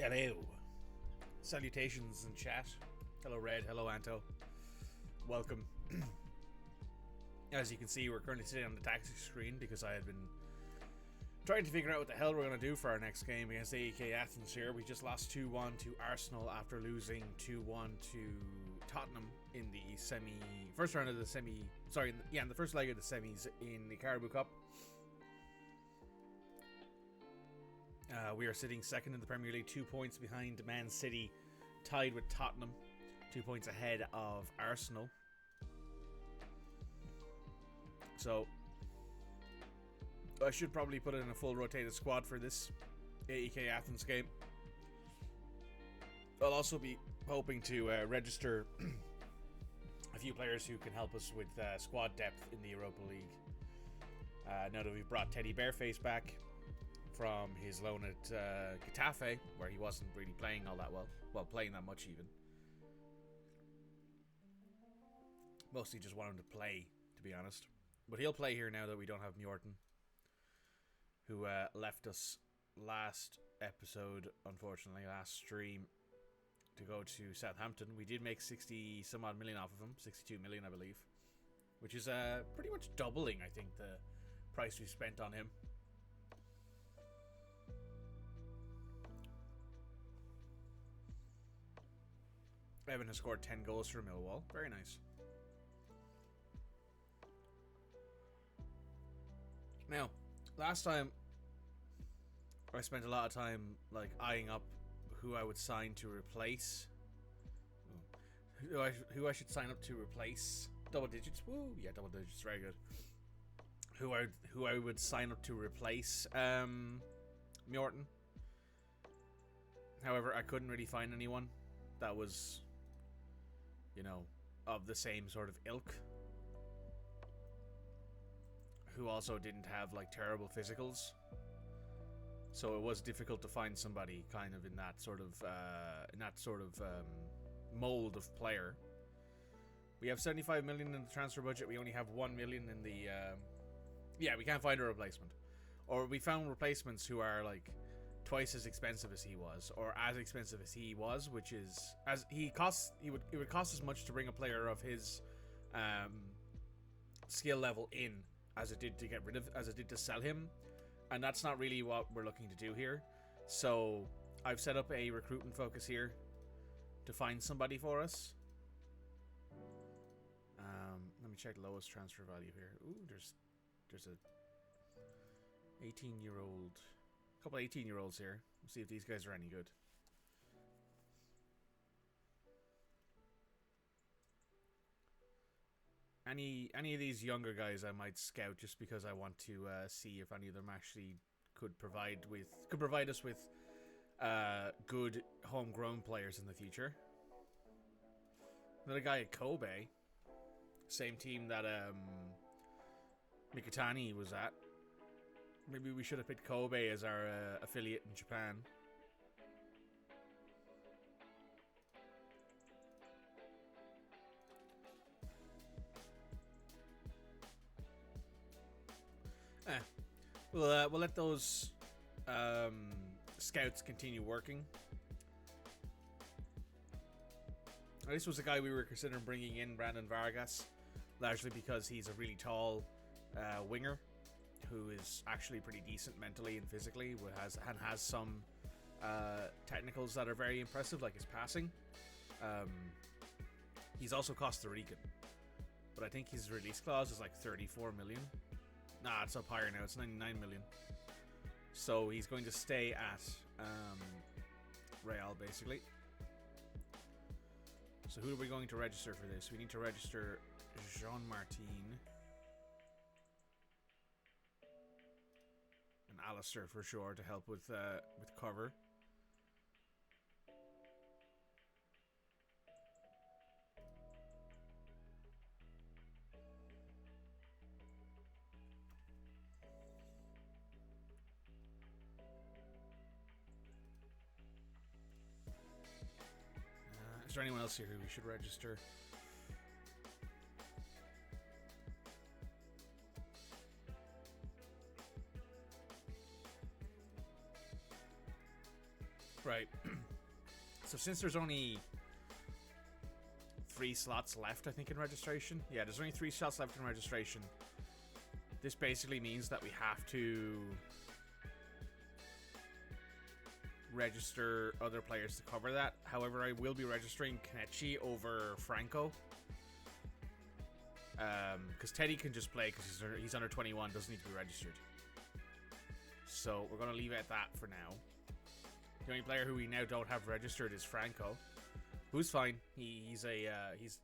Hello. Salutations in chat. Hello Red, hello Anto. Welcome. As you can see, we're currently sitting on the taxi screen because I had been trying to figure out what the hell we're going to do for our next game against AEK Athens here. We just lost 2-1 to Arsenal after losing 2-1 to Tottenham in the first round of the in the first leg of the semis in the Carabao Cup. We are sitting second in the Premier League, 2 points behind Man City, tied with Tottenham, 2 points ahead of Arsenal. So, I should probably put in a full rotated squad for this AEK Athens game. I'll also be hoping to register a few players who can help us with squad depth in the Europa League. Now that we've brought Teddy Bareface back from his loan at Getafe, where he wasn't really playing all that well, playing that much even. Mostly just want him to play, to be honest. But he'll play here now that we don't have Mjorten, who left us last episode, unfortunately, last stream, to go to Southampton. We did make 60 some odd million off of him, 62 million I believe, which is pretty much doubling, I think, the price we spent on him. Evan has scored 10 goals for Millwall. Very nice. Now, last time I spent a lot of time eyeing up who I would sign to replace. Who I should sign up to replace. Double digits. Woo! Yeah, double digits. Very good. Who I would sign up to replace Mjorten. However, I couldn't really find anyone that was, of the same sort of ilk, who also didn't have terrible physicals. So it was difficult to find somebody kind of in that sort of mold of player. We have 75 million in the transfer budget. We only have 1 million in the we can't find a replacement. Or we found replacements who are twice as expensive as he was, or as expensive as he was, which is it would cost as much to bring a player of his skill level in as it did to sell him, and that's not really what we're looking to do here. So I've set up a recruitment focus here to find somebody for us. Let me check the lowest transfer value here. Ooh, there's a 18-year-old. A couple of 18-year-olds here. We'll see if these guys are any good. Any of these younger guys I might scout just because I want to see if any of them actually could provide us with good homegrown players in the future. Another guy at Kobe, same team that Mikitani was at. Maybe we should have picked Kobe as our affiliate in Japan. We'll let those scouts continue working. This was a guy we were considering bringing in, Brandon Vargas, largely because he's a really tall winger who is actually pretty decent mentally and physically, has some technicals that are very impressive, like his passing. He's also Costa Rican, but I think his release clause is 34 million. Nah, it's up higher now. It's 99 million. So he's going to stay at Real, basically. So who are we going to register for this? We need to register Jean-Martin and Alistair for sure to help with cover. Is there anyone else here who we should register? Right. So since there's only 3 slots left, I think, in registration. Yeah, there's only 3 slots left in registration. This basically means that we have to register other players to cover that. However, I will be registering Kenichi over Franco. Because Teddy can just play because he's under 21, doesn't need to be registered. So we're going to leave it at that for now. The only player who we now don't have registered is Franco, who's fine. He's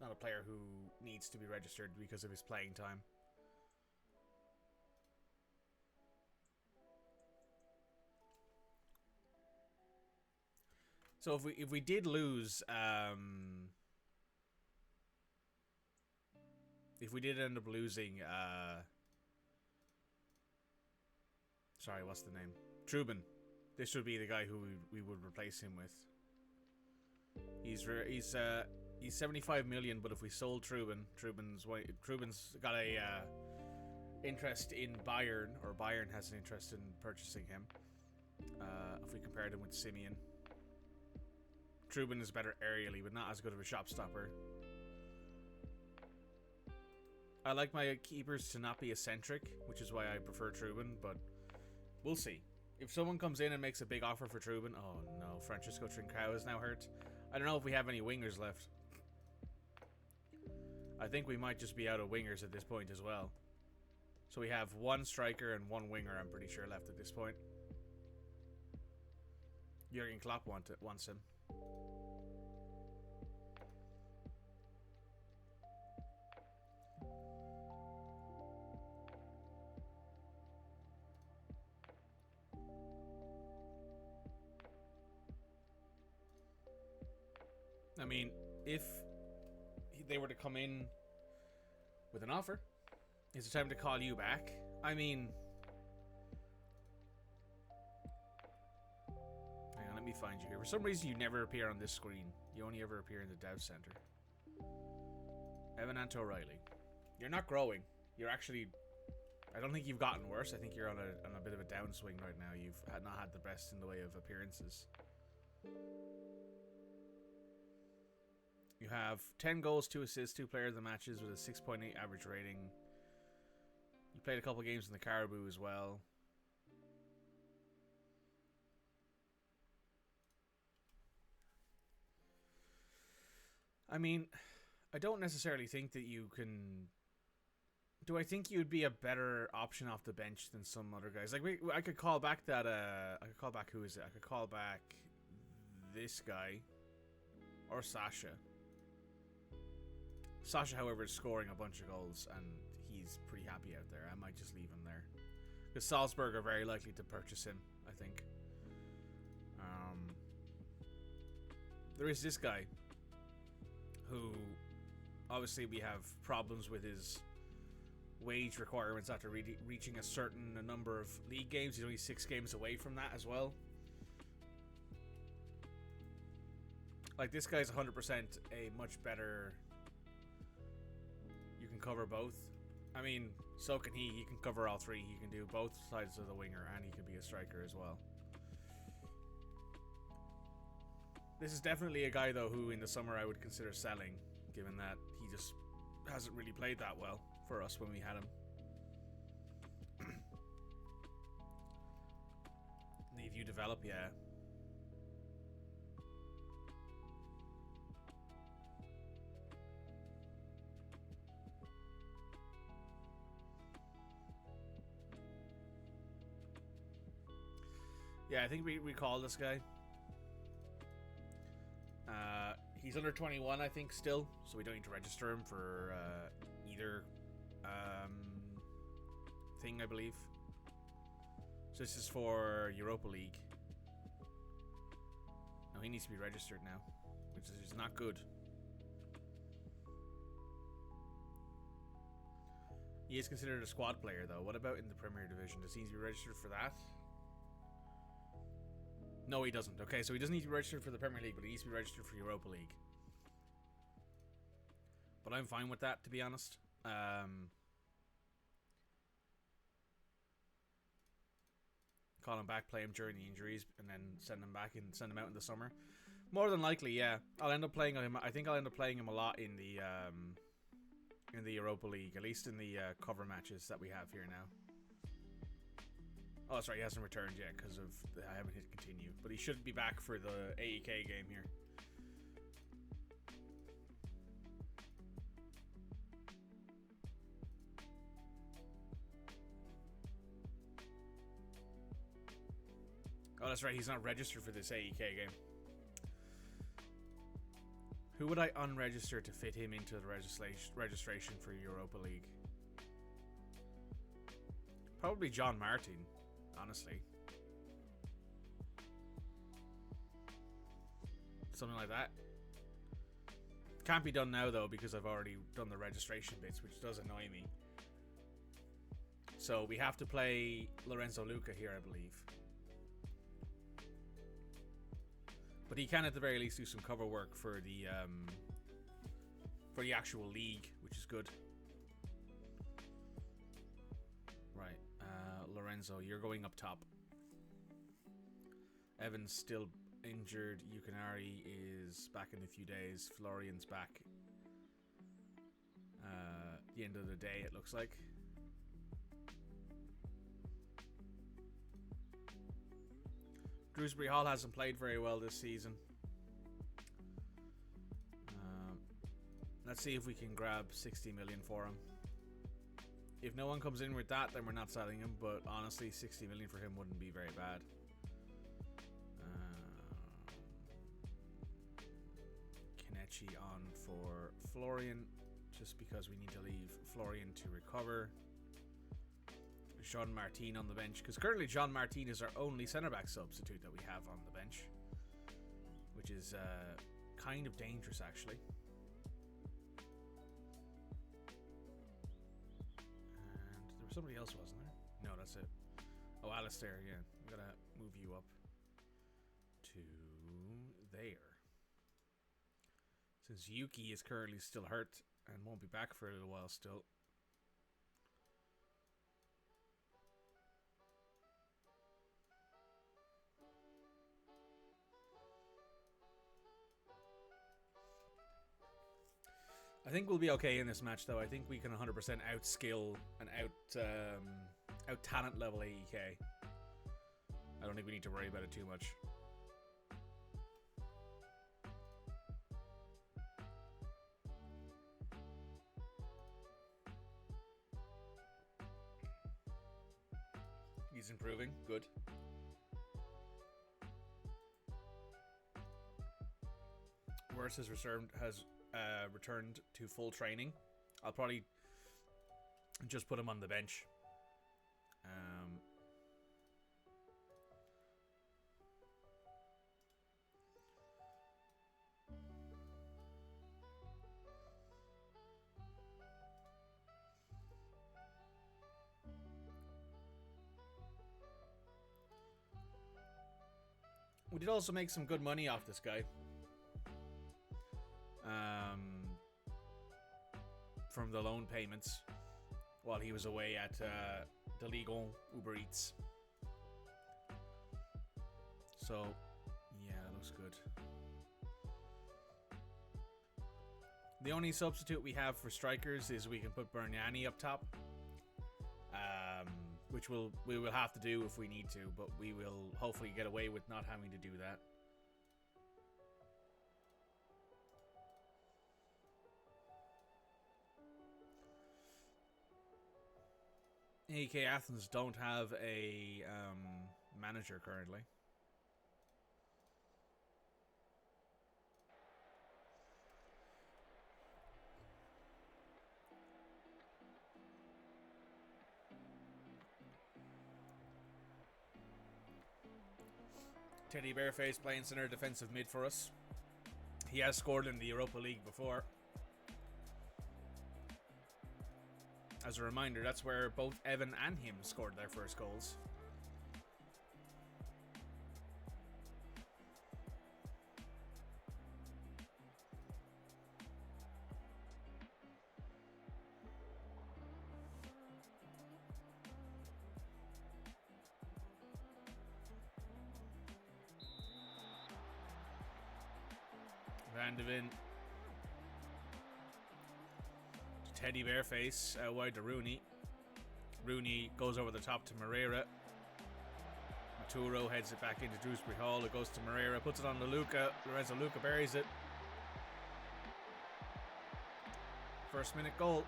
not a player who needs to be registered because of his playing time. So if we did lose, if we did end up losing, sorry, what's the name? Trubin. This would be the guy who we would replace him with. He's 75 million, but if we sold Trubin's got a interest in Bayern, or Bayern has an interest in purchasing him. If we compared him with Simeon, Trubin is better aerially, but not as good of a shot stopper. I like my keepers to not be eccentric, which is why I prefer Trubin, but we'll see. If someone comes in and makes a big offer for Trubin, oh no, Francisco Trincao is now hurt. I don't know if we have any wingers left. I think we might just be out of wingers at this point as well. So we have 1 striker and 1 winger, I'm pretty sure, left at this point. Jurgen Klopp wants him. I mean, if they were to come in with an offer, is it time to call you back? I mean, hang on, let me find you here. For some reason, you never appear on this screen. You only ever appear in the dev center. Evan Anto O'Reilly. You're not growing. You're actually... I don't think you've gotten worse. I think you're on a bit of a downswing right now. You've not had the best in the way of appearances. You have 10 goals, 2 assists, 2 player of the matches with a 6.8 average rating. You played a couple games in the Caribou as well. I mean, I don't necessarily think that you can... Do I think you'd be a better option off the bench than some other guys? Like, I could call back that... I could call back... Who is it? I could call back this guy. Or Sasha. Sasha, however, is scoring a bunch of goals, and he's pretty happy out there. I might just leave him there. Because Salzburg are very likely to purchase him, I think. There is this guy, who, obviously, we have problems with his wage requirements after reaching a certain number of league games. He's only 6 games away from that as well. Like, this guy's 100% a much better... You can cover both. I mean, so can he. He can cover all 3. He can do both sides of the winger, and he can be a striker as well. This is definitely a guy, though, who in the summer I would consider selling, given that he just hasn't really played that well for us when we had him. Leave you develop, yeah. Yeah, I think we call this guy. He's under 21, I think, still, so we don't need to register him for either thing, I believe. So this is for Europa League. No, he needs to be registered now, which is not good. He is considered a squad player, though. What about in the Premier Division? Does he need to be registered for that? No, he doesn't. Okay, so he doesn't need to be registered for the Premier League, but he needs to be registered for Europa League. But I'm fine with that, to be honest. call him back, play him during the injuries, and then send him back and send him out in the summer. More than likely, yeah. I'll end up playing him. I think I'll end up playing him a lot in the Europa League, at least in the cover matches that we have here now. Oh, that's right, he hasn't returned yet because of I haven't hit continue, but he should be back for the AEK game here. Oh, that's right, he's not registered for this AEK game. Who would I unregister to fit him into the registration for Europa League? Probably John Martin, honestly. Something like that. Can't be done now, though, because I've already done the registration bits, which does annoy me. So we have to play Lorenzo Luca here, I believe. But he can, at the very least, do some cover work for the actual league, which is good. Right, Lorenzo, you're going up top. Evan's still injured. Yukinari is back in a few days. Florian's back. The end of the day, it looks like. Drewsbury Hall hasn't played very well this season. Let's see if we can grab 60 million for him. If no one comes in with that, then we're not selling him. But honestly, 60 million for him wouldn't be very bad. Kenichi on for Florian, just because we need to leave Florian to recover. Jean Martin on the bench, because currently Jean Martin is our only centre-back substitute that we have on the bench, which is kind of dangerous, actually. And there was somebody else, wasn't there? No, that's it. Oh, Alistair, yeah. I'm going to move you up to there. Since Yuki is currently still hurt and won't be back for a little while still. I think we'll be okay in this match, though. I think we can 100% out-skill and out-talent level AEK. I don't think we need to worry about it too much. He's improving. Good. Worse has returned to full training. I'll probably just put him on the bench. We did also make some good money off this guy. From the loan payments while he was away at the Ligue 1 Uber Eats. So, yeah, that looks good. The only substitute we have for strikers is we can put Berniani up top. Which we will have to do if we need to, but we will hopefully get away with not having to do that. AEK Athens don't have a manager currently. Teddy Bareface playing center defensive mid for us. He has scored in the Europa League before. As a reminder, that's where both Evan and him scored their first goals. Van de Ven. Teddy Bareface out wide to Rooney. Rooney goes over the top to Moreira. Maturo heads it back into Dewsbury Hall. It goes to Moreira, puts it on to Luca. Lorenzo Luca buries it. First minute goal.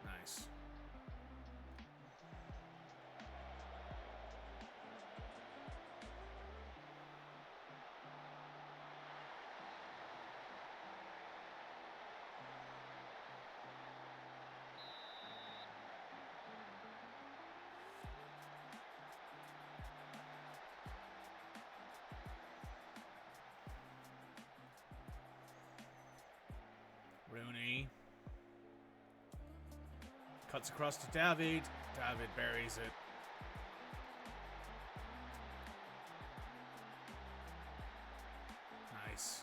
Nice. Rooney cuts across to David. David buries it. Nice.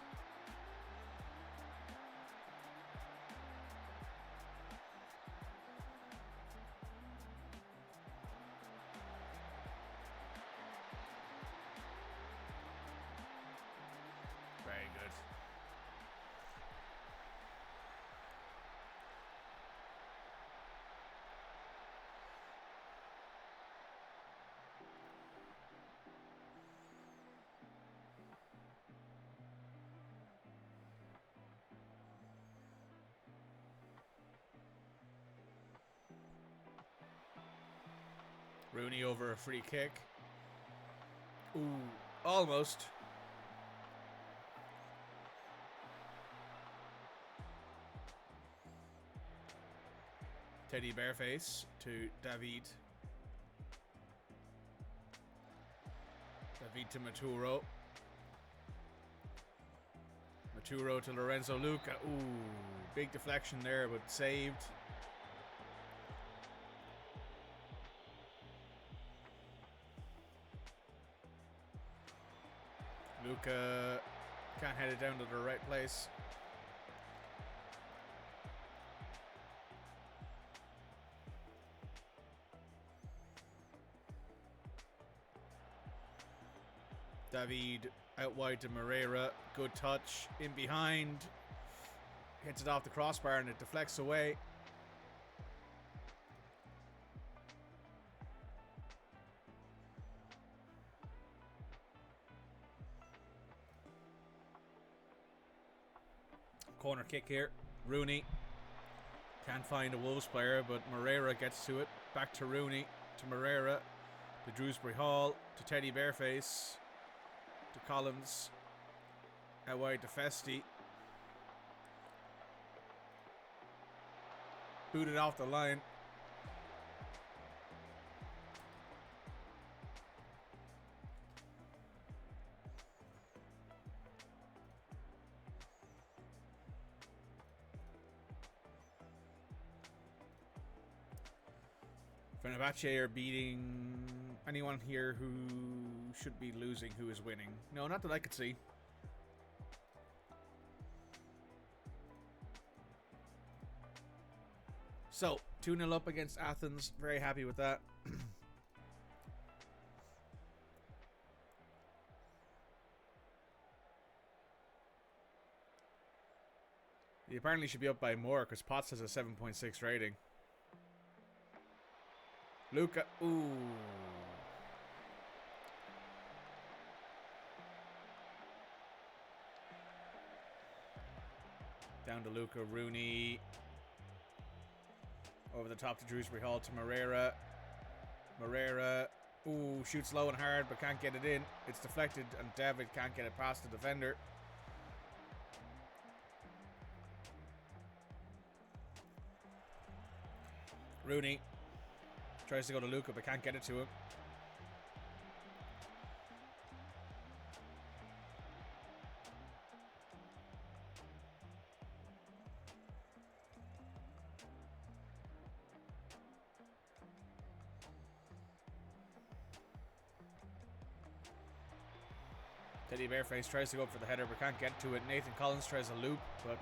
Very good. Rooney over a free kick. Ooh, almost. Teddy Bareface to David. David to Maturo. Maturo to Lorenzo Luca. Ooh, big deflection there, but saved. Luca can't head it down to the right place. David out wide to Moreira. Good touch. In behind. Hits it off the crossbar and it deflects away. Corner kick here. Rooney can't find a Wolves player, but Moreira gets to it. Back to Rooney, to Moreira, to Dewsbury Hall, to Teddy Bareface, to Collins, out wide to Festi. Booted off the line. Fenerbahce are beating anyone here who should be losing, who is winning. No, not that I could see. So, 2-0 up against Athens. Very happy with that. You apparently should be up by more because Potts has a 7.6 rating. Luca, ooh. Down to Luca, Rooney. Over the top to Dewsbury Hall to Moreira. Moreira, ooh, shoots low and hard but can't get it in. It's deflected and David can't get it past the defender. Rooney tries to go to Luca but can't get it to him. Teddy Bareface tries to go up for the header but can't get to it. Nathan Collins tries a loop, but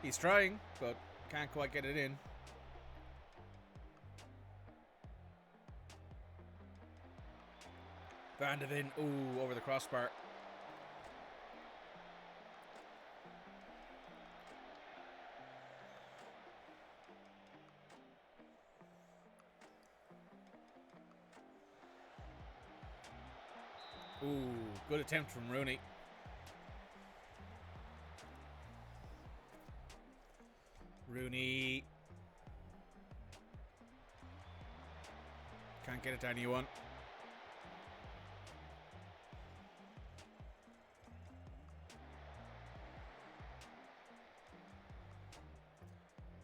he's trying, but can't quite get it in. Van de Ven. Ooh, over the crossbar. Ooh, good attempt from Rooney. Rooney. Can't get it to anyone.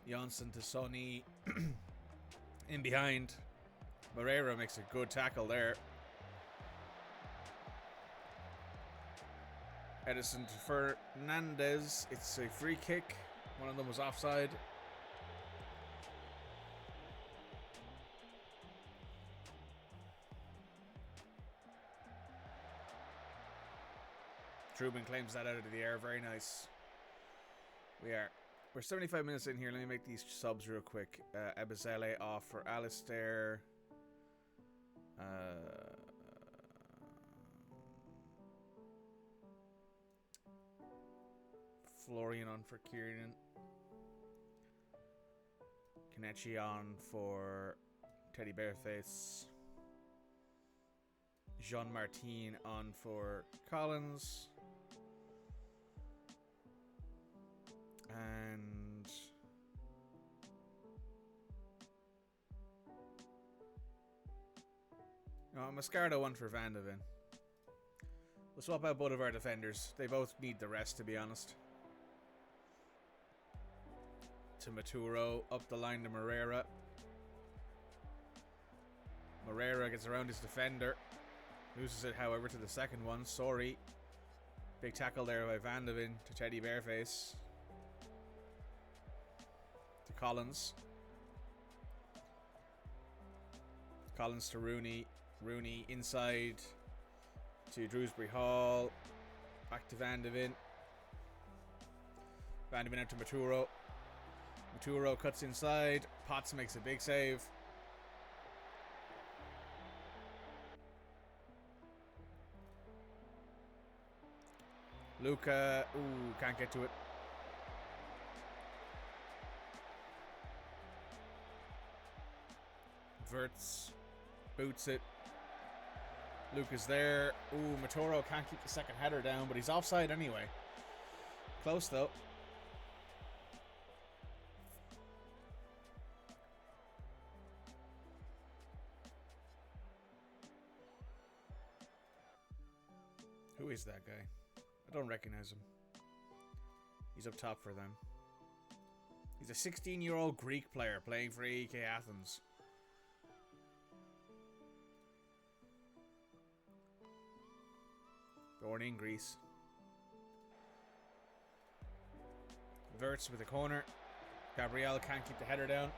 Janssen to Sonny. In behind. Moreira makes a good tackle there. Edison to Fernandez. It's a free kick. One of them was offside. Trubin claims that out of the air. Very nice. We're 75 minutes in here. Let me make these subs real quick. Ebazele off for Alistair. Florian on for Kieran. Kanechi on for Teddy Bareface. Jean Martin on for Collins. And Mascardo one for Van de Ven. We'll swap out both of our defenders. They both need the rest, to be honest. To Maturo, up the line to Moreira. Moreira gets around his defender. Loses it, however, to the second one. Sorry. Big tackle there by Van de Ven to Teddy Bareface. To Collins. Collins to Rooney. Rooney inside to Drewsbury Hall. Back to Van de Ven. Van de Ven out to Maturo. Maturo cuts inside. Potts makes a big save. Luca, ooh, can't get to it. Verts boots it. Luca's there. Ooh, Maturo can't keep the second header down, but he's offside anyway. Close though. Who is that guy? I don't recognize him. He's up top for them. He's a 16-year-old Greek player playing for AEK Athens. Born in Greece. Verts with a corner. Gabriel can't keep the header down.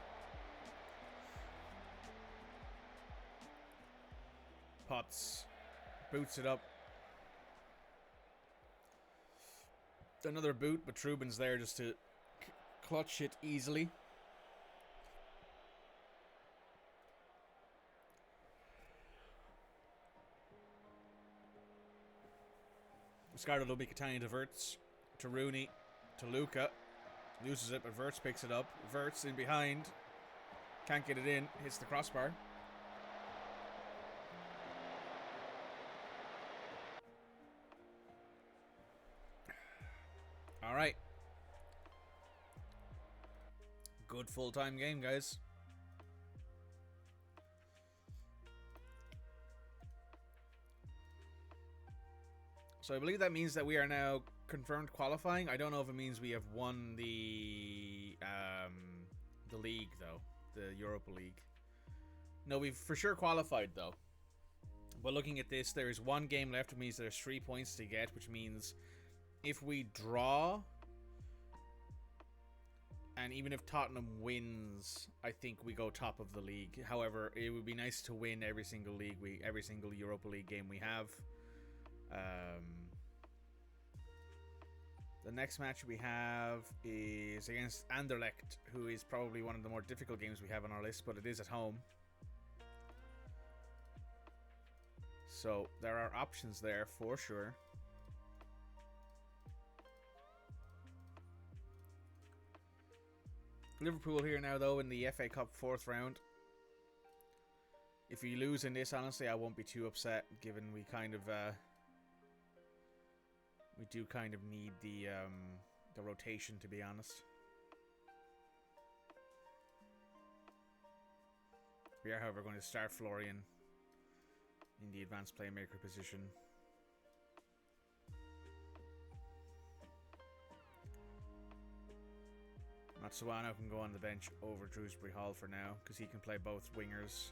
Potts boots it up. Another boot, but Trubin's there just to clutch it easily. Scardo Lubicatani to Verts, to Rooney, to Luca. Loses it, but Verts picks it up. Verts in behind. Can't get it in. Hits the crossbar. Alright. Good full-time game, guys. So I believe that means that we are now confirmed qualifying. I don't know if it means we have won the league, though. The Europa League. No, we've for sure qualified, though. But looking at this, there is one game left, which means there's 3 points to get, which means if we draw, and even if Tottenham wins, I think we go top of the league. However, it would be nice to win every single Europa League game we have. The next match we have is against Anderlecht, who is probably one of the more difficult games we have on our list, but it is at home. So there are options there for sure. Liverpool here now, though, in the FA Cup 4th round. If we lose in this, honestly, I won't be too upset, given we kind of we do kind of need the rotation, to be honest. We are, however, going to start Florian in the advanced playmaker position. Matsuano can go on the bench over Drewsbury Hall for now, because he can play both wingers.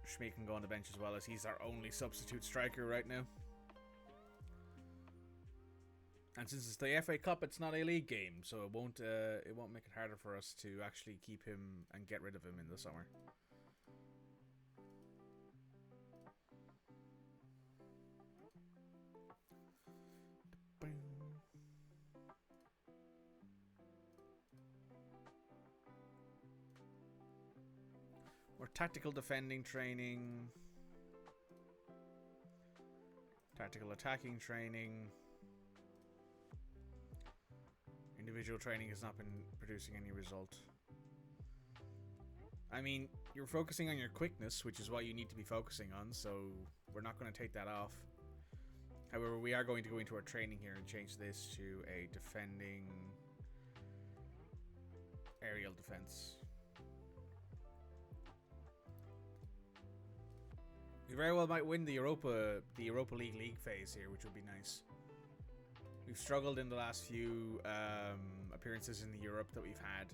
Schmidt can go on the bench as well, as he's our only substitute striker right now. And since it's the FA Cup, it's not a league game, so it won't make it harder for us to actually keep him and get rid of him in the summer. More tactical defending training, tactical attacking training. Individual training has not been producing any result. I mean, you're focusing on your quickness, which is what you need to be focusing on, so we're not going to take that off. However, we are going to go into our training here and change this to a defending aerial defense. We very well might win the Europa League phase here, which would be nice. We've struggled in the last few appearances in the Europe that we've had.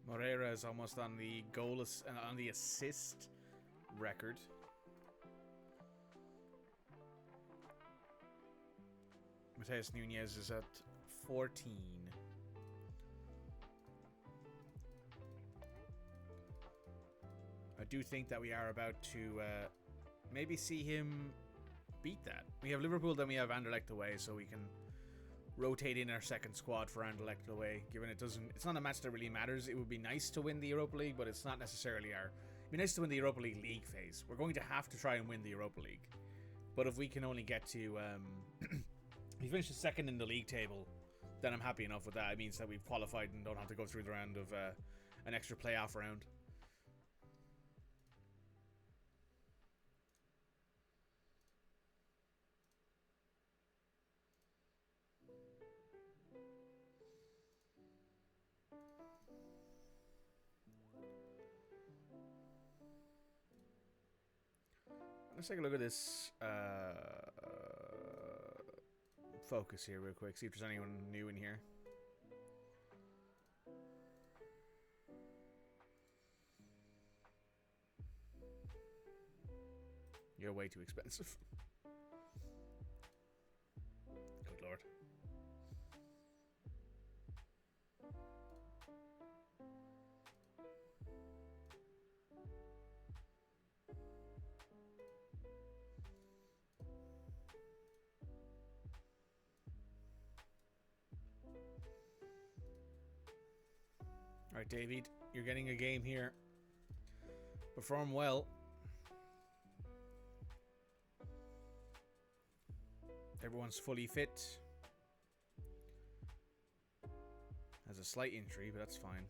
Moreira is almost on the on the assist record. Mateus Nunez is at 14. I do think that we are about to maybe see him beat that. We have Liverpool, then we have Anderlecht away, so we can rotate in our second squad for Anderlecht away, given it's not a match that really matters. It would be nice to win the Europa League, but it's not necessarily it'd be nice to win the Europa League phase. We're going to have to try and win the Europa League. But if we can only get to, we finish second in the league table, then I'm happy enough with that. It means that we've qualified and don't have to go through the round of an extra playoff round. Let's take a look at this focus here real quick, see if there's anyone new in here. You're way too expensive. Good lord. Alright, David, you're getting a game here. Perform well. Everyone's fully fit. Has a slight injury, but that's fine.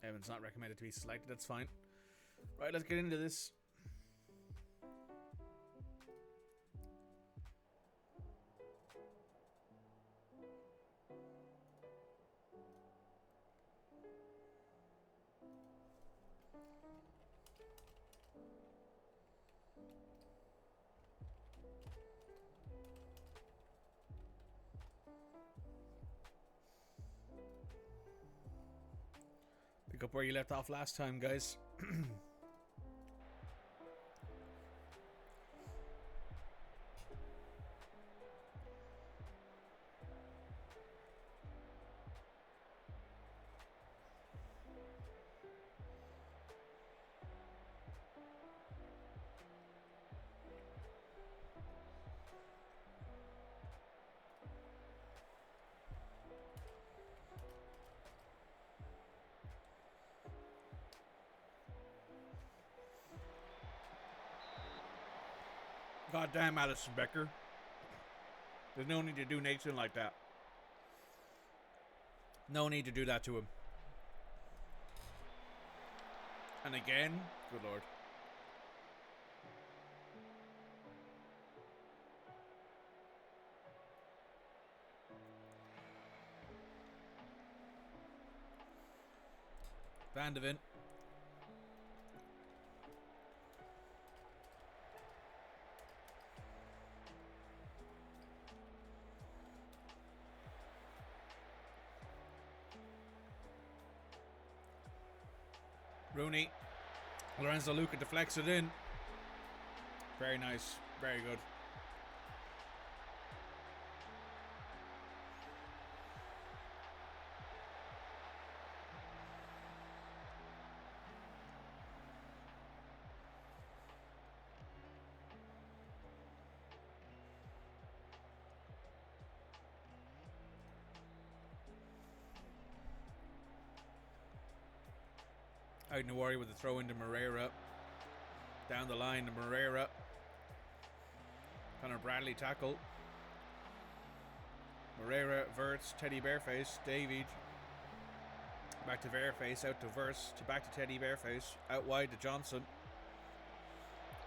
Evan's not recommended to be selected, that's fine. Right, let's get into this. Pick up where you left off last time, guys. Goddamn, Alison Becker. There's no need to do Nathan like that. No need to do that to him. And again, good lord. Van de Ven. Rooney. Lorenzo Luca deflects it in. Very nice. Very good. Out in worry with the throw into Moreira. Down the line to Moreira. Connor Bradley tackle. Moreira, Verts, Teddy Bareface, David. Back to Bareface, out to Verts, to back to Teddy Bareface. Out wide to Johnson.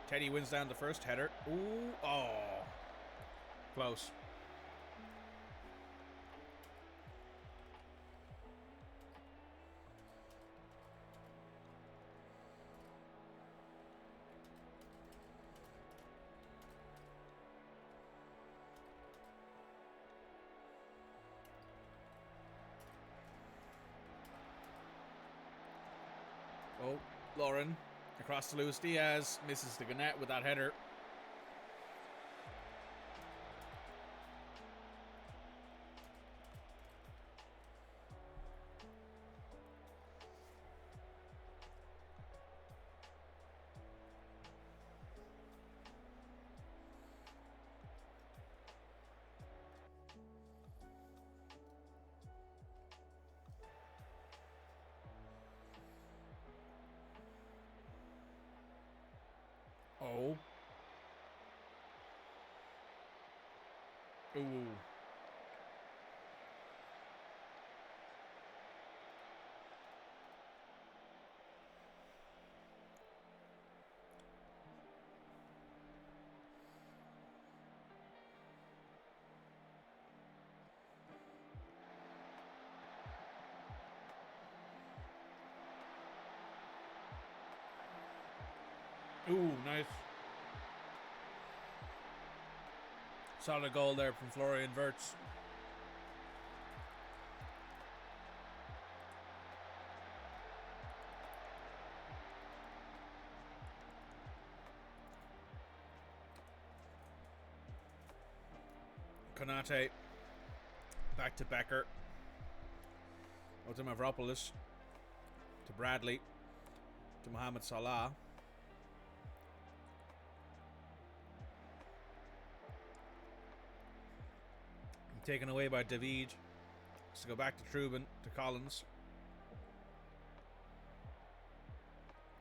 Teddy wins down the first header. Ooh, oh. Close. Oh, Lauren across to Luis Diaz, misses the Gannett with that header. Oh. Ooh. Ooh, nice. Solid goal there from Florian Wirtz. Konate. Back to Becker. To Mavropoulos. To Bradley. To Mohamed Salah. Taken away by David. So go back to Trubin, to Collins.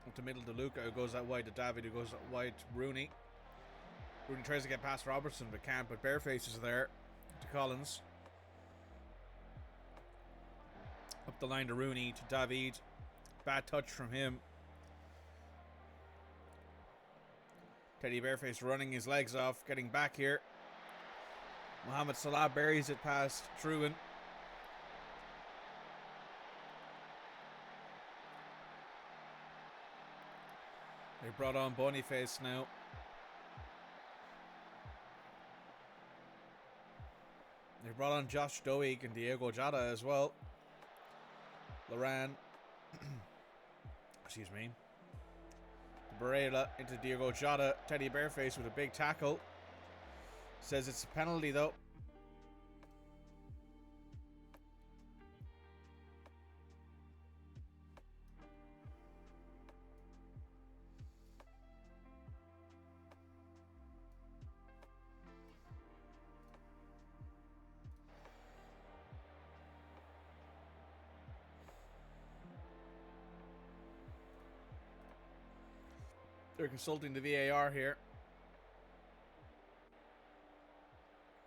Up to middle to Luca, who goes that wide to David, who goes that wide to Rooney. Rooney tries to get past Robertson, but can't, but Bareface is there. To Collins. Up the line to Rooney, to David. Bad touch from him. Teddy Bareface running his legs off, getting back here. Mohamed Salah buries it past Trubin. They brought on Boniface now. They brought on Josh Doig and Diego Jota as well. Loran. Excuse me. Barella into Diogo Jota. Teddy Bareface with a big tackle. Says it's a penalty though. They're consulting the VAR here.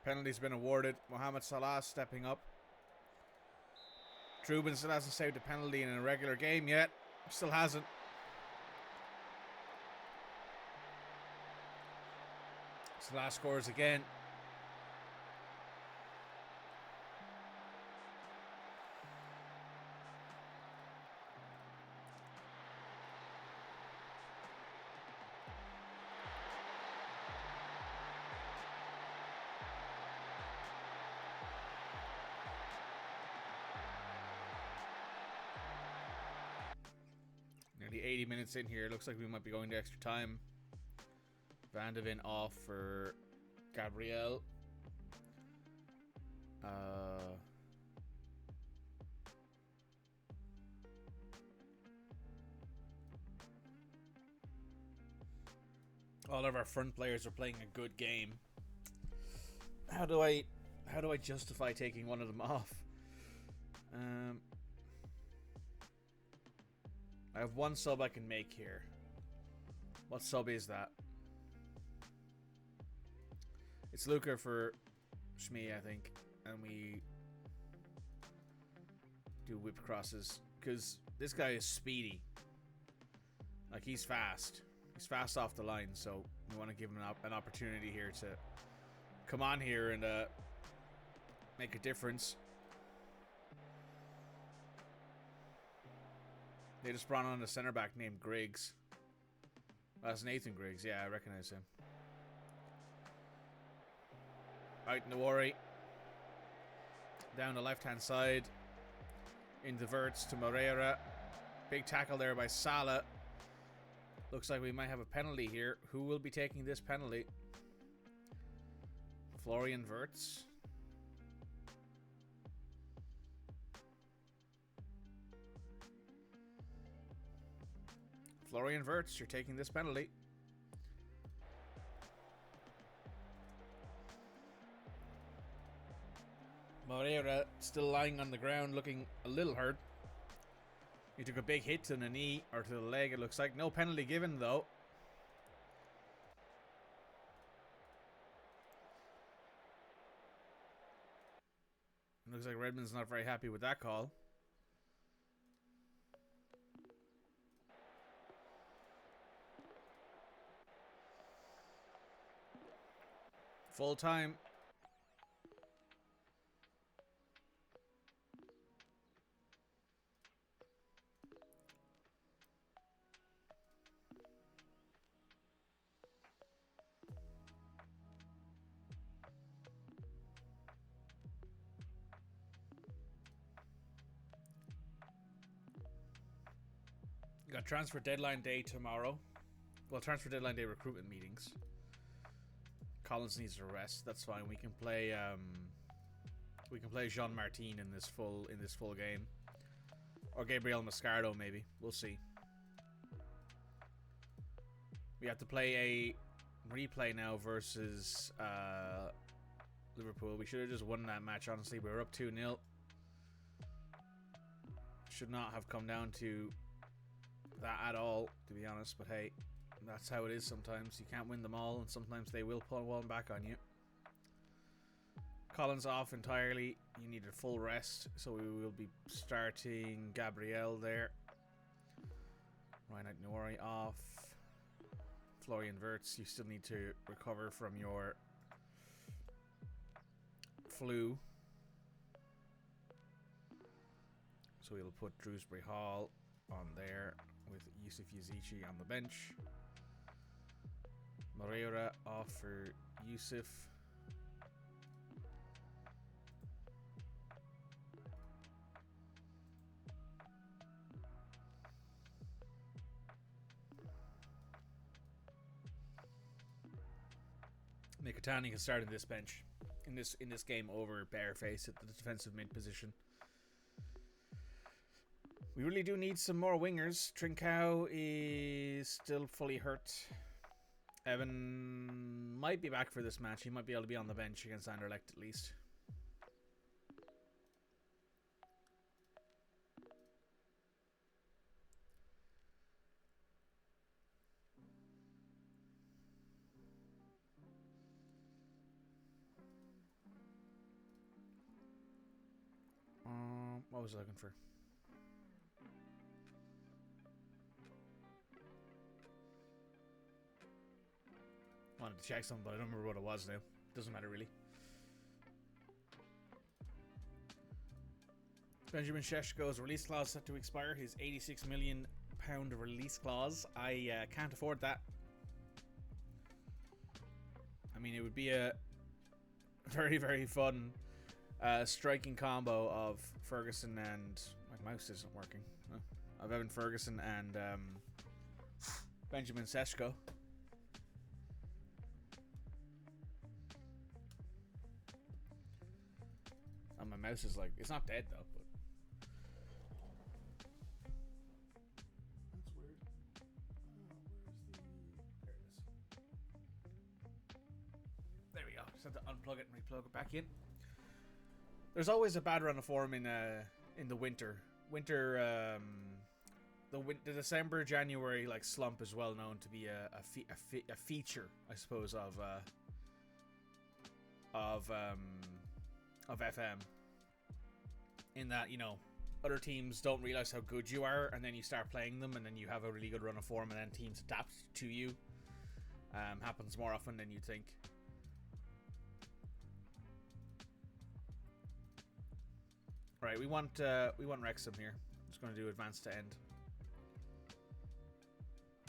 Penalty's been awarded. Mohamed Salah stepping up. Trubin still hasn't saved a penalty in a regular game yet. Still hasn't. Salah scores again. Nearly 80 minutes in here. Looks like we might be going to extra time. Van de Ven off for Gabriel. All of our front players are playing a good game. How do I justify taking one of them off? I have one sub I can make here. What sub is that? It's Luca for Shmi, I think. And we do whip crosses. Because this guy is speedy. Like, he's fast. He's fast off the line, so we want to give him an opportunity here to come on here and make a difference. They just brought on a center back named Griggs. That's Nathan Griggs. Yeah, I recognize him. Out Nawari. Down the left-hand side. Into Verts to Moreira. Big tackle there by Salah. Looks like we might have a penalty here. Who will be taking this penalty? Florian Wirtz. Florian Wirtz, you're taking this penalty. Moreira still lying on the ground, looking a little hurt. He took a big hit to the knee, or to the leg, it looks like. No penalty given, though. It looks like Redmond's not very happy with that call. Full time. Got transfer deadline day tomorrow. Well, transfer deadline day recruitment meetings. Collins needs a rest. That's fine. We can play Jean Martin in this full game, or Gabriel Mascardo maybe. We'll see. We have to play a replay now versus Liverpool. We should have just won that match. Honestly, we were up 2-0. Should not have come down to that at all, to be honest. But hey, that's how it is sometimes. You can't win them all, and sometimes they will pull one back on you. Collins off entirely. You need a full rest, so we will be starting Gabriel there. Reinhard Nouri off. Florian Wirtz, you still need to recover from your flu. So we'll put Drewsbury Hall on there with Yusuf Yazici on the bench. Moreira off for Yusuf. Mikitani can start in this bench. In this game over Bareface at the defensive mid position. We really do need some more wingers. Trincao is still fully hurt. Evan might be back for this match. He might be able to be on the bench against Anderlecht at least. What was I looking for? Wanted to check something, but I don't remember what it was now. Doesn't matter really. Benjamin Šeško's release clause set to expire. His £86 million release clause. I can't afford that. I mean, it would be a very, very fun striking combo of Ferguson and... My mouse isn't working. Oh. Of Evan Ferguson and Benjamin Šeško. And my mouse is like... It's not dead though, but... That's weird. Where's the... There it is. There we go. Just have to unplug it and replug it back in. There's always a bad run of form in the winter. The December January like slump is well known to be a feature, I suppose, of FM. In that, you know, other teams don't realize how good you are, and then you start playing them, and then you have a really good run of form, and then teams adapt to you. Happens more often than you think. Right, we want Wrexham here. Just going to do advance to end.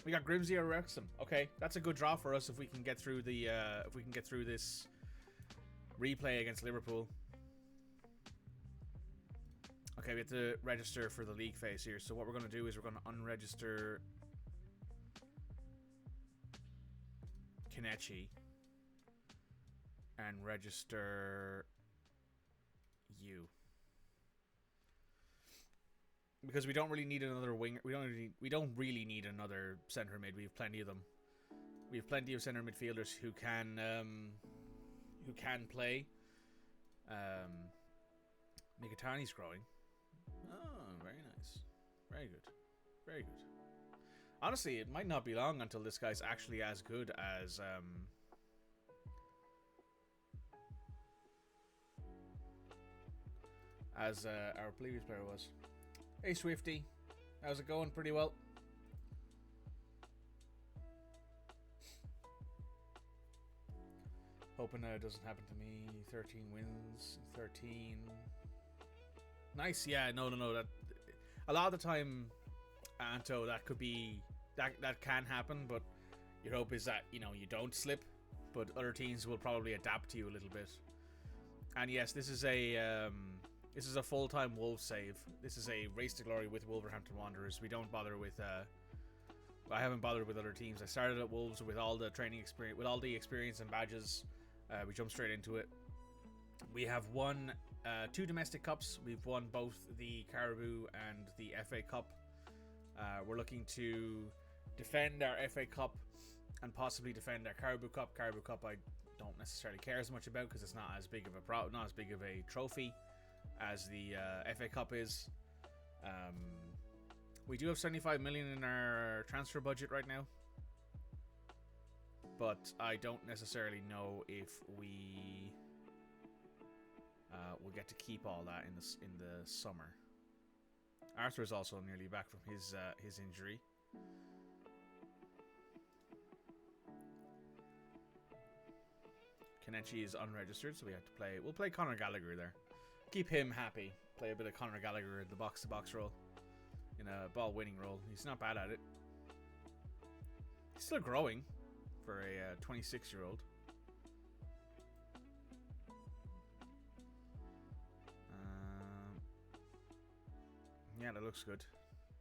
We got Grimsby or Wrexham. Okay, that's a good draw for us if we can get through the this replay against Liverpool. Okay, we have to register for the league phase here. So what we're going to do is we're going to unregister Kenichi and register you. Because we don't really need another winger. We don't really need another center mid. We have plenty of them. We have plenty of center midfielders who can play. Mikitani's growing. Oh, very nice. Very good. Very good. Honestly, it might not be long until this guy's actually as good as our previous player was. Hey Swifty, how's it going? Pretty well. Hoping it doesn't happen to me. 13 wins, 13. Nice, yeah, no. That a lot of the time, Anto, that could be that can happen, but your hope is that you don't slip. But other teams will probably adapt to you a little bit. And yes, this is a full-time Wolves save. This is a race to glory with Wolverhampton Wanderers. We don't bother with... I haven't bothered with other teams. I started at Wolves with all the training experience, with all the experience and badges. We jumped straight into it. We have won 2 domestic cups. We've won both the Caribou and the FA Cup. We're looking to defend our FA Cup and possibly defend our Caribou Cup. Caribou Cup I don't necessarily care as much about because it's not as big of a trophy as the FA Cup is. We do have 75 million in our transfer budget right now, but I don't necessarily know if we will get to keep all that in the summer. Arthur is also nearly back from his injury. Kenichi is unregistered, so we have to play. We'll play Conor Gallagher there. Keep him happy. Play a bit of Conor Gallagher in the box-to-box role. In a ball-winning role. He's not bad at it. He's still growing for a 26-year-old. Yeah, that looks good.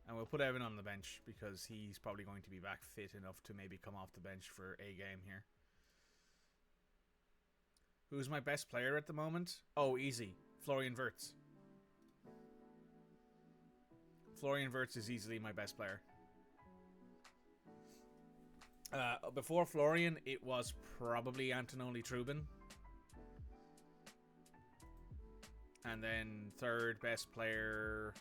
And we'll put Evan on the bench because he's probably going to be back fit enough to maybe come off the bench for a game here. Who's my best player at the moment? Oh, easy. Florian Wirtz. Florian Wirtz is easily my best player. Before Florian, it was probably Antonoli Trubin. And then third best player...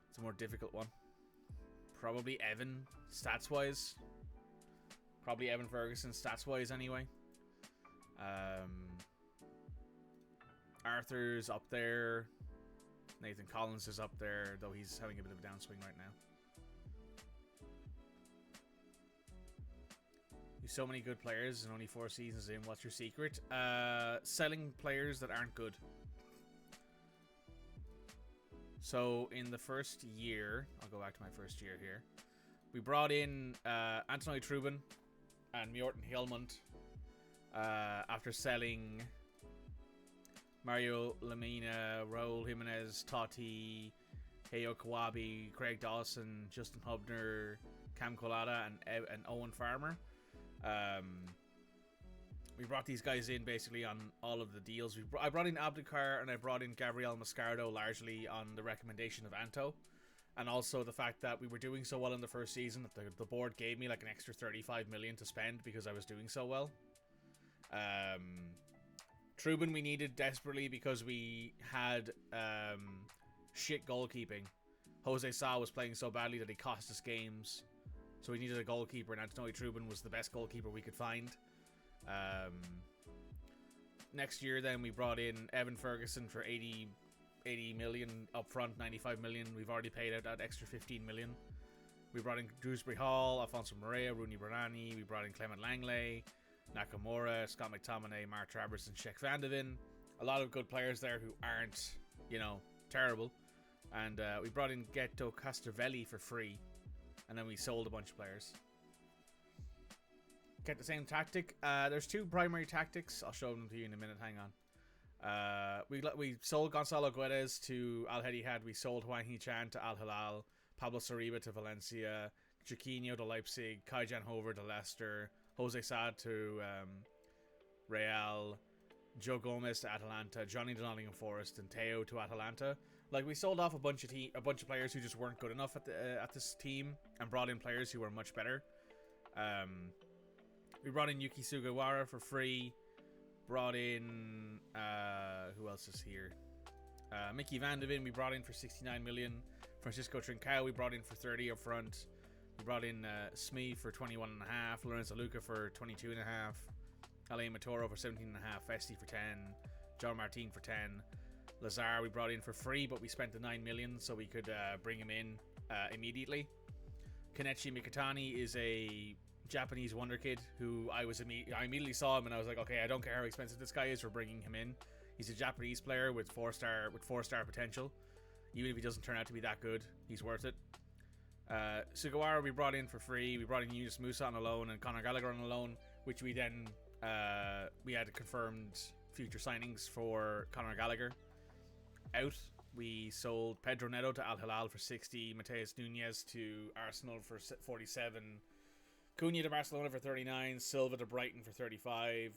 It's a more difficult one. Probably Evan, stats-wise. Probably Evan Ferguson, stats-wise, anyway. Arthur's up there. Nathan Collins is up there, though he's having a bit of a downswing right now. You've so many good players and only 4 seasons in. What's your secret? Selling players that aren't good. So in the first year, I'll go back to my first year here. We brought in Antonio Trubin and Morten Helmond after selling Mario Lemina, Raul Jimenez, Totti, Heyo Kawabe, Craig Dawson, Justin Hubner, Cam Colada, and Owen Farmer. We brought these guys in basically on all of the deals. I brought in Abdikar and I brought in Gabriel Mascardo largely on the recommendation of Anto. And also the fact that we were doing so well in the first season that the board gave me like an extra 35 million to spend because I was doing so well. Trubin we needed desperately because we had shit goalkeeping. Jose Sa was playing so badly that he cost us games. So we needed a goalkeeper, and Antonio Trubin was the best goalkeeper we could find. Next year then we brought in Evan Ferguson for 80 million up front, 95 million. We've already paid out that extra 15 million. We brought in Dewsbury Hall, Alfonso Morea, Rooney Bernani. We brought in Clement Langley, Nakamura, Scott McTominay, Mark Travers, and Sheikh Van de Ven. A lot of good players there who aren't, terrible. And we brought in Ghetto Castavelli for free. And then we sold a bunch of players. Get the same tactic. There's 2 primary tactics. I'll show them to you in a minute. Hang on. We sold Gonzalo Guedes to Al Ittihad. We sold Hwang Hee-chan to Al Hilal. Pablo Sariba to Valencia. Chiquinho to Leipzig. Kai-Jan Hover to Leicester. Jose Sa to Real. Joe Gomez to Atalanta. Johnny to Nottingham Forest. And Teo to Atalanta. Like, we sold off a bunch of players who just weren't good enough at this team and brought in players who were much better. We brought in Yuki Sugawara for free. Brought in who else is here? Mickey Van de Ven we brought in for 69 million. Francisco Trincao we brought in for 30 up front. We brought in Smee for 21.5. Lorenzo Luca for 22.5. Alain Matoro for 17.5. Festi for 10. John Martin for 10. Lazar we brought in for free, but we spent the 9 million so we could bring him in immediately. Kenichi Mikitani is a Japanese wonder kid who I immediately saw him and I was like, okay, I don't care how expensive this guy is, we're bringing him in. He's a Japanese player with 4-star potential. Even if he doesn't turn out to be that good, he's worth it. Sugawara we brought in for free. We brought in Yunus Musa on a loan and Conor Gallagher on a loan, which we then we had confirmed future signings for Conor Gallagher. Out, we sold Pedro Neto to Al Hilal for 60, Mateus Nunez to Arsenal for 47, Cunha to Barcelona for 39, Silva to Brighton for 35,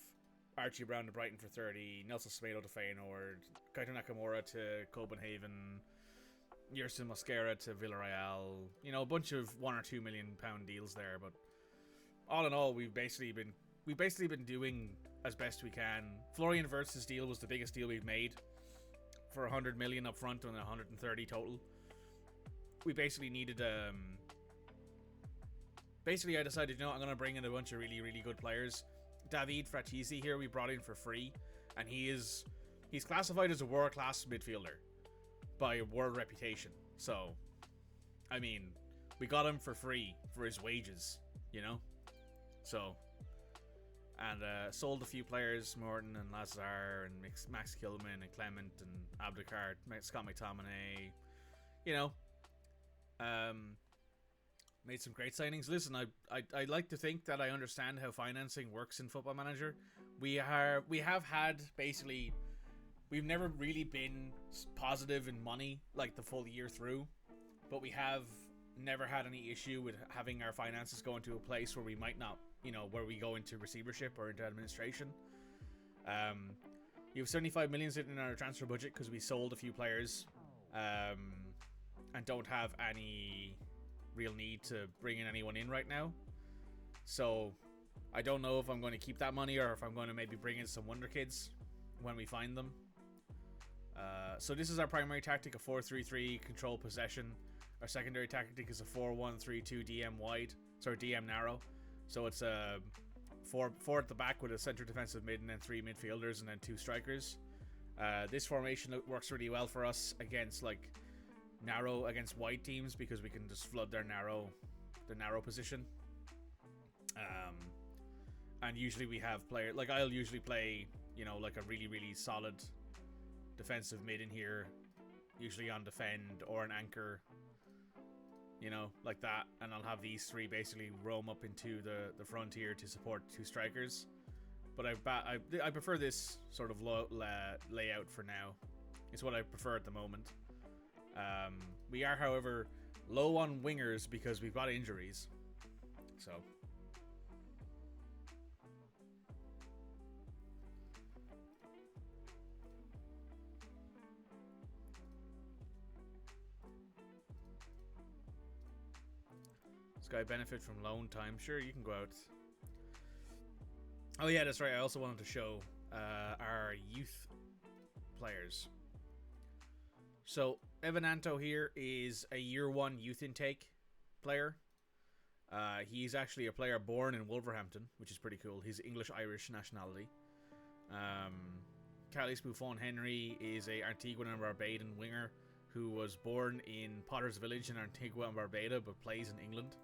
Archie Brown to Brighton for 30, Nelson Semedo to Feyenoord, Kaito Nakamura to Copenhagen, Yerson Mosquera to Villarreal. A bunch of £1 or £2 million deals there, but all in all, we've basically been doing as best we can. Florian Wirtz's deal was the biggest deal we've made. For 100 million up front and 130 total. We basically needed basically I decided, I'm going to bring in a bunch of really, really good players. David Fratesi here we brought in for free, and he's classified as a world-class midfielder by world reputation. So, I mean, we got him for free for his wages, So, and sold a few players, Morton and Lazar and Max Kilman and Clement and Abdikar, Scott McTominay, made some great signings. Listen, I like to think that I understand how financing works in Football Manager. We have had basically, we've never really been positive in money like the full year through, but we have never had any issue with having our finances go into a place where we might not, where we go into receivership or into administration. You have 75 million sitting in our transfer budget because we sold a few players, and don't have any real need to bring in anyone in right now. So I don't know if I'm going to keep that money or if I'm going to maybe bring in some wonder kids when we find them. So this is our primary tactic, a 4-3-3 control possession. Our secondary tactic is a 4-1-3-2 DM wide, sorry, DM narrow. So it's a four at the back with a center defensive mid and then 3 midfielders and then 2 strikers. This formation works really well for us against like narrow against wide teams because we can just flood their narrow position. And usually we have players like I'll usually play, you know, like a really solid defensive mid in here, usually on defend or an anchor, you know, like that, and I'll have these 3 basically roam up into the frontier to support 2 strikers. But I prefer this sort of layout for now. It's what I prefer at the moment. We are, however, low on wingers because we've got injuries. So this guy benefit from loan time. Sure, you can go out. Oh yeah, that's right. I also wanted to show our youth players. So Evan Anto here is a year 1 youth intake player. He's actually a player born in Wolverhampton, which is pretty cool. He's English-Irish nationality. Calais Buffon Henry is a Antigua and Barbadan winger who was born in Potter's Village in Antigua and Barbuda but plays in England.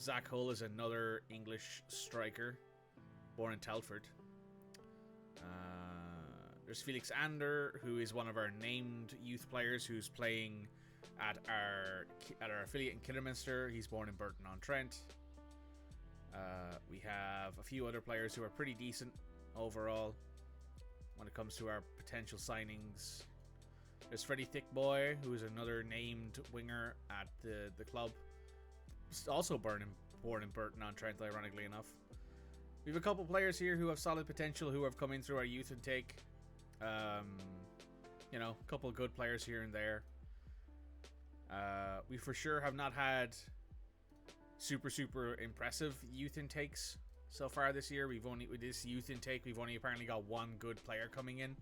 Zach Hull is another English striker born in Telford. There's Felix Ander, who is one of our named youth players who's playing at our affiliate in Kidderminster. He's born in Burton-on-Trent. We have a few other players who are pretty decent overall when it comes to our potential signings. There's Freddie Thickboy, who is another named winger at the club. Also born in Burton-on-Trent, ironically enough. We have a couple players here who have solid potential who have come in through our youth intake. You know, a couple of good players here and there. We for sure have not had super impressive youth intakes so far this year. With this youth intake, we've only apparently got 1 good player coming in.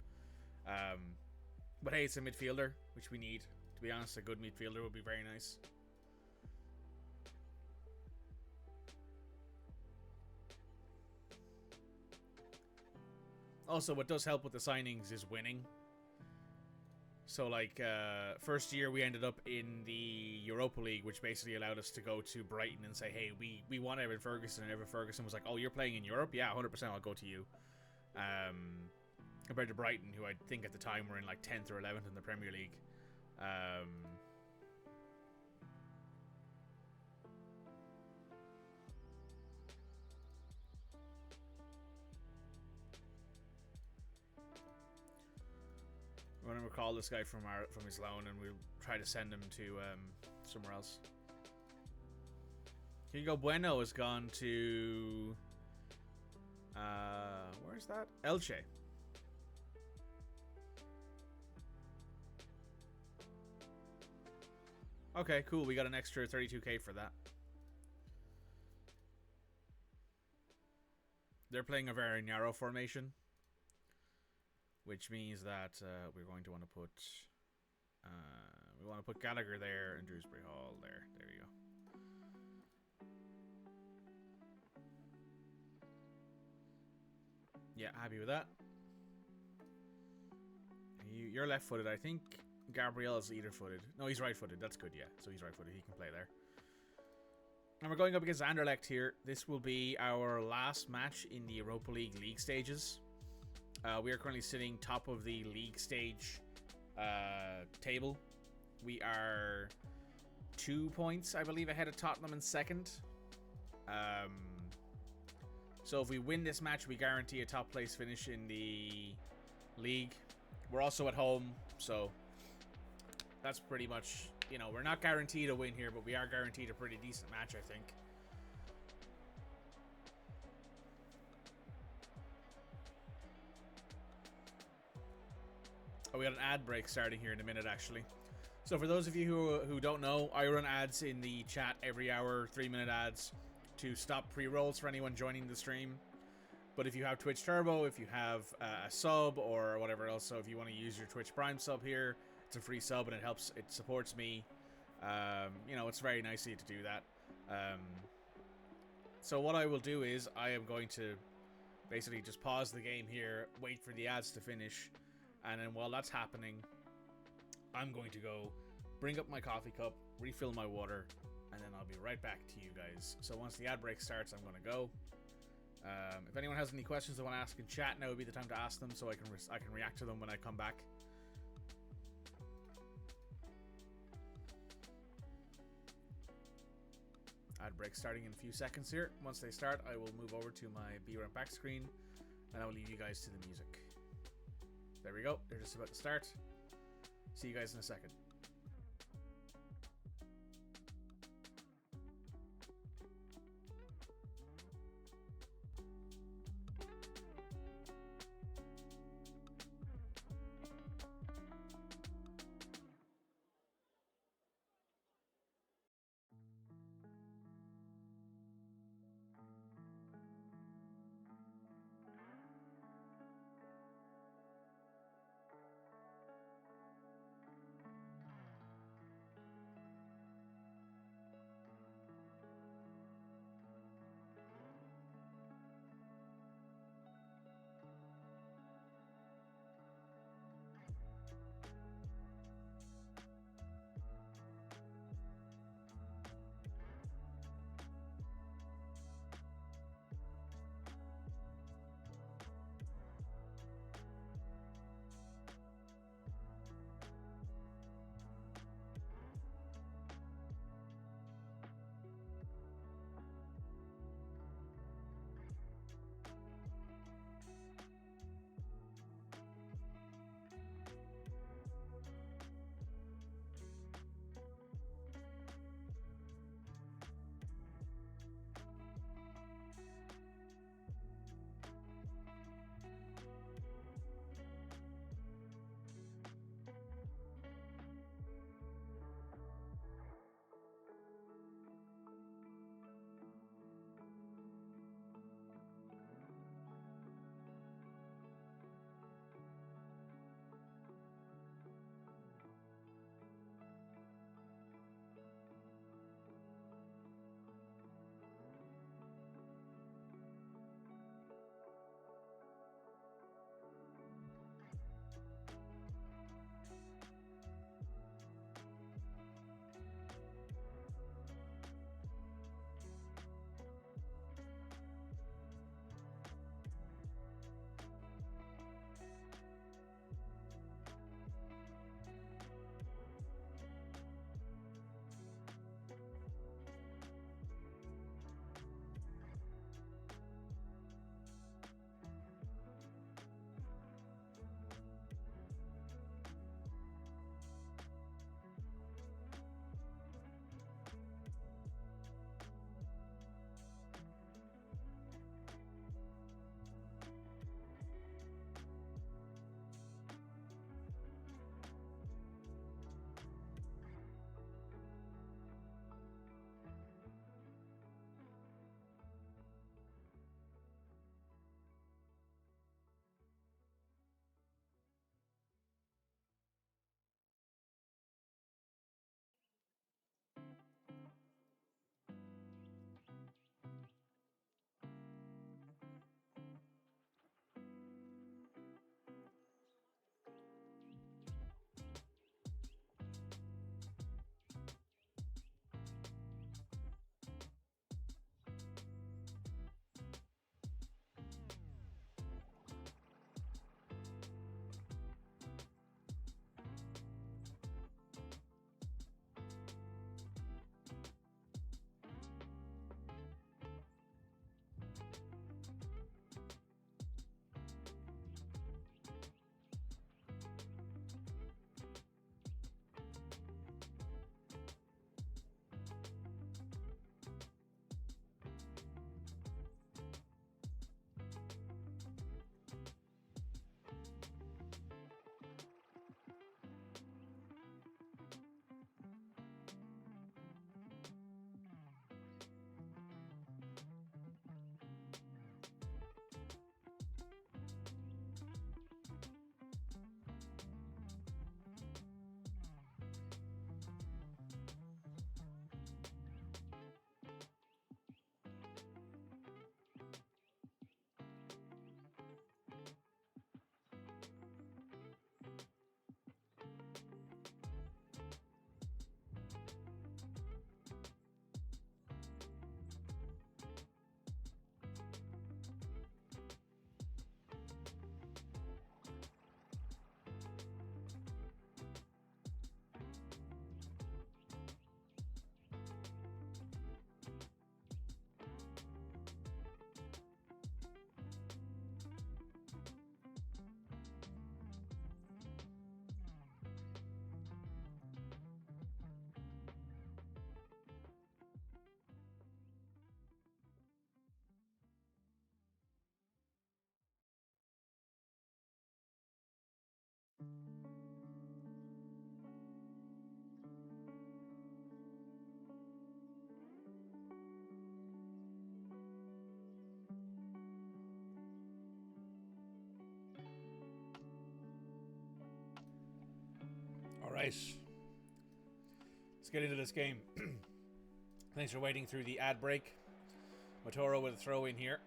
But hey, it's a midfielder, which we need. To be honest, a good midfielder would be very nice. Also, what does help with the signings is winning. So, like, first year we ended up in the Europa League, which basically allowed us to go to Brighton and say, hey, we want Evan Ferguson. And Evan Ferguson was like, oh, you're playing in Europe? Yeah, 100%, I'll go to you. Compared to Brighton, who I think at the time were in, like, 10th or 11th in the Premier League. We're gonna recall this guy from his loan, and we'll try to send him to somewhere else. Hugo Bueno has gone to where's that? Elche. Okay, cool. We got an extra 32k for that. They're playing a very narrow formation, which means that we're going to want to put Gallagher there and Dewsbury Hall there. There you go. Yeah, happy with that. You're left-footed, I think. Gabriel is either-footed. No, he's right-footed. That's good, yeah. So he's right-footed. He can play there. And we're going up against Anderlecht here. This will be our last match in the Europa League stages. We are currently sitting top of the league stage table. We are 2 points, I believe, ahead of Tottenham in second. So if we win this match, we guarantee a top place finish in the league. We're also at home, so that's pretty much, you know, we're not guaranteed a win here, but we are guaranteed a pretty decent match, I think. Oh, we got an ad break starting here in a minute, actually. So for those of you who don't know, I run ads in the chat every hour, 3-minute ads, to stop pre-rolls for anyone joining the stream. But if you have Twitch Turbo, if you have a sub or whatever else, so if you want to use your Twitch Prime sub here, it's a free sub and it supports me. You know, it's very nice of you to do that. So what I will do is I am going to basically just pause the game here, wait for the ads to finish, and then while that's happening, I'm going to go bring up my coffee cup, refill my water, and then I'll be right back to you guys. So once the ad break starts, I'm going to go. If anyone has any questions they want to ask in chat, now would be the time to ask them, so I can react to them when I come back. Ad break starting in a few seconds here. Once they start, I will move over to my Be Right Back screen, and I will leave you guys to the music. There we go. They're just about to start. See you guys in a second. Right. Let's get into this game. Thanks for waiting through the ad break. Motoro with a throw in here.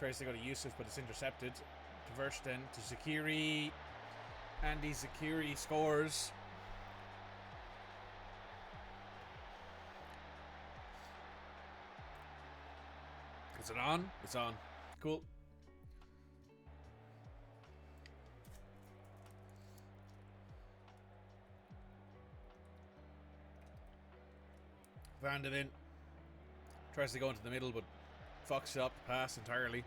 Tries to go to Yusuf, but it's intercepted. To Versten, to Zakiri. Andy Zakiri scores. Is it on? It's on. Cool. Van de Ven tries to go into the middle, but fucks up the pass entirely.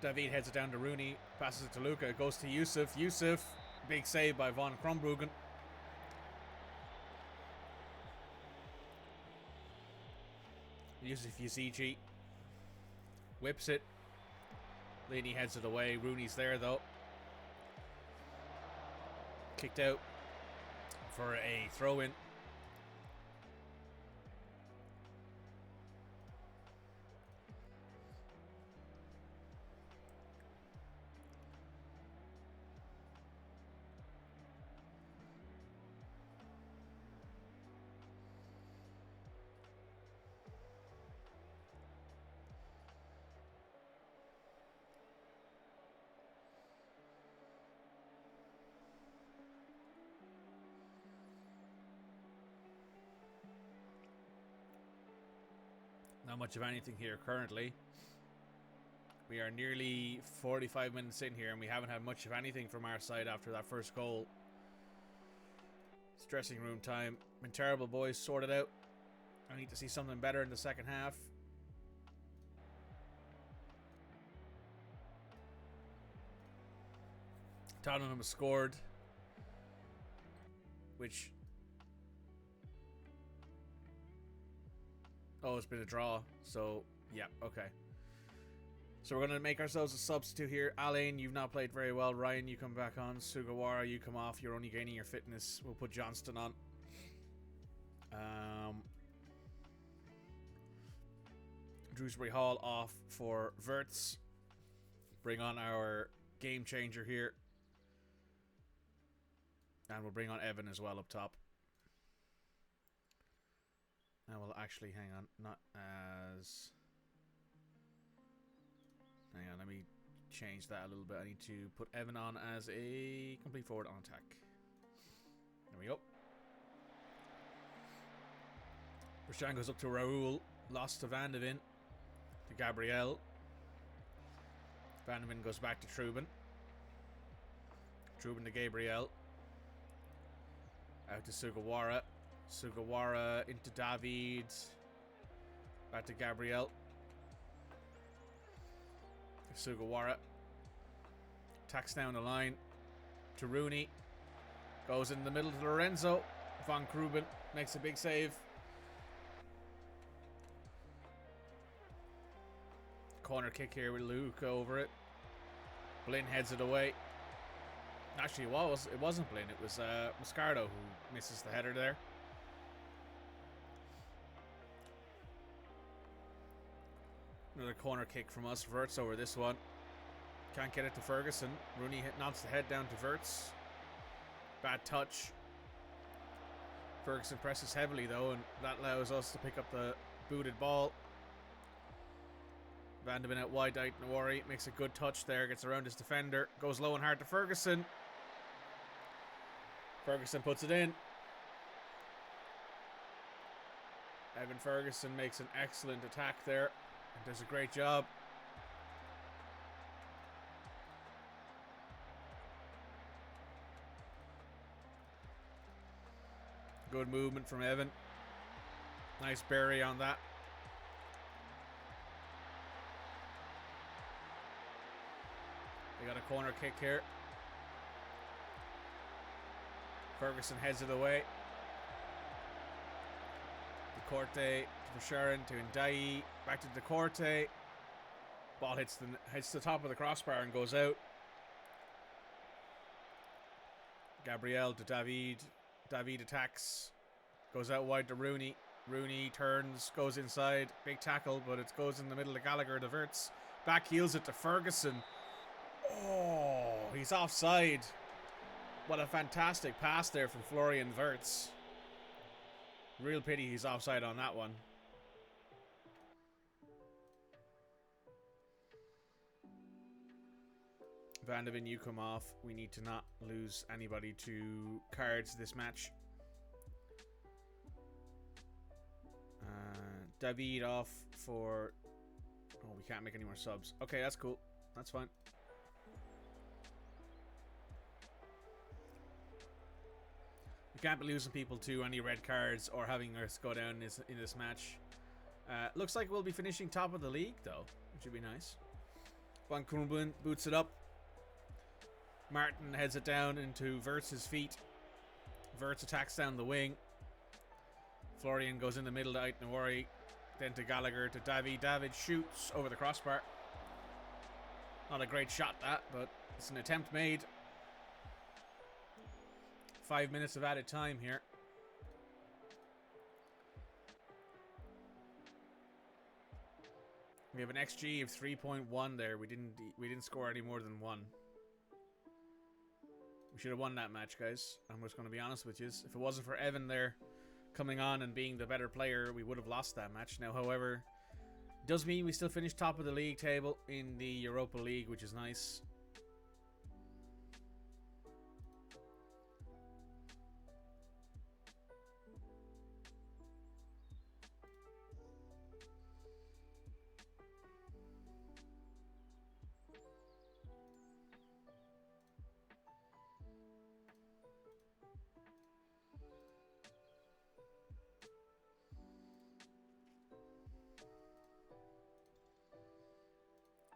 David heads it down to Rooney, passes it to Luca, it goes to Yusuf. Yusuf, big save by Von Krombruggen. Yusuf Yazici whips it. Laney heads it away. Rooney's there though. Kicked out for a throw-in. Not much of anything here currently. We are nearly 45 minutes in here and we haven't had much of anything from our side after that first goal. It's dressing room time. Been terrible, boys. Sort it out. I need to see something better in the second half. Tottenham has scored, which... Oh, it's been a draw. So, yeah, okay. So we're going to make ourselves a substitute here. Alain, you've not played very well. Ryan, you come back on. Sugawara, you come off. You're only gaining your fitness. We'll put Johnston on. Drewsbury Hall off for Verts. Bring on our game changer here. And we'll bring on Evan as well up top. And we'll actually, hang on, not as... Hang on, let me change that a little bit. I need to put Evan on as a complete forward on attack. There we go. Rashan goes up to Raul. Lost to Van de Ven. To Gabriel. Van de Ven goes back to Trubin. Trubin to Gabriel. Out to Sugawara. Sugawara into David. Back to Gabriel. Sugawara. Tacks down the line to Rooney. Goes in the middle to Lorenzo. Von Krubin makes a big save. Corner kick here with Luke over it. Blin heads it away. Actually, it wasn't Blin. It was Moscardo who misses the header there. Another corner kick from us. Verts over this one. Can't get it to Ferguson. Rooney knocks the head down to Verts. Bad touch. Ferguson presses heavily though, and that allows us to pick up the booted ball. Van de Ven out wide, Nouri makes a good touch there, gets around his defender, goes low and hard to Ferguson. Ferguson puts it in. Evan Ferguson makes an excellent attack there and does a great job. Good movement from Evan. Nice bury on that. They got a corner kick here. Ferguson heads it away. Decorte to Sharon to Ndai. Back to Decorte. Ball hits the top of the crossbar and goes out. Gabriel to David. David attacks. Goes out wide to Rooney. Rooney turns, goes inside. Big tackle, but it goes in the middle of Gallagher. Diverts. Back heels it to Ferguson. Oh, he's offside. What a fantastic pass there from Florian Wirtz. Real pity he's offside on that one. Van de Ven, you come off. We need to not lose anybody to cards this match. David off for... Oh, we can't make any more subs. Okay, that's cool. That's fine. We can't be losing people to any red cards or having us go down in this match. Looks like we'll be finishing top of the league, though, which would be nice. Van Krumben boots it up. Martin heads it down into Wirtz's feet. Wirtz attacks down the wing. Florian goes in the middle to Aitnawari. Then to Gallagher to David. David shoots over the crossbar. Not a great shot, that, but it's an attempt made. 5 minutes of added time here. We have an XG of 3.1 there. We didn't score any more than 1. We should have won that match, guys. I'm just going to be honest with you. If it wasn't for Evan there coming on and being the better player, we would have lost that match. Now, however, does mean we still finish top of the league table in the Europa League, which is nice.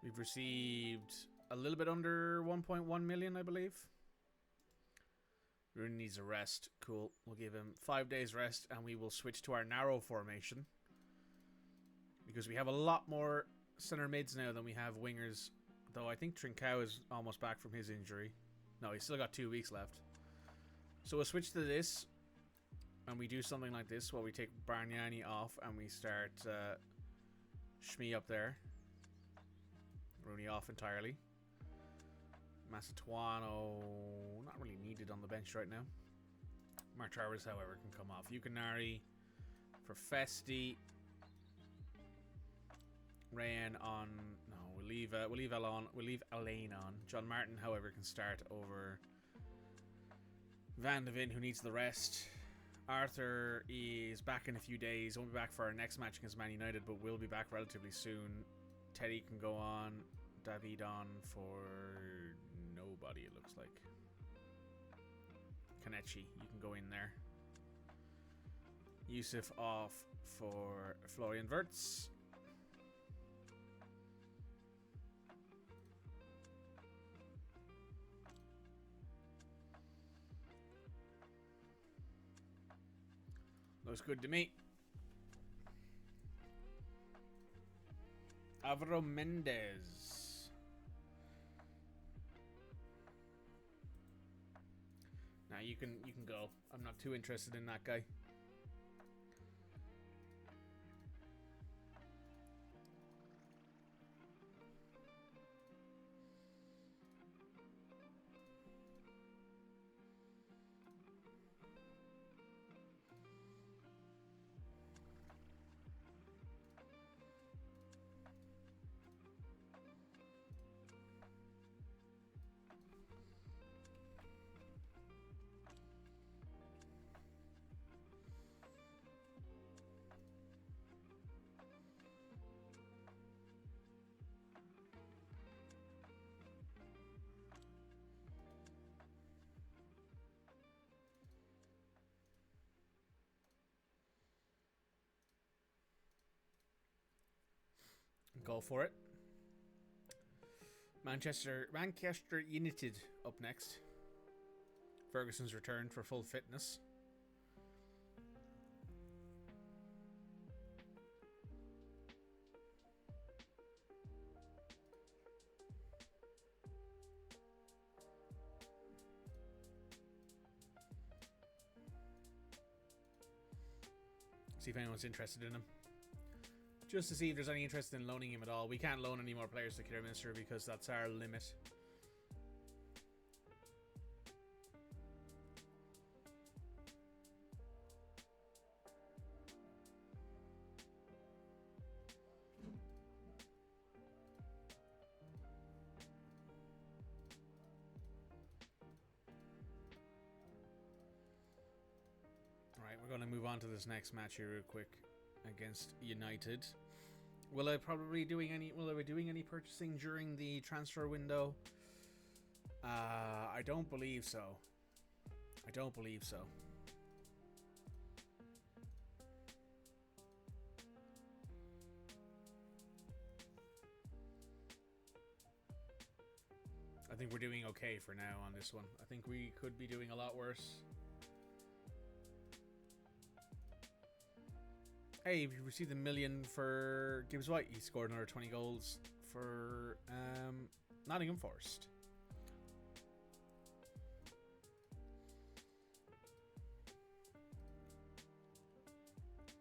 We've received a little bit under 1.1 million, I believe. Rooney needs a rest. Cool. We'll give him 5 days rest and we will switch to our narrow formation. Because we have a lot more center mids now than we have wingers. Though I think Trincao is almost back from his injury. No, he's still got 2 weeks left. So we'll switch to this. And we do something like this where we take Bargnani off and we start Shmi up there. Rooney off entirely. Macituano not really needed on the bench right now. Marcharis, however, can come off. Yukanari for Festi. Rayan on. No, we'll leave Alain on. John Martin, however, can start over Van de Ven, who needs the rest. Arthur is back in a few days. Won't be back for our next match against Man United, but will be back relatively soon. Teddy can go on. David on for nobody, it looks like. Kanechi, you can go in there. Yusuf off for Florian Wirtz. Looks good to me. Alvaro Mendez. Now you can go. I'm not too interested in that guy. Go for it. Manchester United up next. Ferguson's return for full fitness. See if anyone's interested in him. Just to see if there's any interest in loaning him at all. We can't loan any more players to Kidderminster because that's our limit. going to move on to this next match here real quick against United. Will I be doing any purchasing during the transfer window? I don't believe so. I don't believe so. I think we're doing okay for now on this one. I think we could be doing a lot worse. Hey, we received $1 million for Gibbs White. He scored another 20 goals for Nottingham Forest.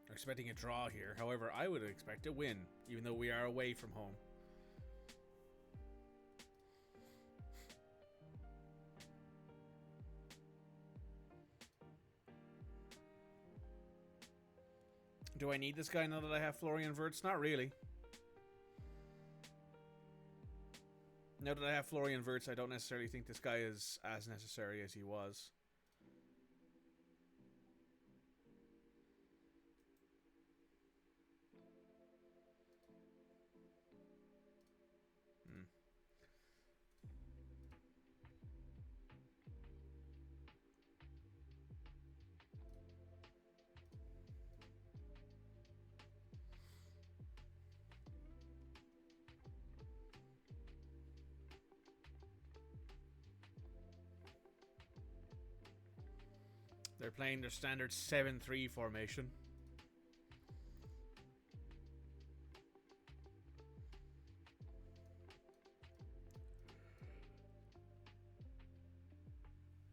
We're expecting a draw here. However, I would expect a win, even though we are away from home. Do I need this guy now that I have Florian Wirtz? Not really. Now that I have Florian Wirtz, I don't necessarily think this guy is as necessary as he was. They're playing their standard 7-3 formation.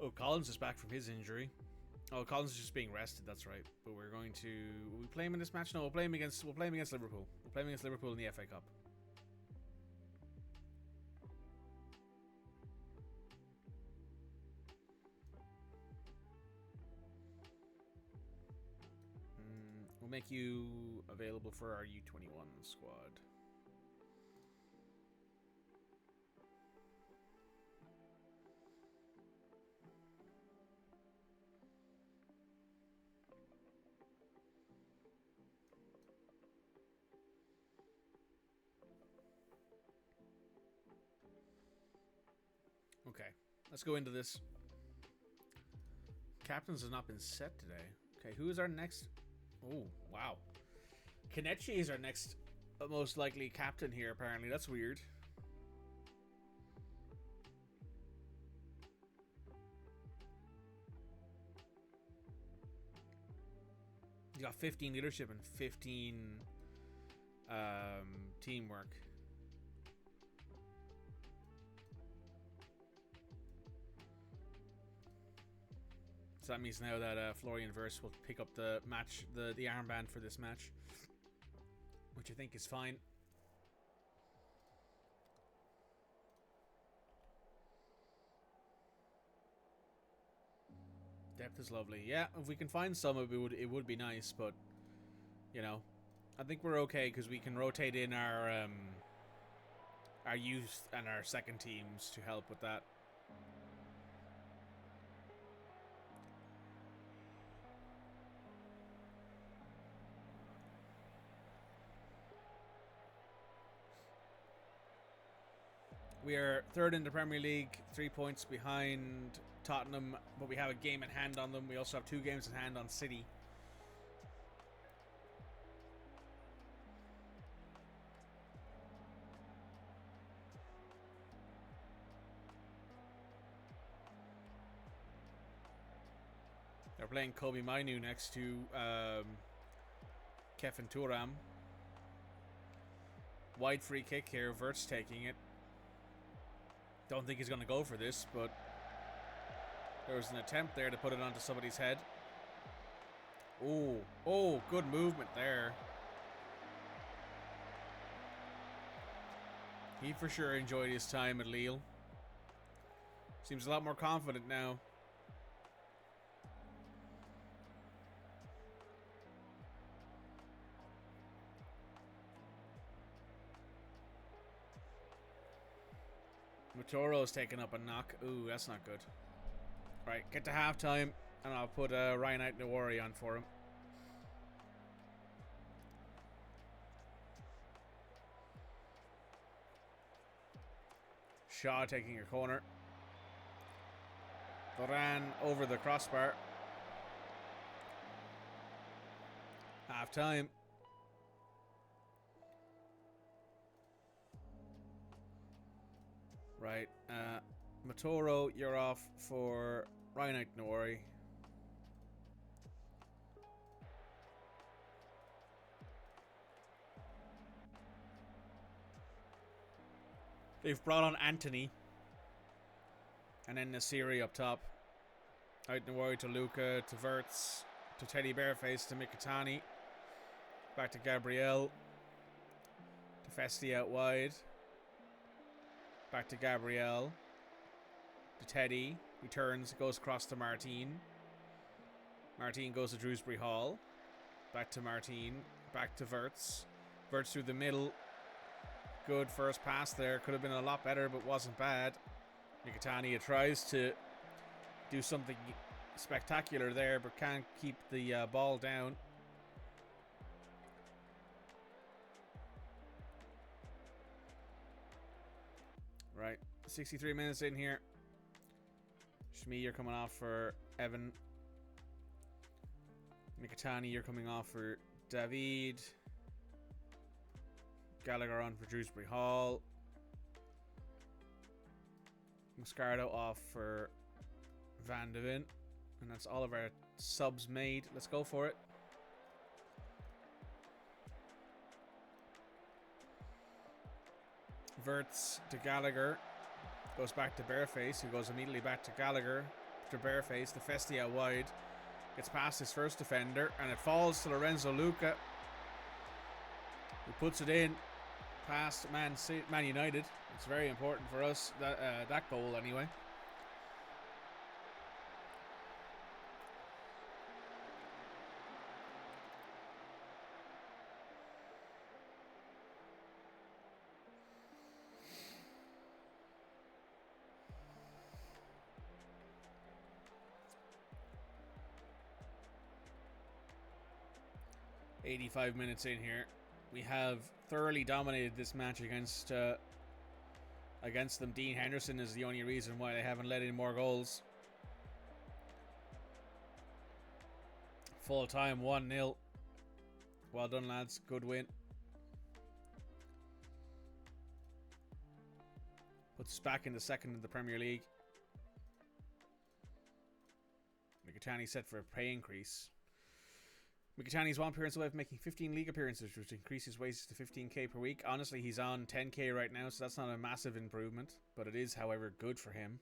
Oh, Collins is back from his injury. Oh, Collins is just being rested, that's right. But we're going to... Will we play him in this match? No, we'll play him against Liverpool. We'll play him against Liverpool in the FA Cup. We'll make you available for our U21 squad. Okay, let's go into this. Captains have not been set today. Okay, who is our next... Oh, wow. Kenichi is our next most likely captain here, apparently. That's weird. You got 15 leadership and 15 teamwork. So that means now that Florian Wirtz will pick up the match, the armband for this match, which I think is fine. Depth is lovely. Yeah, if we can find some, it would be nice, but you know, I think we're okay because we can rotate in our youth and our second teams to help with that. We are third in the Premier League, 3 points behind Tottenham, but we have a game in hand on them. We also have 2 games in hand on City. They're playing Kobe Mainu next to Kefin Turam. Wide free kick here, Wirtz taking it. Don't think he's going to go for this, but there was an attempt there to put it onto somebody's head. Oh, good movement there. He for sure enjoyed his time at Lille. Seems a lot more confident now. Motoro's taking up a knock. Ooh, that's not good. Right, get to halftime. And I'll put Ryan Out-Nowari on for him. Shaw taking a corner. Varane over the crossbar. Half time. Right. Matoro, you're off for Ryan Out-Nowari. They've brought on Anthony. And then Nasiri up top. Out-Nowari to Luca, to Wirtz, to Teddy Bareface, to Mkhitaryan. Back to Gabriel. To Festi out wide. Back to Gabriel. To Teddy. He turns, goes across to Martin. Martin goes to Drewsbury Hall. Back to Martin. Back to Wirtz. Wirtz through the middle. Good first pass there. Could have been a lot better, but wasn't bad. Mkhitaryan tries to do something spectacular there, but can't keep the ball down. Right, 63 minutes in here. Shmi, you're coming off for Evan. Mkhitaryan, you're coming off for David. Gallagher on for Drewsbury Hall. Moscardo off for Van de Ven. And that's all of our subs made. Let's go for it. Wirtz to Gallagher. Goes back to Bareface, who goes immediately back to Gallagher. To Bareface, the Festi out wide. Gets past his first defender. And it falls to Lorenzo Luca, who puts it in. Past Man United. It's very important for us, that goal anyway. "85 minutes in here. We have thoroughly dominated this match against them. Dean Henderson is the only reason why they haven't let in more goals. Full time 1-0. Well done, lads. Good win. Puts us back in the second in the Premier League. Mkhitaryan set for a pay increase. Mkhitaryan's one appearance away from making 15 league appearances, which increases wages to 15k per week. Honestly, he's on 10k right now, so that's not a massive improvement. But it is, however, good for him.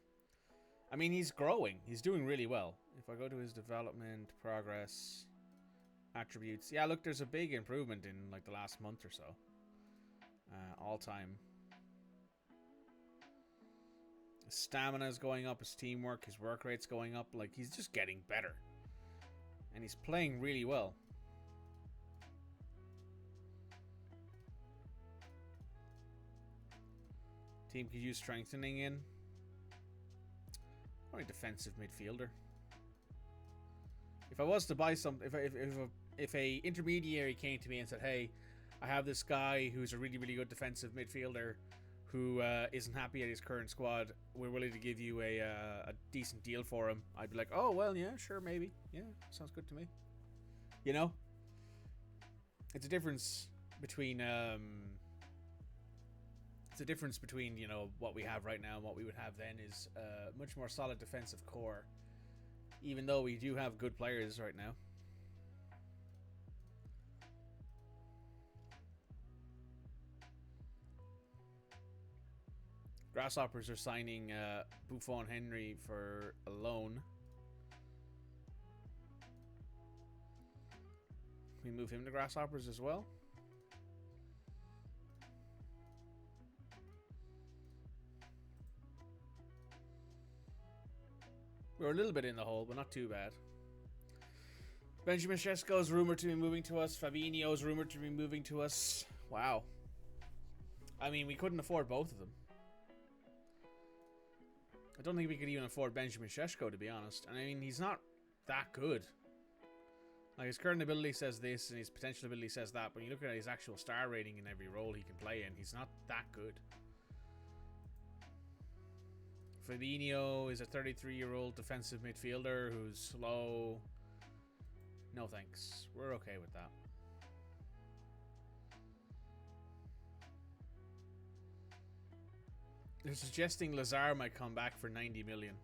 I mean, he's growing. He's doing really well. If I go to his development, progress, attributes. Yeah, look, there's a big improvement in like the last month or so. All time. His stamina is going up, his teamwork, his work rate's going up. Like, he's just getting better. And he's playing really well. Team could use strengthening in. Probably defensive midfielder. If I was to buy some, if a intermediary came to me and said, "Hey, I have this guy who's a really, really good defensive midfielder who isn't happy at his current squad. We're willing to give you a decent deal for him," I'd be like, "Oh, well, yeah, sure, maybe. Yeah, sounds good to me." You know? It's a difference between, you know, what we have right now and what we would have then is a much more solid defensive core. Even though we do have good players right now. Grasshoppers are signing Buffon Henry for a loan. We move him to Grasshoppers as well. We're a little bit in the hole, but not too bad. Benjamin Sesko is rumored to be moving to us. Fabinho is rumored to be moving to us. Wow. I mean, we couldn't afford both of them. I don't think we could even afford Benjamin Sesko, to be honest. And I mean, he's not that good. Like, his current ability says this, and his potential ability says that, but you look at his actual star rating in every role he can play in, he's not that good. Fabinho is a 33-year-old defensive midfielder who's slow. No thanks. We're okay with that. They're suggesting Lazar might come back for 90 million.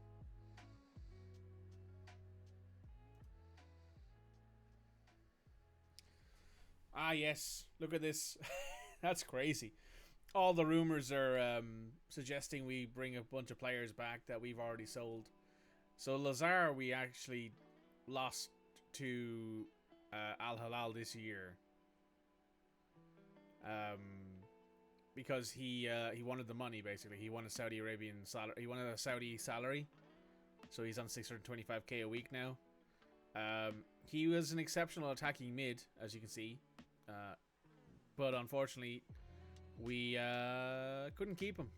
Ah, yes. Look at this. That's crazy. All the rumors are suggesting we bring a bunch of players back that we've already sold. So Lazar, we actually lost to Al Hilal this year, because he wanted the money. Basically, he wanted Saudi Arabian salary. He wanted a Saudi salary, so he's on 625k a week now. He was an exceptional attacking mid, as you can see, but unfortunately, we couldn't keep him.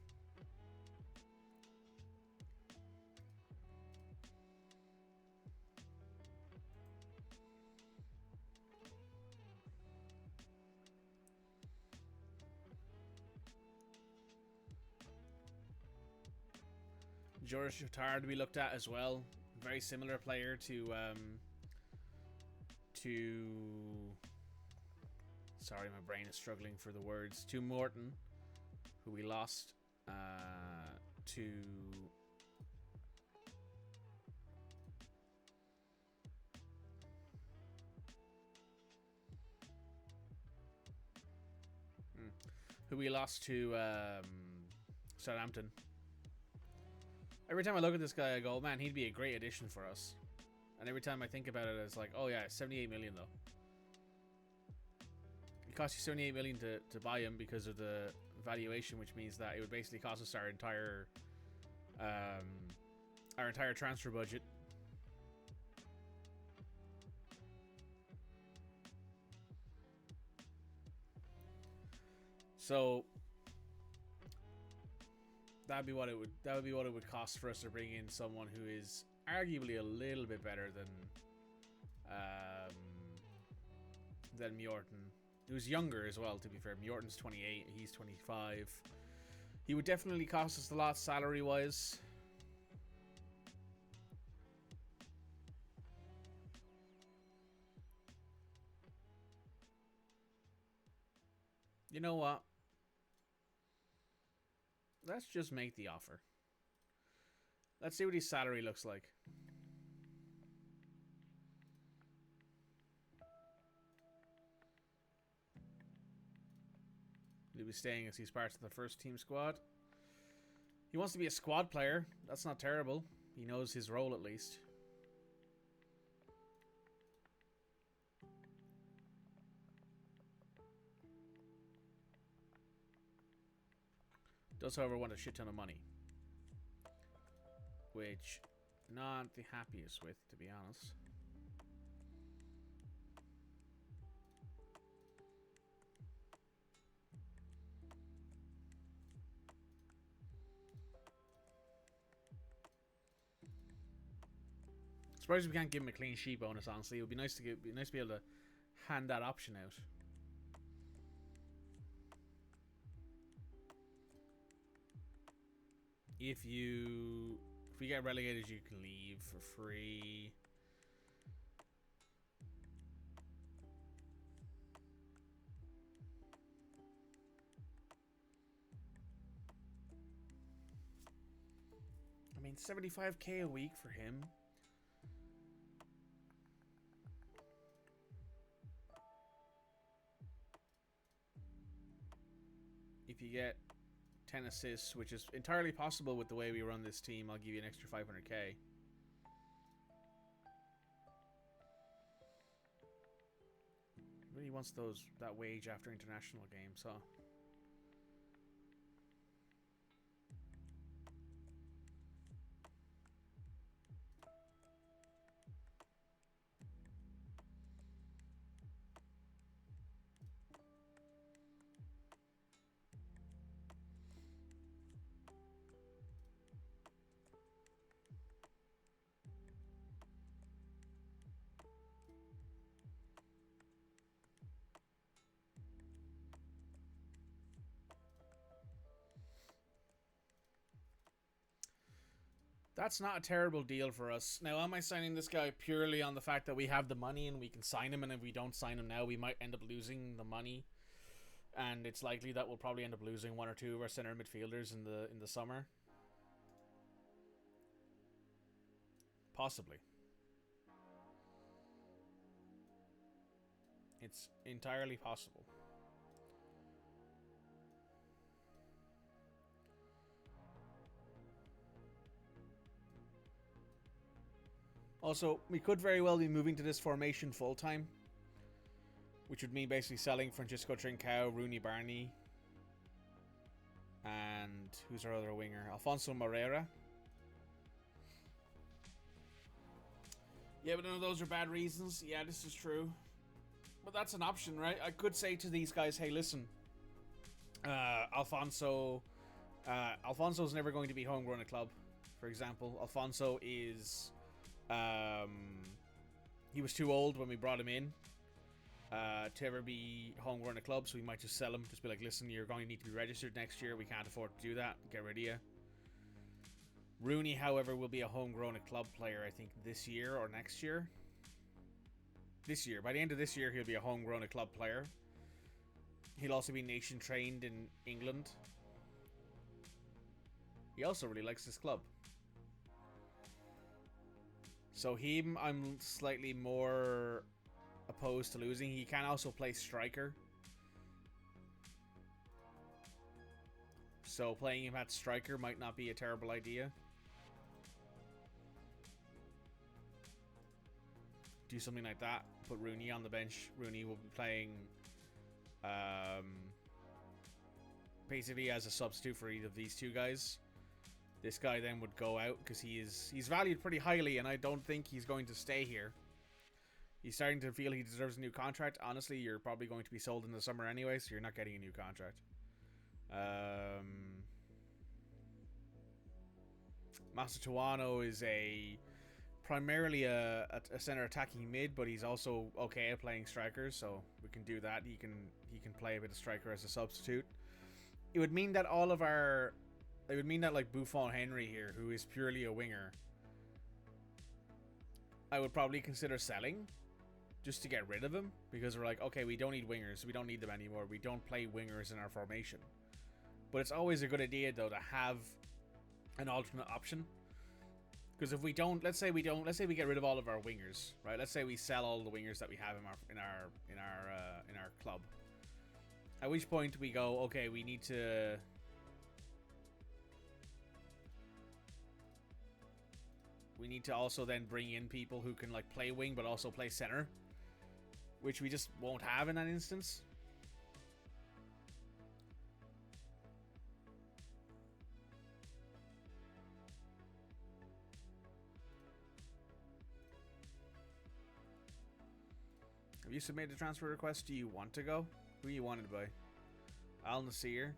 George Chatar to be looked at as well. Very similar player to sorry, my brain is struggling for the words. To Morton, who we lost to. Who we lost to Southampton. Every time I look at this guy, I go, man, he'd be a great addition for us. And every time I think about it, it's like, oh yeah, 78 million though. It costs you 78 million to buy him because of the valuation, which means that it would basically cost us our entire transfer budget. So that would be what it would cost for us to bring in someone who is arguably a little bit better than Mjorten. Who's younger as well, to be fair. Mjorten's 28, he's 25. He would definitely cost us a lot salary-wise. You know what? Let's just make the offer. Let's see what his salary looks like. He'll be staying as he's part of the first team squad. He wants to be a squad player. That's not terrible. He knows his role at least. Does, however, want a shit ton of money. Which, not the happiest with, to be honest. Surprised we can't give him a clean sheet bonus, honestly. It would be nice to be able to hand that option out. If we get relegated, you can leave for free. I mean, 75k a week for him. If you get 10 assists, which is entirely possible with the way we run this team, I'll give you an extra 500k. Really wants that wage after international games, huh? That's not a terrible deal for us. Now, am I signing this guy purely on the fact that we have the money and we can sign him, and if we don't sign him now, we might end up losing the money, and it's likely that we'll probably end up losing one or two of our center midfielders in the summer? Possibly. It's entirely possible. Also, we could very well be moving to this formation full time, which would mean basically selling Francisco Trincao, Rooney Barney, and who's our other winger? Alfonso Moreira. Yeah, but none of those are bad reasons. Yeah, this is true. But that's an option, right? I could say to these guys, hey, listen, Alfonso's never going to be homegrown a club, for example. Alfonso is... he was too old when we brought him in to ever be homegrown a club, so we might just sell him. Just be like, listen, you're going to need to be registered next year. We can't afford to do that. Get rid of you. Rooney, however, will be a homegrown club player, I think, this year or next year. This year. By the end of this year, he'll be a homegrown club player. He'll also be nation trained in England. He also really likes this club. So him, I'm slightly more opposed to losing. He can also play striker. So playing him at striker might not be a terrible idea. Do something like that. Put Rooney on the bench. Rooney will be playing basically as a substitute for either of these two guys. This guy then would go out because he's valued pretty highly, and I don't think he's going to stay here. He's starting to feel he deserves a new contract. Honestly, you're probably going to be sold in the summer anyway, so you're not getting a new contract. Masatuano is primarily a center attacking mid, but he's also okay at playing strikers, so we can do that. He can play a bit of striker as a substitute. It would mean that like Buffon Henry here, who is purely a winger, I would probably consider selling just to get rid of him, because we're like, okay, we don't need wingers, we don't need them anymore. We don't play wingers in our formation. But it's always a good idea though to have an alternate option. Because if we don't, let's say we get rid of all of our wingers, right? Let's say we sell all the wingers that we have in our club. At which point we go, okay, we need to also then bring in people who can like play wing but also play center, which we just won't have in that instance. Have you submitted a transfer request? Do you want to go? Who you wanted by? Al Nasir.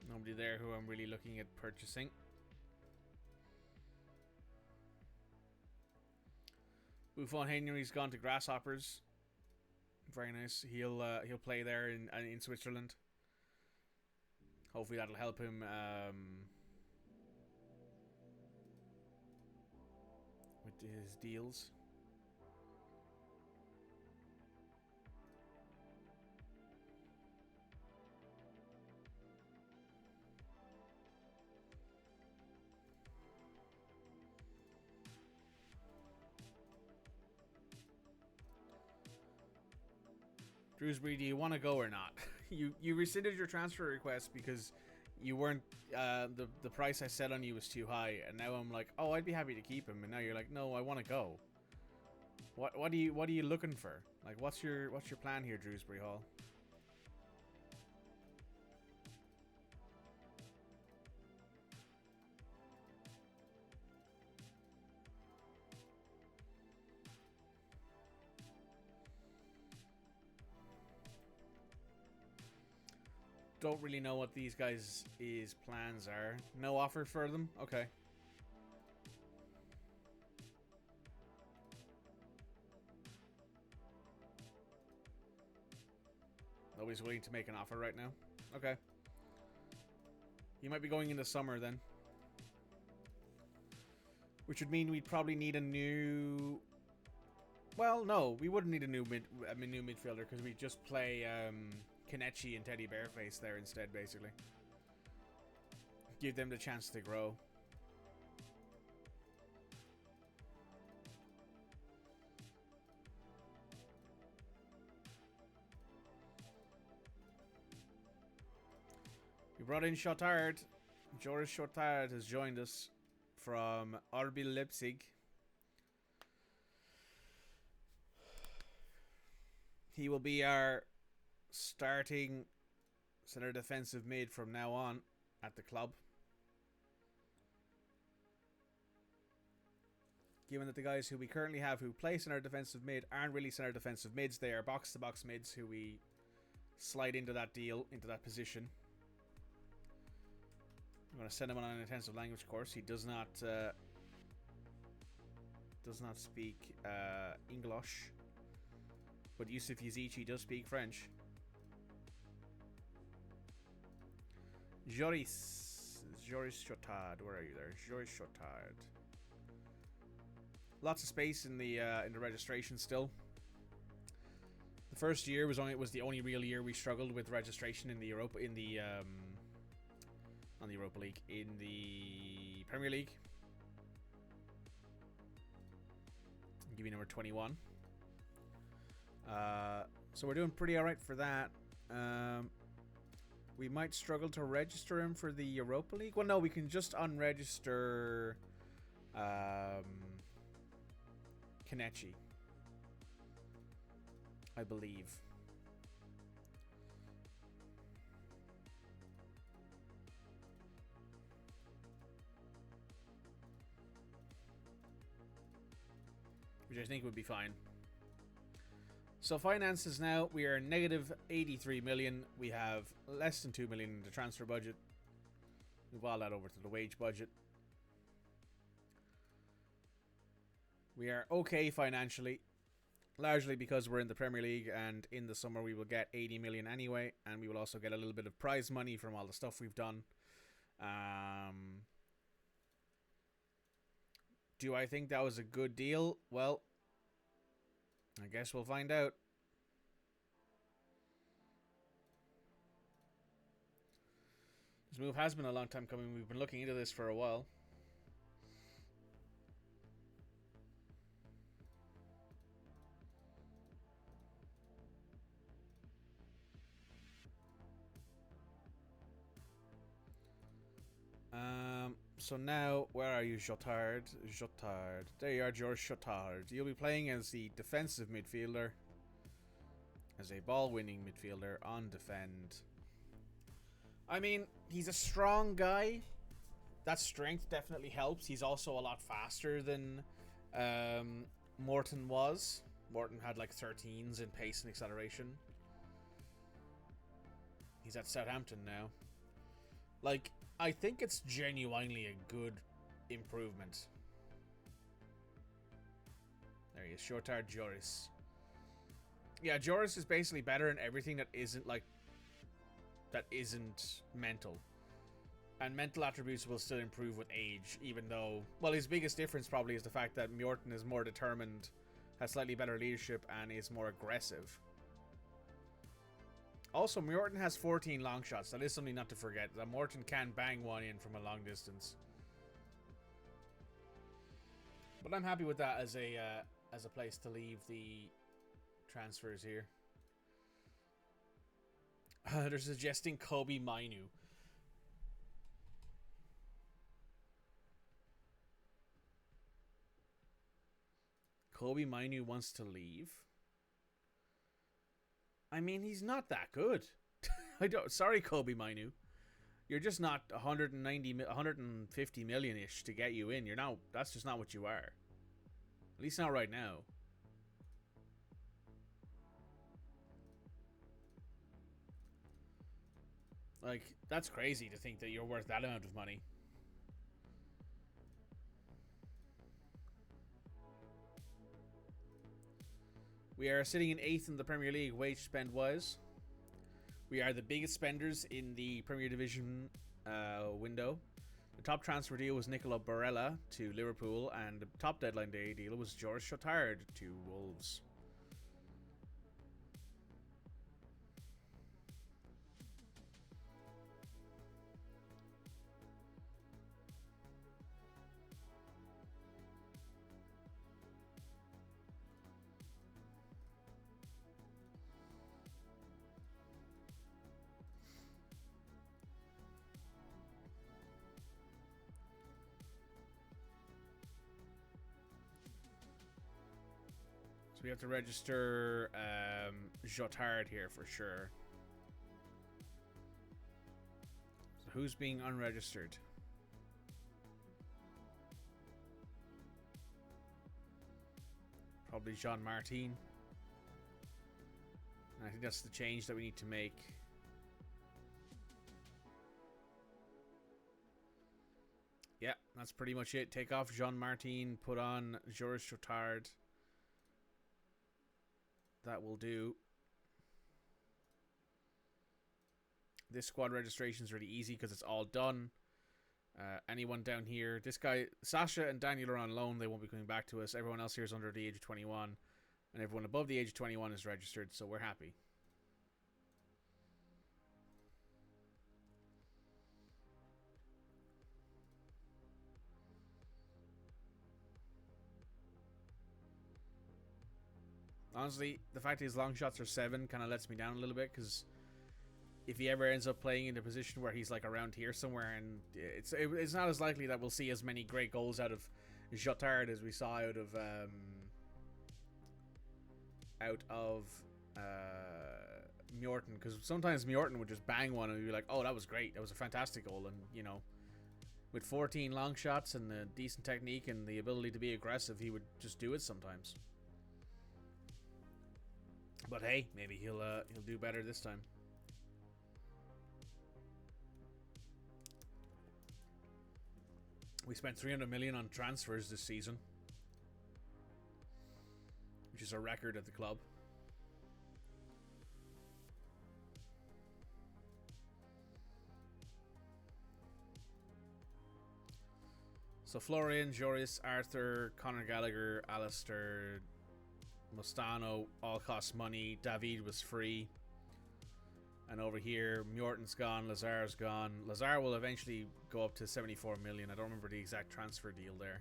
Nobody there who I'm really looking at purchasing. Buffon Henry's gone to Grasshoppers. Very nice. He'll play there in Switzerland. Hopefully that'll help him with his deals. Drewsbury, do you want to go or not? You rescinded your transfer request because you weren't the price I set on you was too high, and now I'm like, oh, I'd be happy to keep him, and now you're like, no, I want to go. What are you looking for? Like, what's your plan here, Drewsbury Hall? Don't really know what these guys' plans are. No offer for them? Okay. Nobody's willing to make an offer right now. Okay. You might be going into summer then. Which would mean we'd probably need a new... Well, no, we wouldn't need a new midfielder because we just play Kenichi and Teddy Bearface there instead, basically. Give them the chance to grow. We brought in Shotard. Joris Shotard has joined us from RB Leipzig. He will be our starting center defensive mid from now on at the club. Given that the guys who we currently have who play center defensive mid aren't really center defensive mids, they are box-to-box mids who we slide into that deal, into that position. I'm going to send him on an intensive language course. He does not speak English. But Yusuf Yazici does speak French. Joris Chotard, where are you there? Joris Chotard. Lots of space in the registration still. The first year was the only real year we struggled with registration in the Europa League, in the Premier League. I'll give you number 21. So we're doing pretty alright for that. We might struggle to register him for the Europa League. Well, no, we can just unregister Kenichi, I believe. Which I think would be fine. So finances now, we are negative 83 million. We have less than 2 million in the transfer budget. Move all that over to the wage budget. We are okay financially, largely because we're in the Premier League, and in the summer we will get 80 million anyway, and we will also get a little bit of prize money from all the stuff we've done. Do I think that was a good deal? Well, I guess we'll find out. This move has been a long time coming. We've been looking into this for a while. So now, where are you, Jotard? Jotard. There you are, George Jotard. You'll be playing as the defensive midfielder. As a ball-winning midfielder on defend. I mean, he's a strong guy. That strength definitely helps. He's also a lot faster than Morton was. Morton had like 13s in pace and acceleration. He's at Southampton now. Like, I think it's genuinely a good improvement. There he is, Shotard Joris. Yeah, Joris is basically better in everything that isn't mental. And mental attributes will still improve with age, even though, well, his biggest difference probably is the fact that Morton is more determined, has slightly better leadership, and is more aggressive. Also, Morton has 14 long shots. That is something not to forget. That Morton can bang one in from a long distance. But I'm happy with that as a place to leave the transfers here. They're suggesting Kobe Mainu. Kobe Mainu wants to leave. I mean, he's not that good. Sorry, Kobe Mainu. You're just not 150 million-ish to get you in. That's just not what you are. At least not right now. Like, that's crazy to think that you're worth that amount of money. We are sitting in 8th in the Premier League wage spend wise. We are the biggest spenders in the Premier Division window. The top transfer deal was Nicola Barella to Liverpool, and the top deadline day deal was George Chotard to Wolves. So we have to register Jotard here for sure. So who's being unregistered? Probably Jean Martin. And I think that's the change that we need to make. Yeah, that's pretty much it. Take off Jean Martin, put on Georges Chotard. That will do. This squad registration is really easy because it's all done. Anyone down here, this guy, Sasha and Daniel are on loan. They won't be coming back to us. Everyone else here is under the age of 21. And everyone above the age of 21 is registered, so we're happy. Honestly, the fact his long shots are 7 kind of lets me down a little bit, because if he ever ends up playing in a position where he's like around here somewhere, and it's not as likely that we'll see as many great goals out of Jotard as we saw out of Mjorten, because sometimes Mjorten would just bang one and you'd be like, oh, that was great, that was a fantastic goal. And you know, with 14 long shots and a decent technique and the ability to be aggressive, he would just do it sometimes. But hey, maybe he'll do better this time. We spent 300 million on transfers this season, which is a record at the club. So Florian, Joris, Arthur, Conor Gallagher, Alistair, Mustano all cost money. David was free. And over here, Mjorten's gone, Lazar's gone. Lazar will eventually go up to 74 million. I don't remember the exact transfer deal there.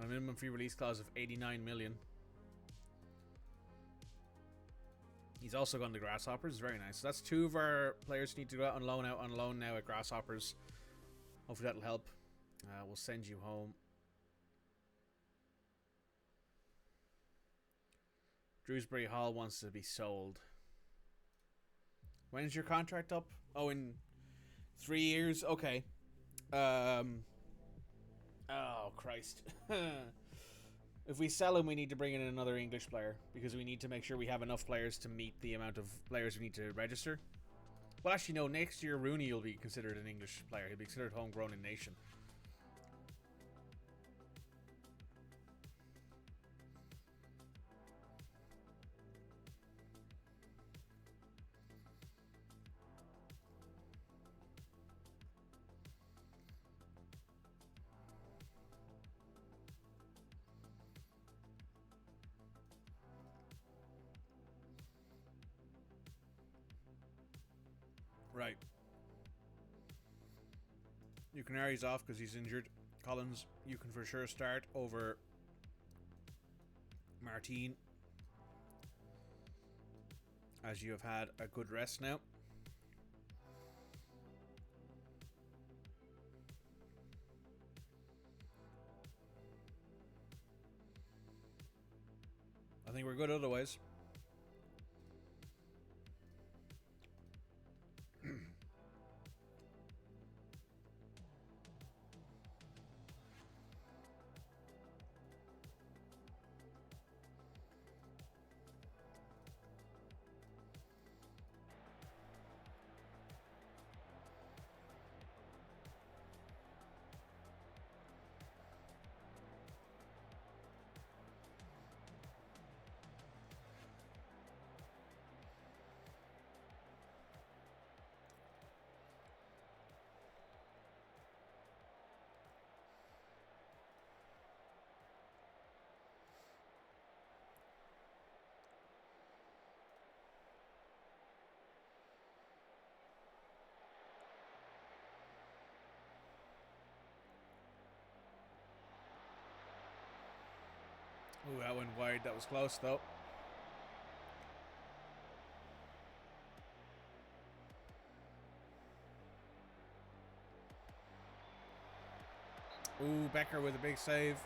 A minimum free release clause of 89 million. He's also gone to Grasshoppers. Very nice. So that's 2 of our players who need to go out on loan now at Grasshoppers. Hopefully that'll help. We'll send you home. Drewsbury Hall wants to be sold. When's your contract up? Oh, in 3 years? Okay. Oh, Christ. If we sell him, we need to bring in another English player, because we need to make sure we have enough players to meet the amount of players we need to register. Well, actually, no. Next year, Rooney will be considered an English player. He'll be considered homegrown in nation. Right. Ucanari's off because he's injured. Collins, you can for sure start over Martin, as you have had a good rest now. I think we're good otherwise. Ooh, that went wide. That was close, though. Ooh, Becker with a big save.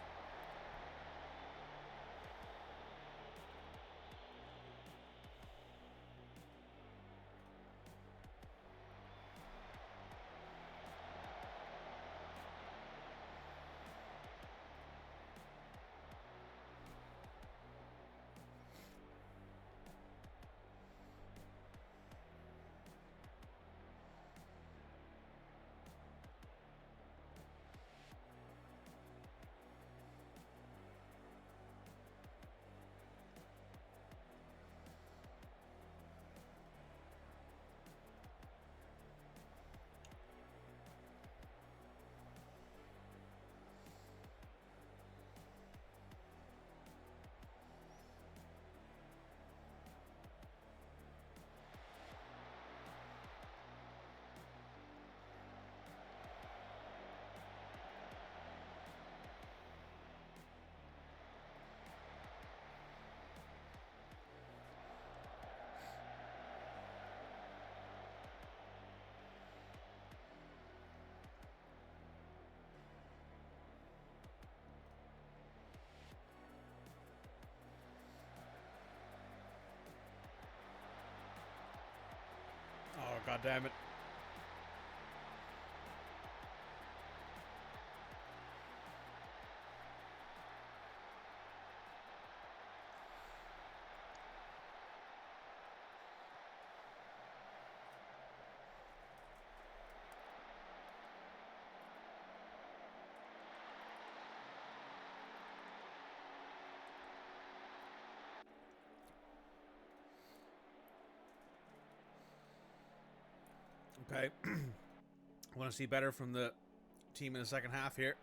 Oh, god damn it. Okay. I want to see better from the team in the second half here.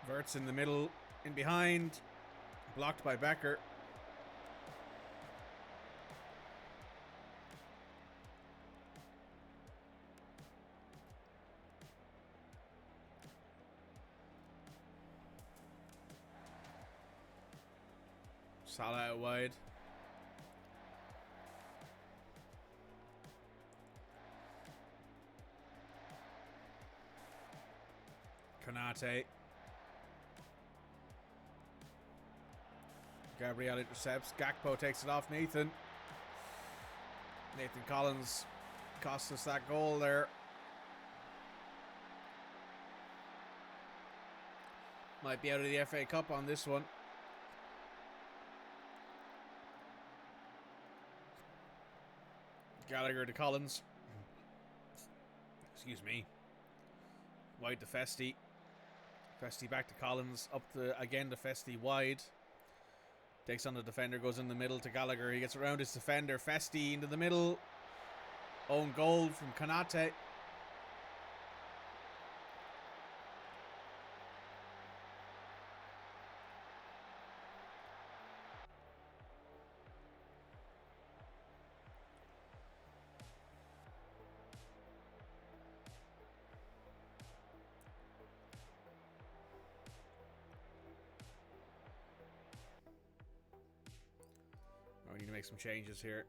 Verts in the middle, in behind, blocked by Becker. Salah out wide. Konate. Gabriel intercepts. Gakpo takes it off Nathan. Nathan Collins cost us that goal there. Might be out of the FA Cup on this one. Gallagher to Collins. Excuse me. Wide to Festi. Festi back to Collins. Up to again to Festi wide. Takes on the defender, goes in the middle to Gallagher. He gets around his defender. Festi into the middle. Own goal from Konate. We need to make some changes here.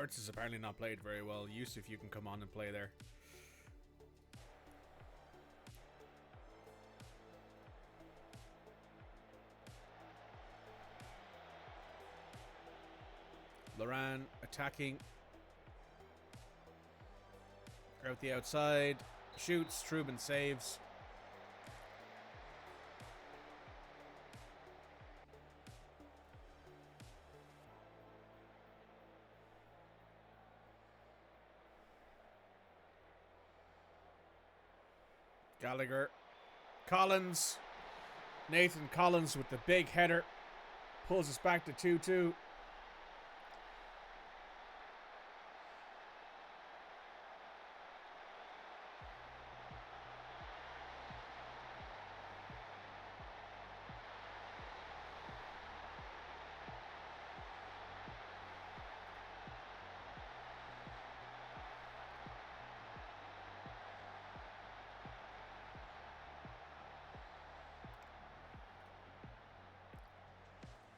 Ertz has apparently not played very well. Yusuf, you can come on and play there. Laran attacking. Out the outside. Shoots. Trubin saves. Gallagher. Collins. Nathan Collins with the big header. Pulls us back to 2-2.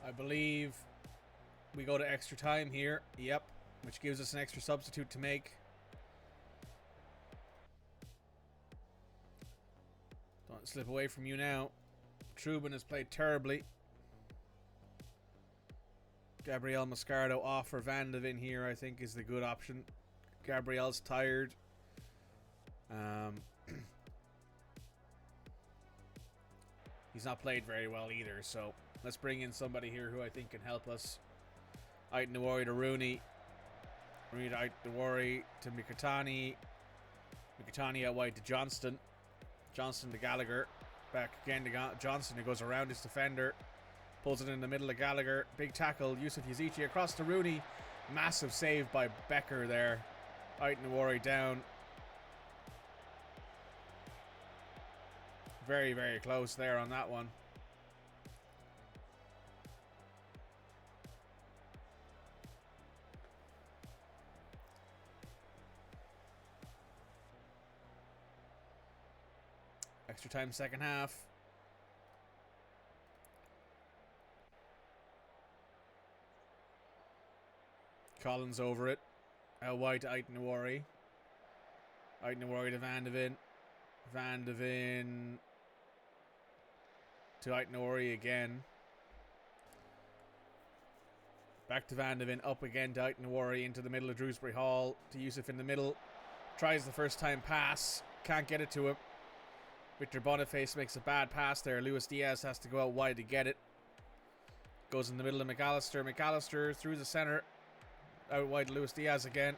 I believe we go to extra time here. Yep. Which gives us an extra substitute to make. Don't slip away from you now. Trubin has played terribly. Gabriel Moscardo off for Van de Ven here, I think, is the good option. Gabriel's tired. He's not played very well either, so let's bring in somebody here who I think can help us. Ait Nwari to Rooney. Rooney to Ait Nwari to Mikitani. Mikitani out wide to Johnston. Johnston to Gallagher. Back again to Johnston, who goes around his defender. Pulls it in the middle of Gallagher. Big tackle. Yusuf Yazici across to Rooney. Massive save by Becker there. Ait Nwari down. Very, very close there on that one. Extra time, second half. Collins over it. Out wide to Ait Nwari. Ait Nwari to Van de Ven. Van de Ven to Ait Nwari again. Back to Van de Ven. Up again to Ait Nwari into the middle of Drewsbury Hall. To Yusuf in the middle. Tries the first time pass. Can't get it to him. Victor Boniface makes a bad pass there. Luis Diaz has to go out wide to get it. Goes in the middle of McAllister. McAllister through the center. Out wide to Luis Diaz again.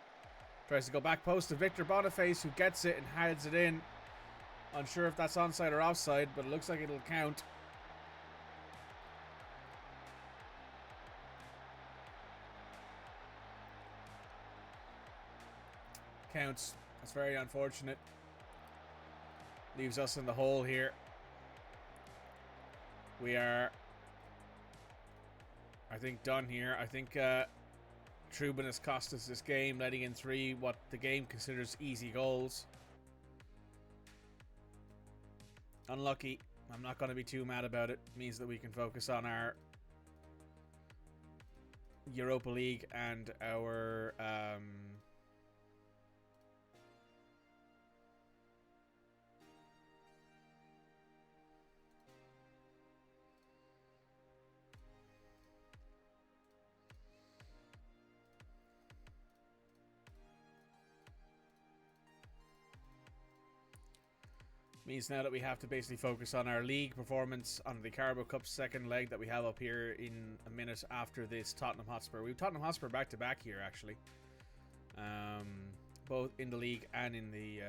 Tries to go back post to Victor Boniface, who gets it and heads it in. Unsure if that's onside or offside, but it looks like it'll count. Counts. That's very unfortunate. Leaves us in the hole here. We are, I think, done here. I think Trubin has cost us this game, letting in 3 what the game considers easy goals. Unlucky. I'm not going to be too mad about it. It means that we can focus on our Europa League and our means now that we have to basically focus on our league performance on the Carabao Cup second leg that we have up here in a minute after this Tottenham Hotspur. We have Tottenham Hotspur back to back here, actually. Both in the league and in the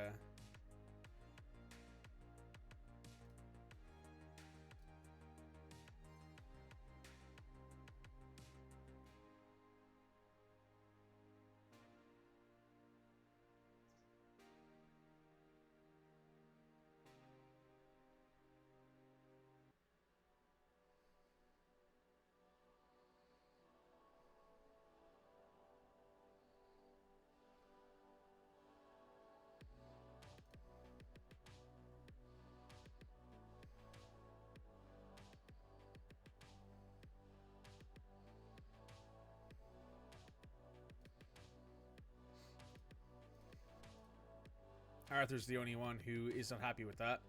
Arthur's the only one who is not happy with that.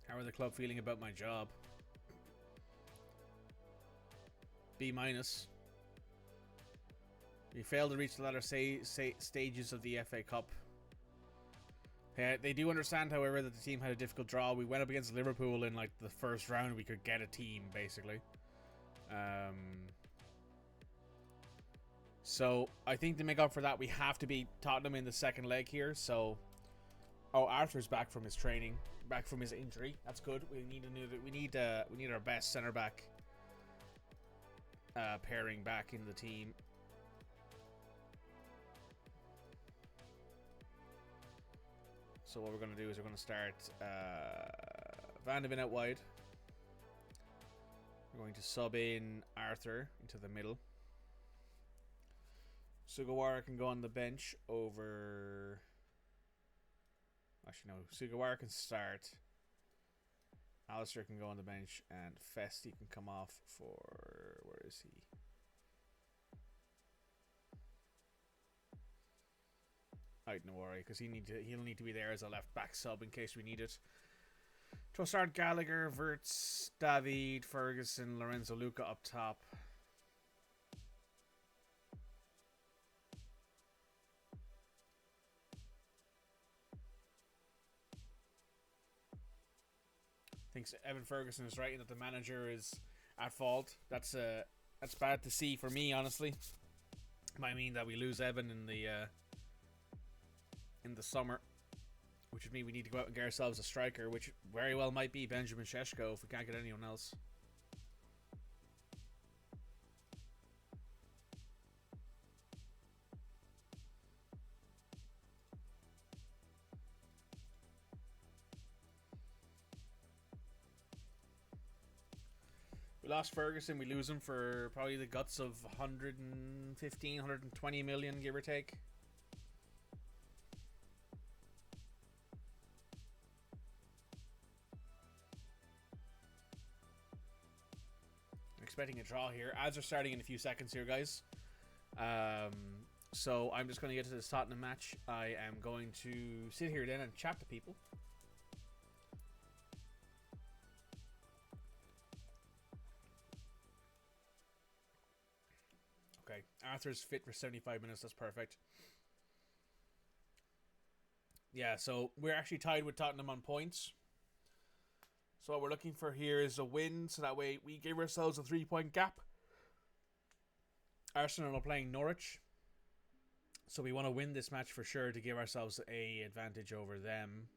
How are the club feeling about my job? B-. We failed to reach the latter stages of the FA Cup. They do understand, however, that the team had a difficult draw. We went up against Liverpool in like the first round. We could get a team, basically. So I think to make up for that, we have to beat Tottenham in the second leg here. So, Arthur's back from his training, back from his injury. That's good. We need our best centre back pairing back in the team. So what we're going to do is we're going to start Van de Ven out wide. We're going to sub in Arthur into the middle. Sugawara can go on the bench over... Actually, no. Sugawara can start. Alistair can go on the bench. And Festi can come off for... Where is he? Don't worry, because he'll need to be there as a left back sub in case we need it. Trossard, Gallagher, Wirtz, David, Ferguson, Lorenzo Luca up top. Thinks Evan Ferguson is right in that the manager is at fault. That's bad to see for me, honestly. Might mean that we lose Evan in the summer, which would mean we need to go out and get ourselves a striker, which very well might be Benjamin Šeško if we can't get anyone else. We lost Ferguson. We lose him for probably the guts of 115, 120 million, give or take. Expecting a draw here. Ads are starting in a few seconds here, guys. So I'm just going to get to this Tottenham match. I am going to sit here then and chat to people. Okay, Arthur's fit for 75 minutes. That's perfect. Yeah, so we're actually tied with Tottenham on points. So what we're looking for here is a win, so that way we give ourselves a 3-point gap. Arsenal are playing Norwich, so we want to win this match for sure to give ourselves a advantage over them.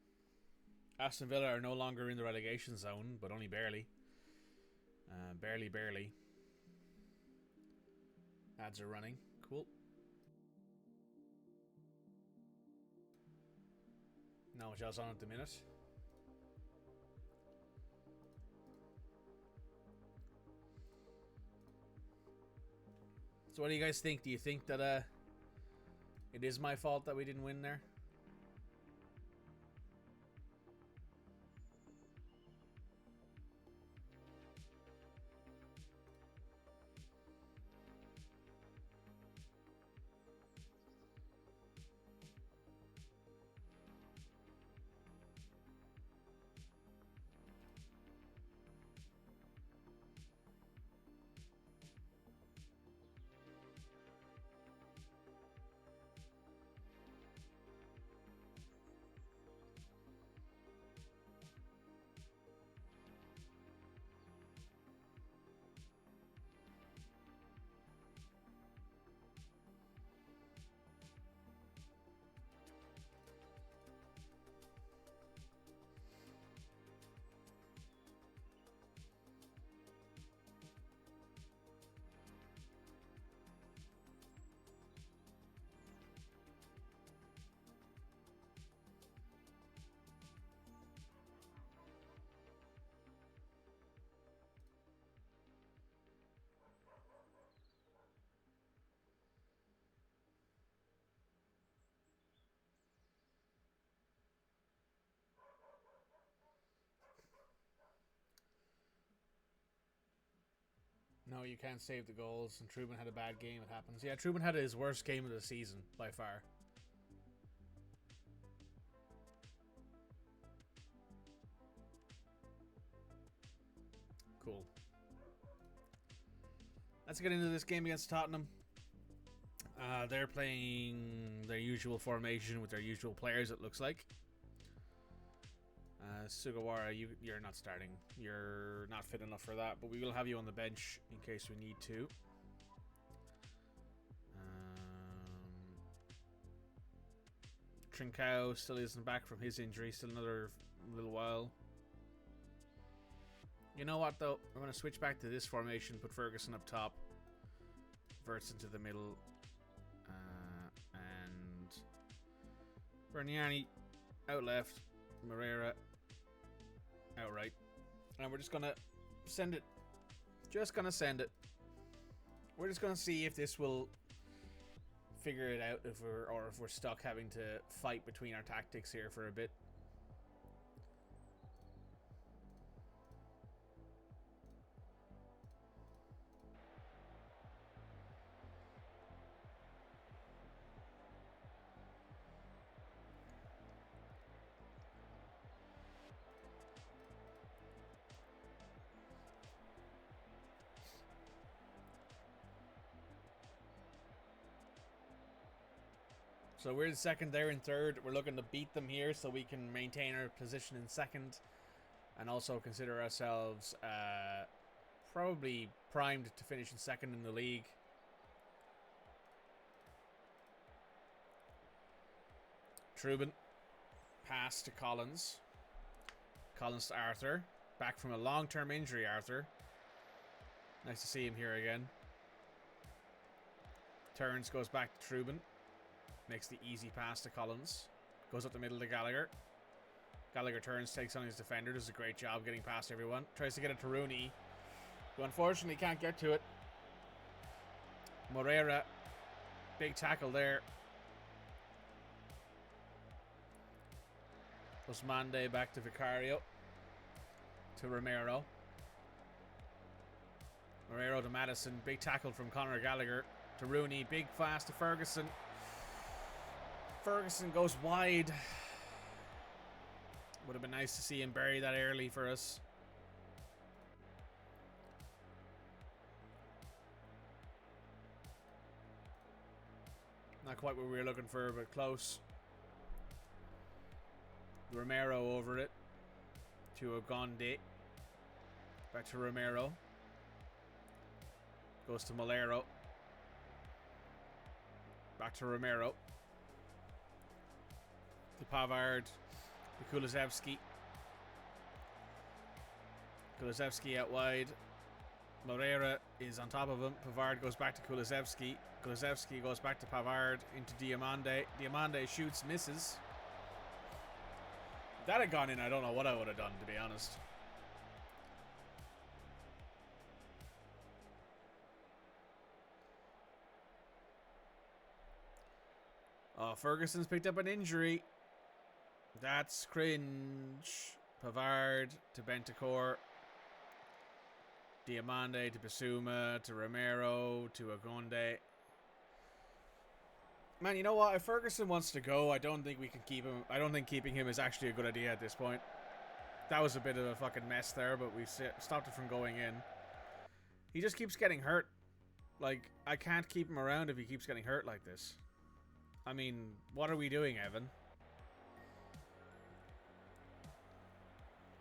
Aston Villa are no longer in the relegation zone, but only barely. Barely. Ads are running. Cool. Not much else on at the minute. So what do you guys think? Do you think that it is my fault that we didn't win there? you can't save the goals, and Truban had a bad game. It happens. Yeah, Truban had his worst game of the season by far. Cool. Let's get into this game against Tottenham. They're playing their usual formation with their usual players, it looks like. Sugawara, you're not starting. You're not fit enough for that, but we will have you on the bench in case we need to. Trincao still isn't back from his injury. Still another little while. You know what, though? I'm going to switch back to this formation. Put Ferguson up top. Verts into the middle. And Berniani out left. Moreira out right. And we're just going to send it. Just going to send it. We're just going to see if this will figure it out, if we're stuck having to fight between our tactics here for a bit. So we're in second, they're in third. We're looking to beat them here so we can maintain our position in second. And also consider ourselves probably primed to finish in second in the league. Truban. Pass to Collins. Collins to Arthur. Back from a long-term injury, Arthur. Nice to see him here again. Turns, goes back to Truban. Makes the easy pass to Collins. Goes up the middle to Gallagher. Gallagher turns, takes on his defender. Does a great job getting past everyone. Tries to get it to Rooney, who unfortunately can't get to it. Moreira. Big tackle there. Osmande back to Vicario. To Romero. Romero to Madison. Big tackle from Conor Gallagher. To Rooney. Big pass to Ferguson. Ferguson goes wide. Would have been nice to see him bury that early for us. Not quite what we were looking for, but close. Romero over it. To Ogonde. Back to Romero. Goes to Malero. Back to Romero. To Pavard. To Kulusevski. Kulusevski out wide. Moreira is on top of him. Pavard goes back to Kulusevski. Kulusevski goes back to Pavard into Diamande. Diamande shoots, misses. If that had gone in, I don't know what I would have done, to be honest. Oh, Ferguson's picked up an injury. That's cringe. Pavard to Bentancur. Diamande to Bissouma to Romero to Ogonde. Man, you know what? If Ferguson wants to go, I don't think we can keep him. I don't think keeping him is actually a good idea at this point. That was a bit of a fucking mess there, but we stopped it from going in. He just keeps getting hurt. Like, I can't keep him around if he keeps getting hurt like this. I mean, what are we doing, Evan?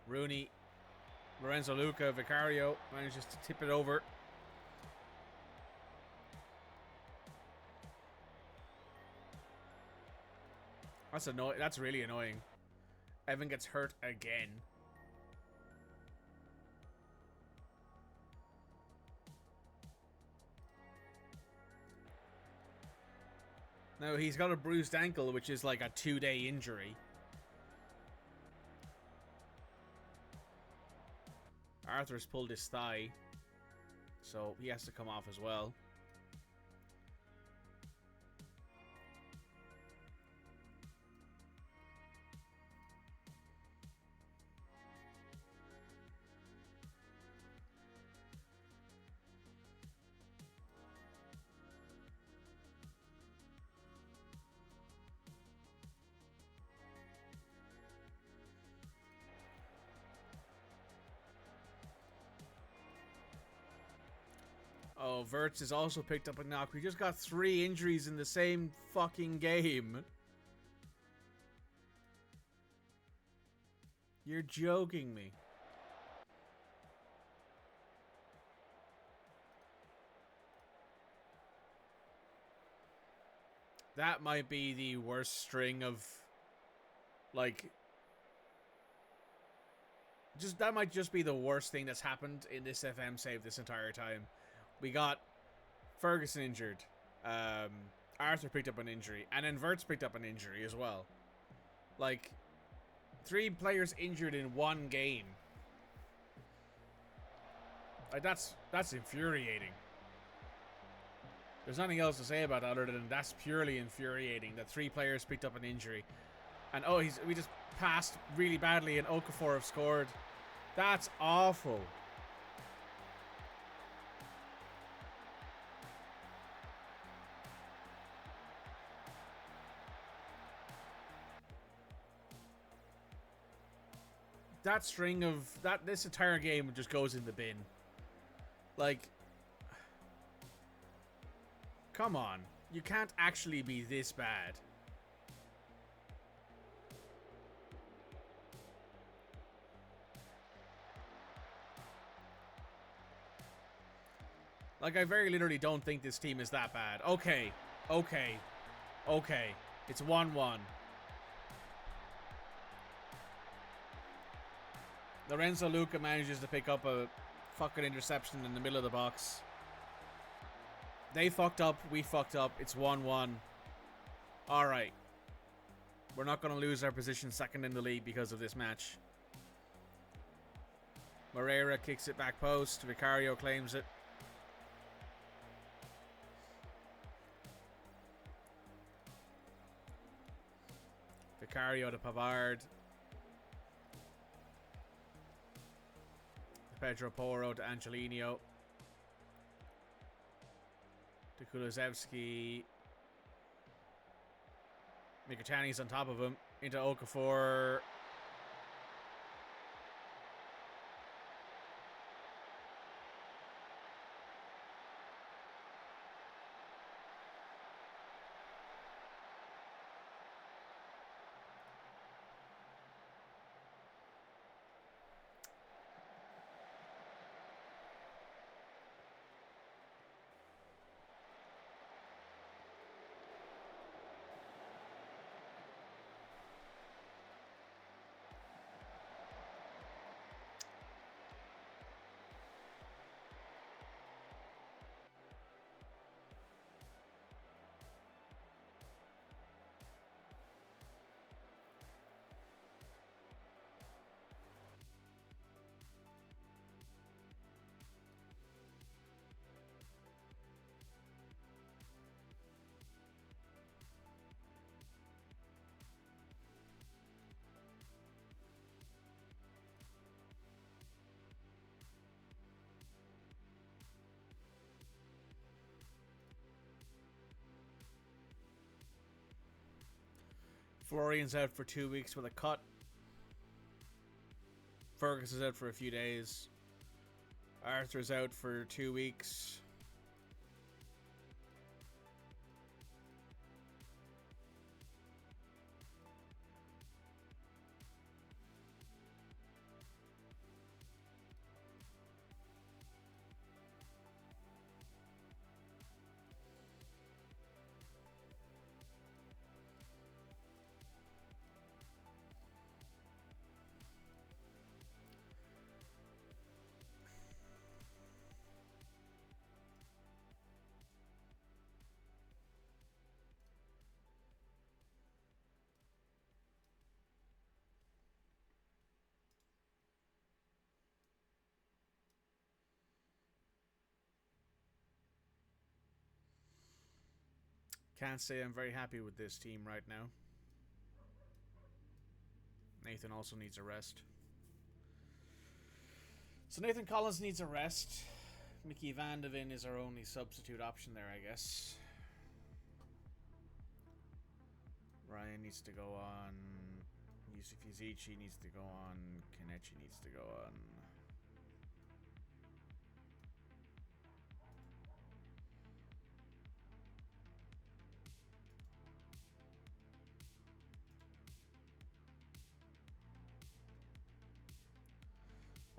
Rooney. Lorenzo Luca. Vicario manages to tip it over. That's annoying. That's really annoying. Evan gets hurt again. No, he's got a bruised ankle, which is like a 2-day injury. Arthur's pulled his thigh, so he has to come off as well. Oh, Wirtz has also picked up a knock. We just got 3 injuries in the same fucking game. You're joking me. That might be the worst string of, like, that might just be the worst thing that's happened in this FM save this entire time. We got Ferguson injured, Arthur picked up an injury, and then Wirtz picked up an injury as well. Like, 3 players injured in one game. Like, that's infuriating. There's nothing else to say about that other than that's purely infuriating that 3 players picked up an injury. And oh, we just passed really badly and Okafor have scored. That's awful. That string of this entire game just goes in the bin. Like, come on. You can't actually be this bad. Like, I very literally don't think this team is that bad. Okay. It's 1-1. Lorenzo Luca manages to pick up a fucking interception in the middle of the box. They fucked up, we fucked up. It's 1-1. Alright. We're not going to lose our position second in the league because of this match. Moreira kicks it back post. Vicario claims it. Vicario to Pavard. Pedro Porro to Angelino. To Kulusevski. Mkhitaryan's on top of him. Into Okafor. Florian's out for 2 weeks with a cut. Fergus is out for a few days. Arthur's out for 2 weeks. Can't say I'm very happy with this team right now. Nathan also needs a rest. So Nathan Collins needs a rest. Mickey Van de Ven is our only substitute option there, I guess. Ryan needs to go on. Yusuf Yazici needs to go on. Kenichi needs to go on.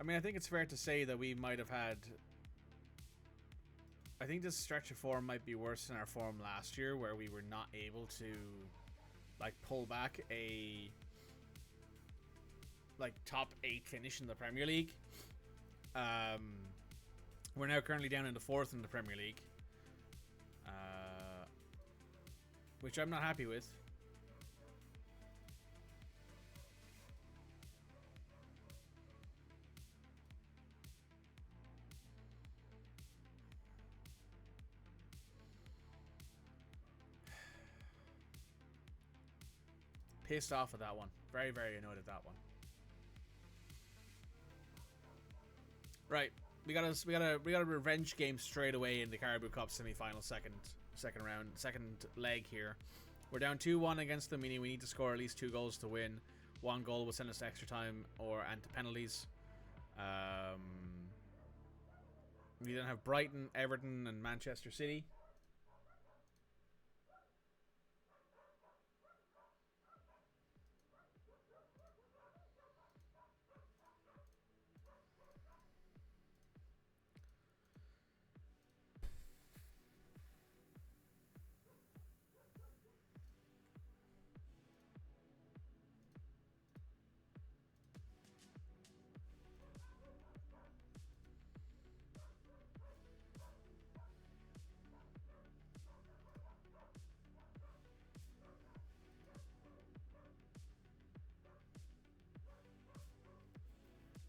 mean, I think it's fair to say that we might have had... I think this stretch of form might be worse than our form last year, where we were not able to, like, pull back a, like, top 8 finish in the Premier League. We're now currently down in the 4th in the Premier League, which I'm not happy with. Pissed off at that one. Very, very annoyed at that one. Right, we got a revenge game straight away in the Carabao Cup semi-final, second leg here. We're down 2-1 against them, meaning we need to score at least 2 goals to win. 1 goal will send us to extra time and to penalties. We then have Brighton, Everton, and Manchester City.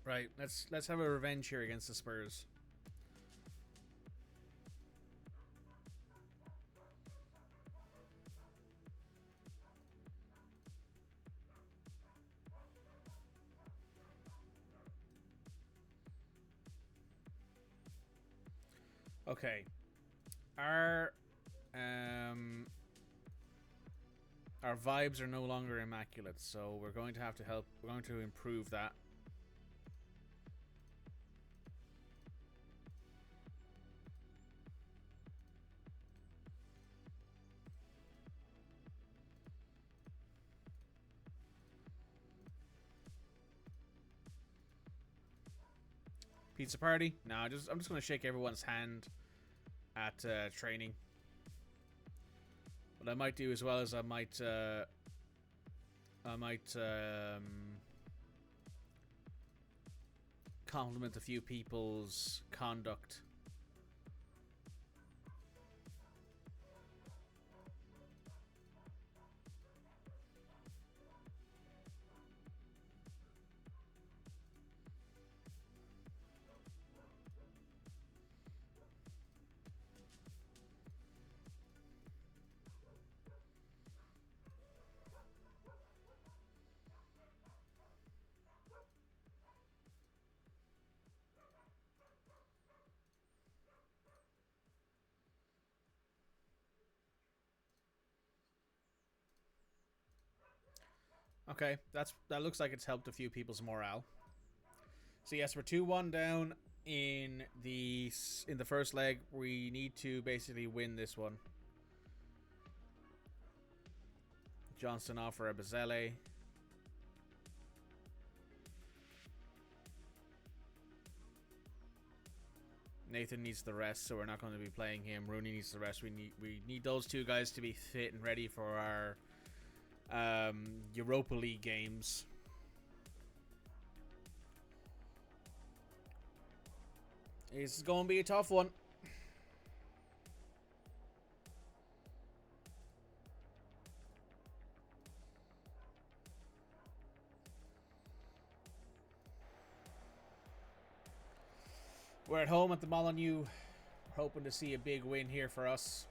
Right, let's have a revenge here against the Spurs. Okay. Our vibes are no longer immaculate, so we're going to have to help. We're going to improve that. Pizza party? No, I'm just going to shake everyone's hand at training. What I might do as well is I might compliment a few people's conduct. Okay, that looks like it's helped a few people's morale. So yes, we're 2-1 down in the first leg. We need to basically win this one. Johnston off for Abazele. Nathan needs the rest, so we're not going to be playing him. Rooney needs the rest. We need those two guys to be fit and ready for our Europa League games. This is going to be a tough one. We're at home at the Molineux. We're hoping to see a big win here for us.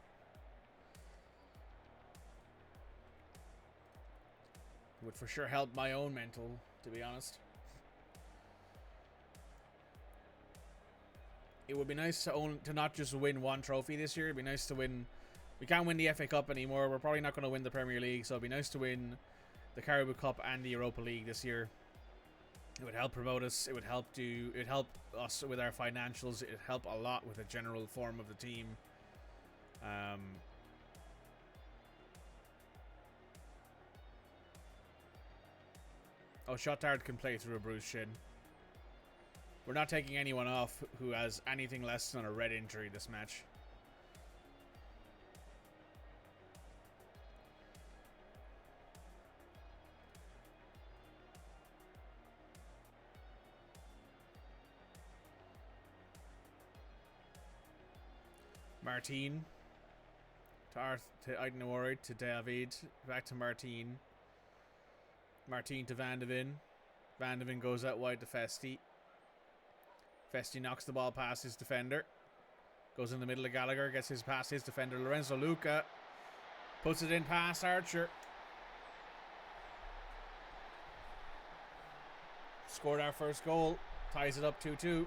Would for sure help my own mental, to be honest. It would be nice to not just win one trophy this year. It'd be nice to win. We can't win the FA Cup anymore. We're probably not going to win the Premier League, so it'd be nice to win the Carabao Cup and the Europa League this year. It would help promote us. It would help us with our financials. It would help a lot with the general form of the team. Oh, Shotard can play through a bruised shin. We're not taking anyone off who has anything less than a red injury this match. Martin to Aidnawari to David, back to Martin. Martin to Van de Ven. Van de Ven goes out wide to Festi. Festi knocks the ball past his defender. Goes in the middle of Gallagher, gets his past his defender. Lorenzo Luca puts it in past Archer. Scored our first goal. Ties it up 2-2.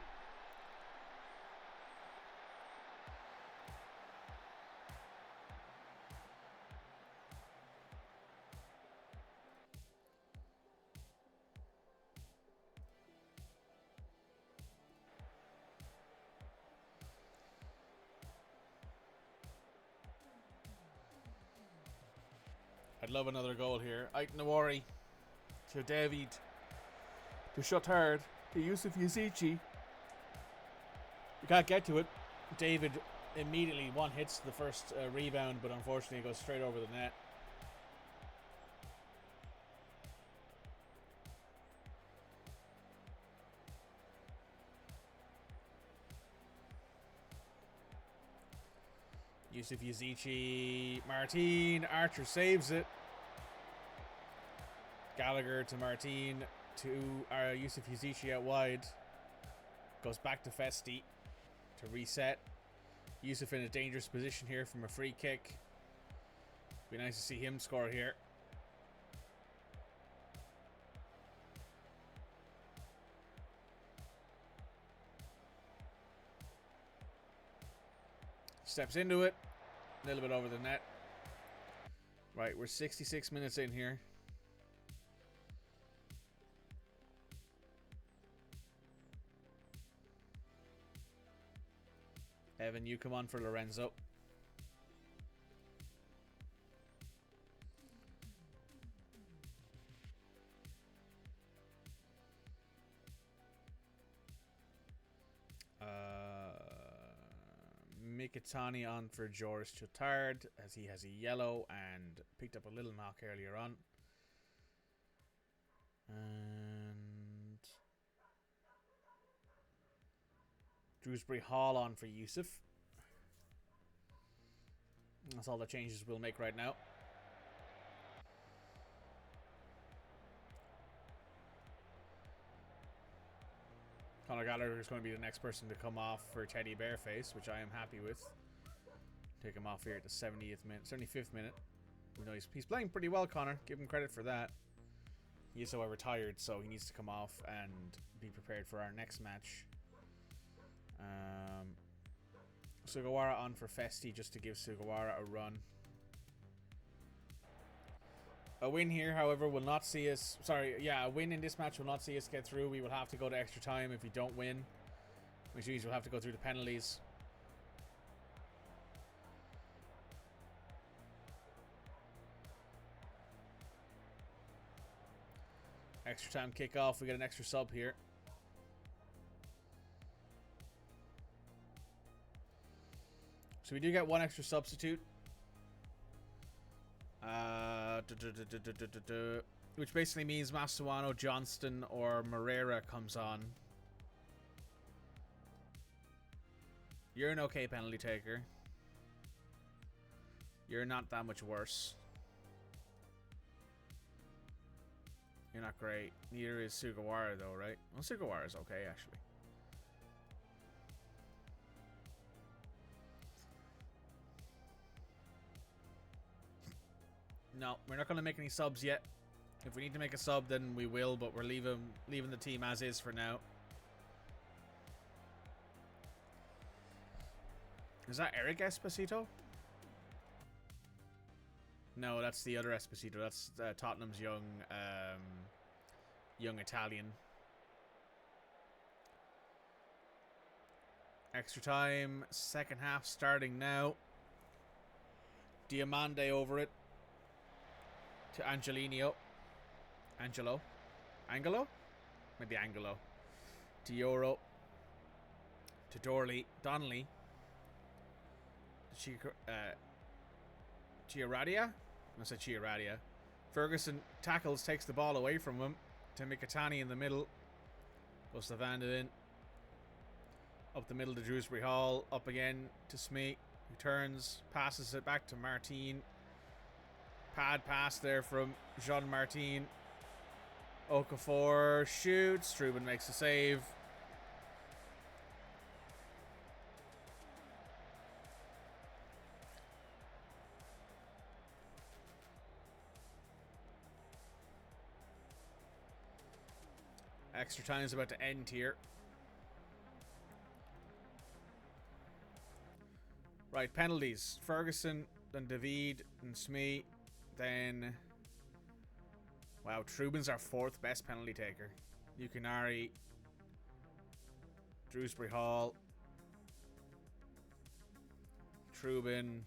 I'd love another goal here. Aitnawari to David to Shotard to Yusuf Yazici. You can't get to it. David immediately one hits the first rebound, but unfortunately it goes straight over the net. Yusuf Yazici, Martin, Archer saves it. Gallagher to Martin to Yusuf Yazici out wide. Goes back to Festi to reset. Yusuf in a dangerous position here from a free kick. Be nice to see him score here. Steps into it. A little bit over the net. Right, we're 66 minutes in here. Evan, you come on for Lorenzo. Mikitani on for Joris Chotard as he has a yellow and picked up a little knock earlier on. And Drewsbury Hall on for Yusuf. That's all the changes we'll make right now. Conor Gallagher is going to be the next person to come off for Teddy Bareface, which I am happy with. Take him off here at the 70th minute, 75th minute. You know, he's playing pretty well, Conor. Give him credit for that. He is, however, tired, so he needs to come off and be prepared for our next match. Sugawara on for Festi just to give Sugawara a run. A win here, however, will not see us... a win in this match will not see us get through. We will have to go to extra time if we don't win, which means we'll have to go through the penalties. Extra time kickoff. We get an extra sub here. So we do get one extra substitute. Which basically means Mastuano, Johnston, or Moreira comes on. You're an okay penalty taker. You're not that much worse. You're not great. Neither is Sugawara, though, right? Well, Sugawara's okay, actually. No, we're not going to make any subs yet. If we need to make a sub, then we will, but we're leaving the team as is for now. Is that Eric Esposito? No, that's the other Esposito. That's Tottenham's young Italian. Extra time, second half starting now. Diamande over it to Angelo. Maybe Angelo. To Euro. to Donnelly. Chiaradia? I said Chiaradia. Ferguson tackles, takes the ball away from him to Mikitani in the middle. Goes to Van in. Up the middle to Drewsbury Hall. Up again to Smee, who turns, passes it back to Martin. Pad pass there from Jean Martin. Okafor shoots. Trubin makes a save. Extra time is about to end here. Right, penalties. Ferguson, then David, and Smee. Then... Wow, Trubin's our 4th best penalty taker. Yukinari. Drewsbury Hall. Trubin.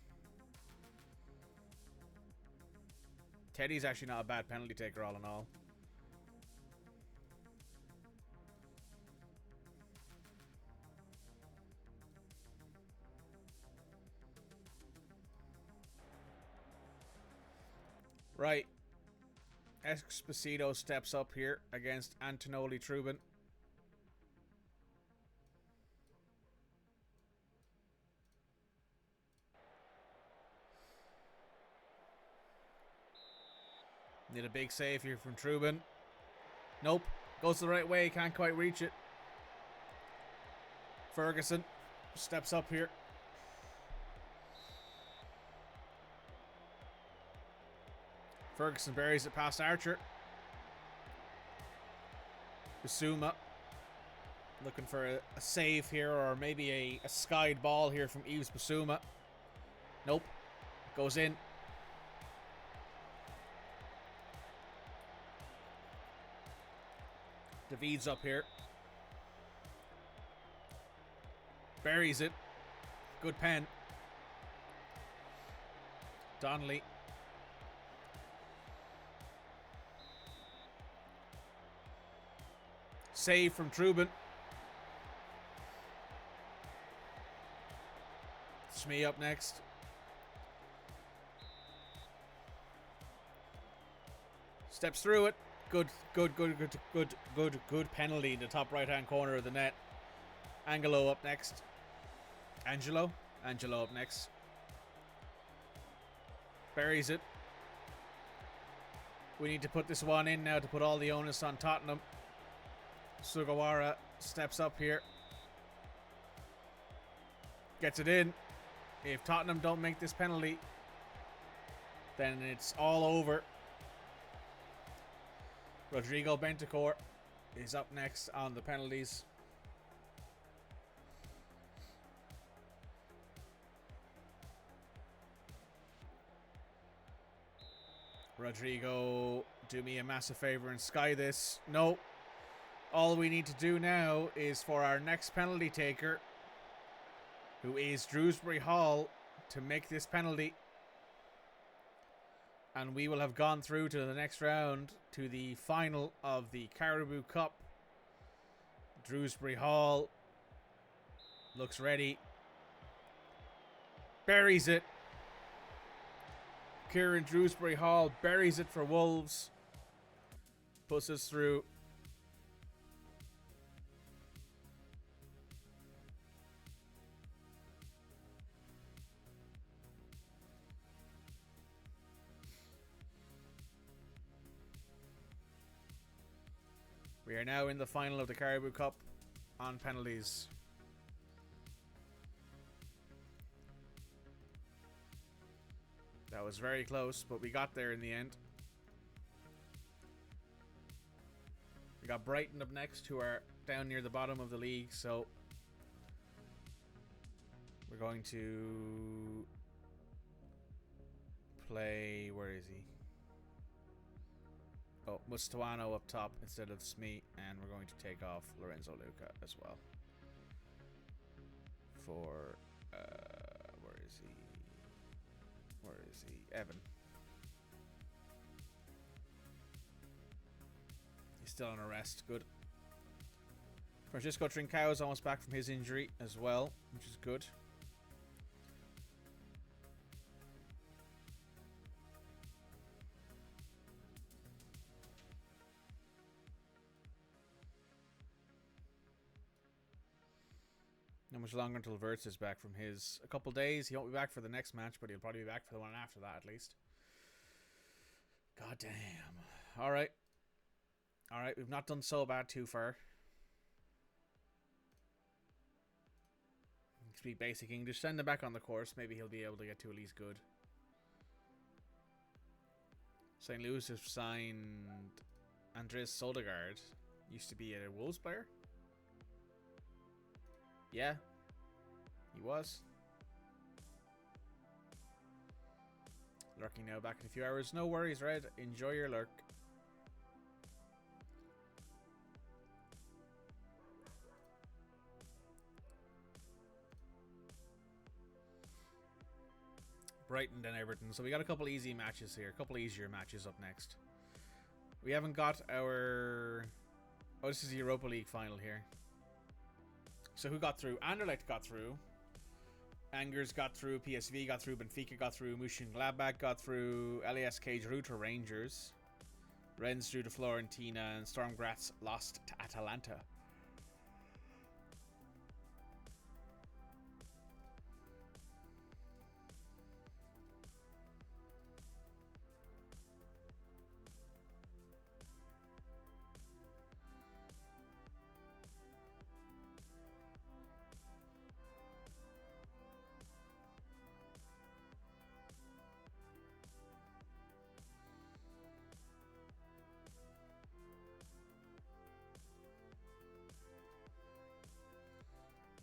Teddy's actually not a bad penalty taker all in all. Right. Esposito steps up here against Antonoli Trubin. Need a big save here from Trubin. Nope. Goes the right way. Can't quite reach it. Ferguson steps up here. Ferguson buries it past Archer. Bissouma looking for a save here, or maybe a skied ball here from Yves Bissouma. Nope. Goes in. David's up here. Buries it. Good pen. Donnelly. Save from Trubin. Smee up next. Steps through it. Good penalty in the top right-hand corner of the net. Angelo up next. Angelo up next. Buries it. We need to put this one in now to put all the onus on Tottenham. Sugawara steps up here. Gets it in. If Tottenham don't make this penalty, then it's all over. Rodrigo Bentancur is up next on the penalties. Rodrigo, do me a massive favor and sky this. No. All we need to do now is for our next penalty taker, who is Drewsbury Hall, to make this penalty. And we will have gone through to the next round, to the final of the Caribou Cup. Drewsbury Hall looks ready. Buries it. Kieran Drewsbury Hall buries it for Wolves. Puts us through. We are now in the final of the Caribou Cup on penalties. That was very close, but we got there in the end. We got Brighton up next, who are down near the bottom of the league, so we're going to play... Where is he? Oh, Mustoano up top instead of Smee, and we're going to take off Lorenzo Luca as well. For, where is he? Where is he? Evan. He's still on arrest. Good. Francisco Trincao is almost back from his injury as well, which is good. Not much longer until Wirtz is back from his... A couple days. He won't be back for the next match, but he'll probably be back for the one after that at least. God damn. Alright. Alright, we've not done so bad too far. Speak basic English. Send him back on the course. Maybe he'll be able to get to at least good. St. Louis have signed Andres Sodegaard. Used to be a Wolves player. Yeah. He was. Lurking now back in a few hours. No worries, Red. Enjoy your lurk. Brighton and Everton. So we got a couple easy matches here. A couple easier matches up next. We haven't got our... Oh, this is the Europa League final here. So who got through? Anderlecht got through. Angers got through. PSV got through. Benfica got through. Mönchengladbach got through. LASK drew to Rangers. Rennes drew to Fiorentina. And Storm Graz lost to Atalanta.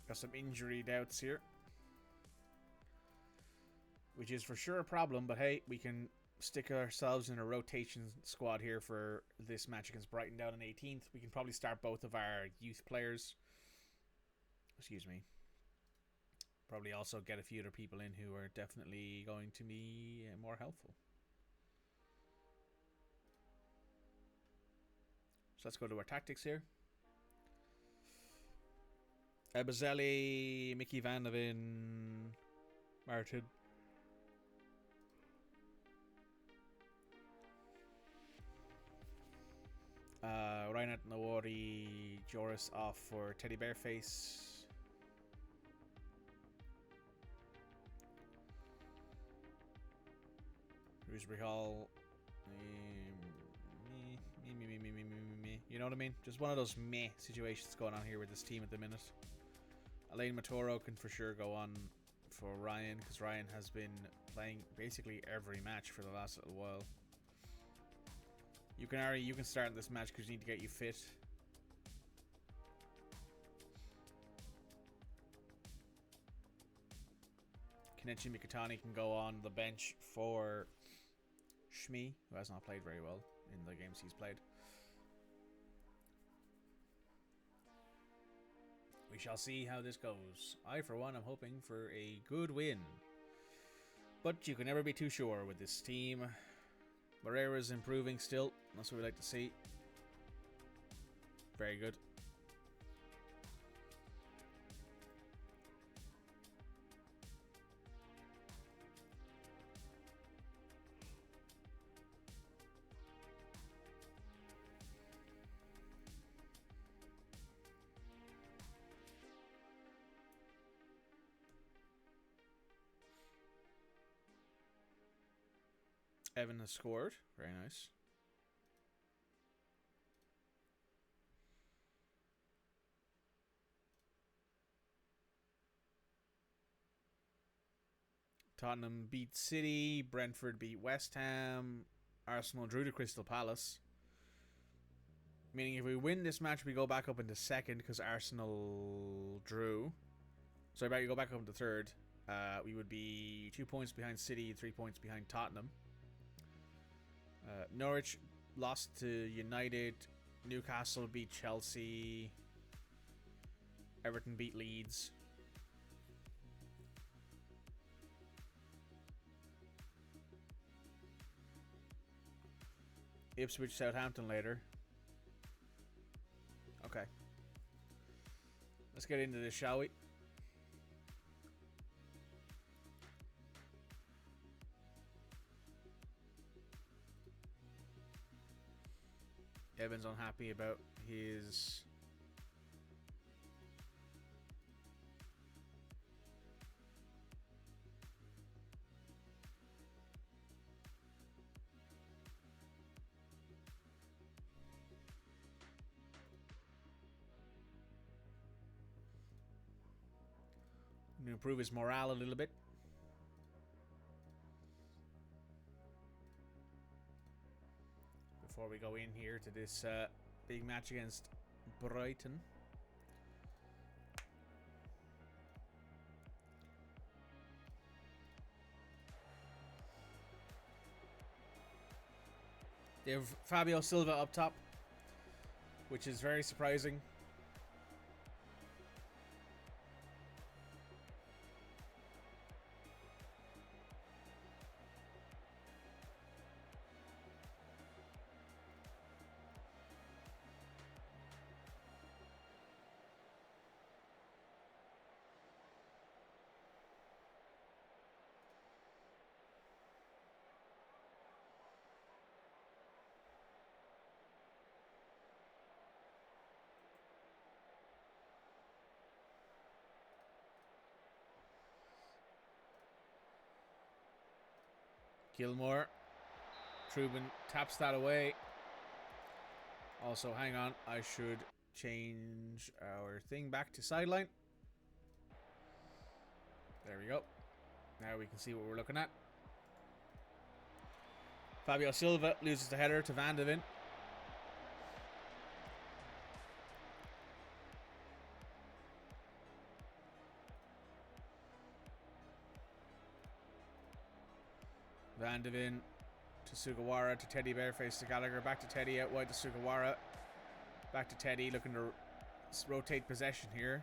Got some injury doubts here. Which is for sure a problem, but hey, we can stick ourselves in a rotation squad here for this match against Brighton down on 18th. We can probably start both of our youth players. Excuse me. Probably also get a few other people in who are definitely going to be more helpful. So let's go to our tactics here. Ebezelli, Mickey Van de Ven, Martin. Reinhard Nawari, Joris off for Teddy Bear Face. Shrewsbury Hall. Me. You know what I mean? Just one of those meh situations going on here with this team at the minute. Alain Matoro can for sure go on for Ryan, because Ryan has been playing basically every match for the last little while. You can start in this match because you need to get you fit. Kenichi Mikitani can go on the bench for Shmi, who has not played very well in the games he's played. We shall see how this goes. I, for one, am hoping for a good win. But you can never be too sure with this team. Barrera's improving still. That's what we like to see. Very good. Evan has scored. Very nice. Tottenham beat City. Brentford beat West Ham. Arsenal drew to Crystal Palace. Meaning if we win this match, we go back up into second because Arsenal drew. So about you go back up into third. We would be 2 points behind City, 3 points behind Tottenham. Norwich lost to United. Newcastle beat Chelsea. Everton beat Leeds. Ipswich Southampton later. Okay. get into this, shall we? Evan's unhappy about his... to improve his morale a little bit. Before we go in here to this big match against Brighton. They have Fabio Silva up top, which is very surprising. Gilmore. Trubin taps that away. Also, hang on. I should change our thing back to sideline. There we go. Now we can see what we're looking at. Fabio Silva loses the header to Van de Ven. Van de Ven to Sugawara, to Teddy Bareface, to Gallagher, back to Teddy, out wide to Sugawara, back to Teddy, looking to rotate possession here.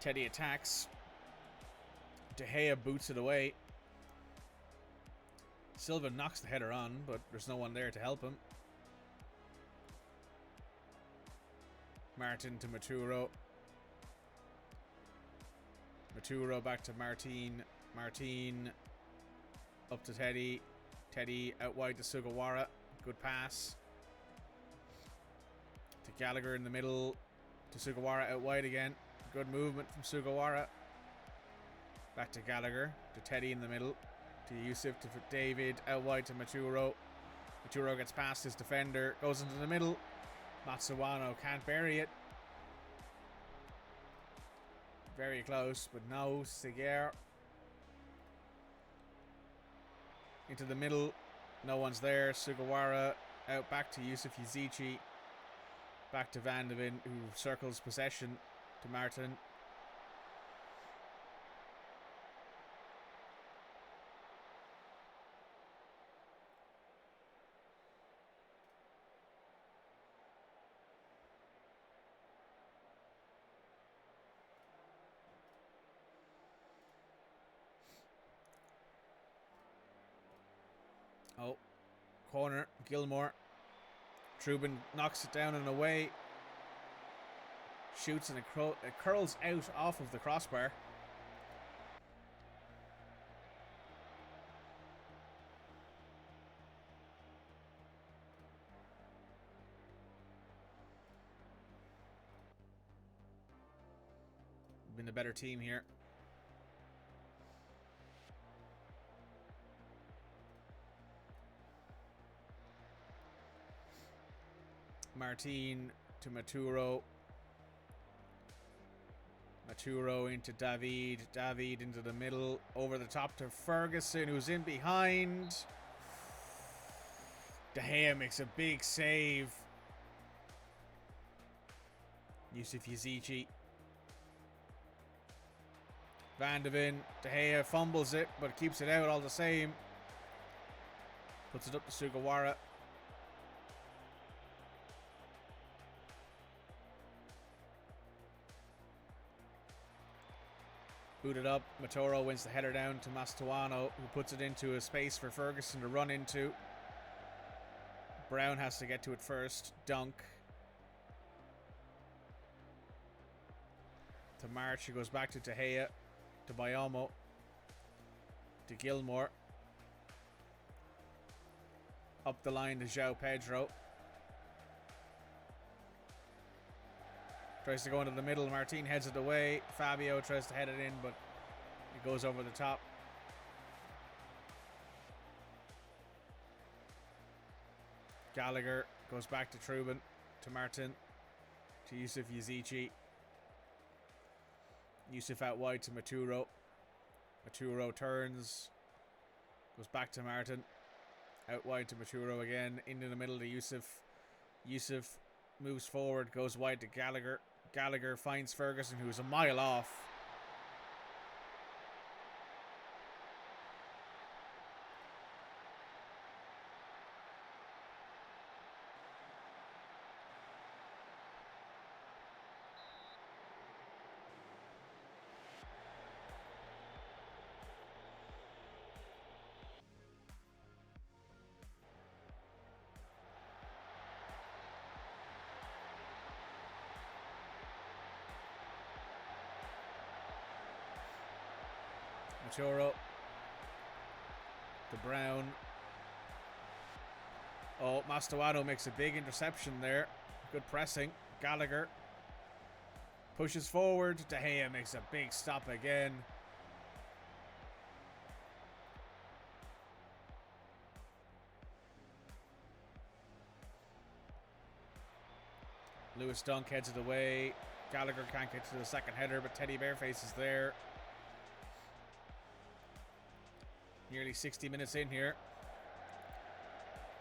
Teddy attacks. De Gea boots it away. Silva knocks the header on, but there's no one there to help him. Martin to Maturo. Maturo back to Martin. Martin up to Teddy. Teddy out wide to Sugawara. Good pass. To Gallagher in the middle. To Sugawara out wide again. Good movement from Sugawara. Back to Gallagher. To Teddy in the middle. To Yusuf. To David. Out wide to Maturo. Maturo gets past his defender. Goes into the middle. Matsuwano can't bury it. Very close, but no. Seguer. Into the middle. No one's there. Sugawara out back to Yusuf Yazici. Back to Van de Ven, who circles possession to Martin. Oh, corner, Gilmore. Trubin knocks it down and away. Shoots and it curls out off of the crossbar. Been the better team here. Martin to Maturo. Maturo into David. David into the middle. Over the top to Ferguson, who's in behind. De Gea makes a big save. Yusuf Yazici. Van de Ven. De Gea fumbles it, but keeps it out all the same. Puts it up to Sugawara. Booted up. Maturo wins the header down to Mastuano, who puts it into a space for Ferguson to run into. Brown has to get to it first. Dunk. to March. He goes back to Gea. To Bayomo. To Gilmore. Up the line to João Pedro. Tries to go into the middle. Martin heads it away. Fabio tries to head it in, but it goes over the top. Gallagher goes back to Trubin. To Martin. To Yusuf Yazici. Yusuf out wide to Maturo. Maturo turns. Goes back to Martin. Out wide to Maturo again. Into the middle to Yusuf. Yusuf moves forward. Goes wide to Gallagher. Gallagher finds Ferguson, who's a mile off. Maturo. To Brown. Oh, Mastuano makes a big interception there. Good pressing. Gallagher pushes forward. De Gea makes a big stop again. Lewis Dunk heads it away. Gallagher can't get to the second header, but Teddy Bearface is there. Nearly 60 minutes in here.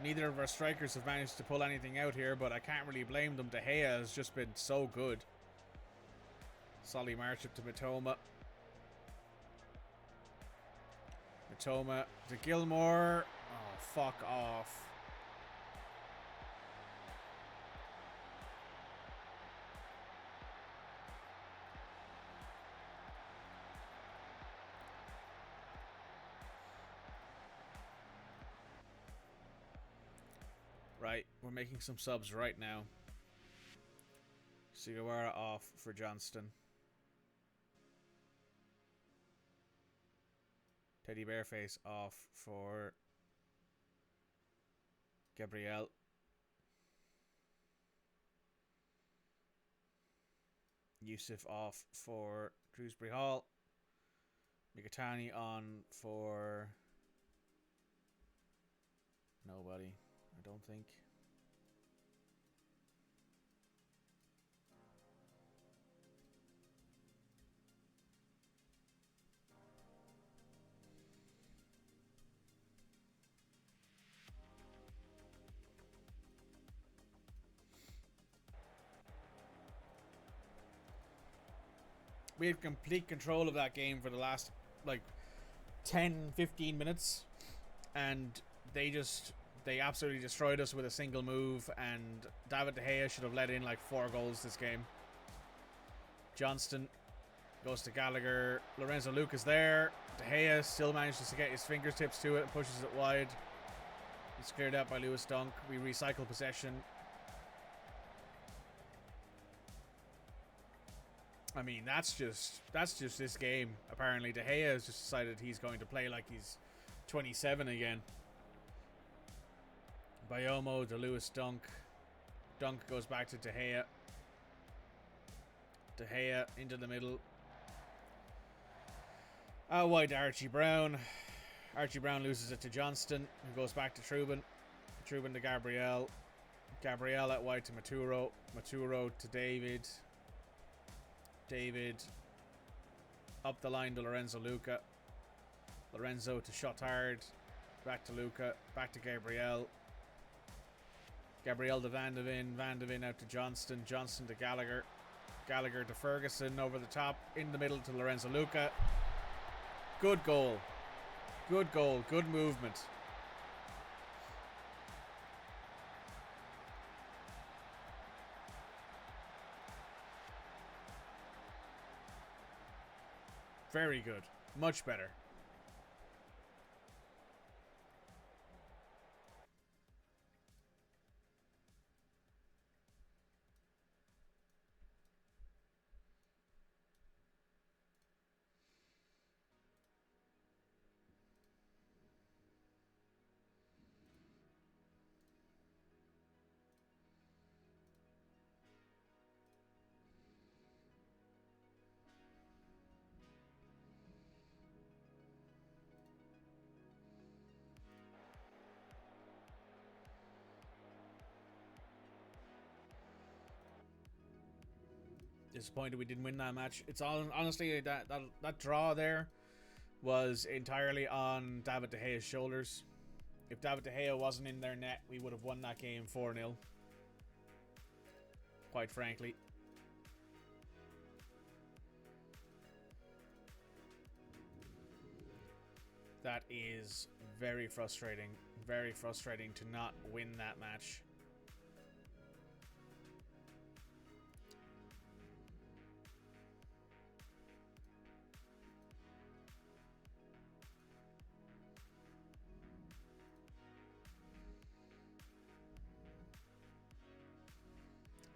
Neither of our strikers have managed to pull anything out here, but I can't really blame them. De Gea has just been so good. Solly March up to Matoma. Matoma to Gilmore. Oh, fuck off. Right, we're making some subs right now. Sugawara off for Johnston. Teddy Bearface off for Gabriel. Yusuf off for Shrewsbury Hall. Mikitani on for nobody, I don't think. We had complete control of that game for the last, like, 10-15 minutes. And they absolutely destroyed us with a single move. And David De Gea should have let in, like, 4 goals this game. Johnston goes to Gallagher. Lorenzo Lucas there. De Gea still manages to get his fingertips to it and pushes it wide. It's cleared out by Lewis Dunk. We recycle possession. I mean, that's just this game. Apparently, De Gea has just decided he's going to play like he's 27 again. Bayomo to Lewis Dunk. Dunk goes back to De Gea. De Gea into the middle. Out wide to Archie Brown. Archie Brown loses it to Johnston, who goes back to Trubin. Trubin to Gabriel. Gabriel out wide to Maturo. Maturo to David. David up the line to Lorenzo Luca. Lorenzo to Shotard. Back to Luca. Back to Gabriel. Gabriel to Van de Ven. Van de Ven out to Johnston. Johnston to Gallagher. Gallagher to Ferguson over the top. In the middle to Lorenzo Luca. Good goal. Good goal. Good movement. Very good. Much better. Disappointed we didn't win that match. It's all honestly that draw there was entirely on David De Gea's shoulders. If David De Gea wasn't in their net, we would have won that game 4-0. Quite frankly. That is very frustrating. Very frustrating to not win that match.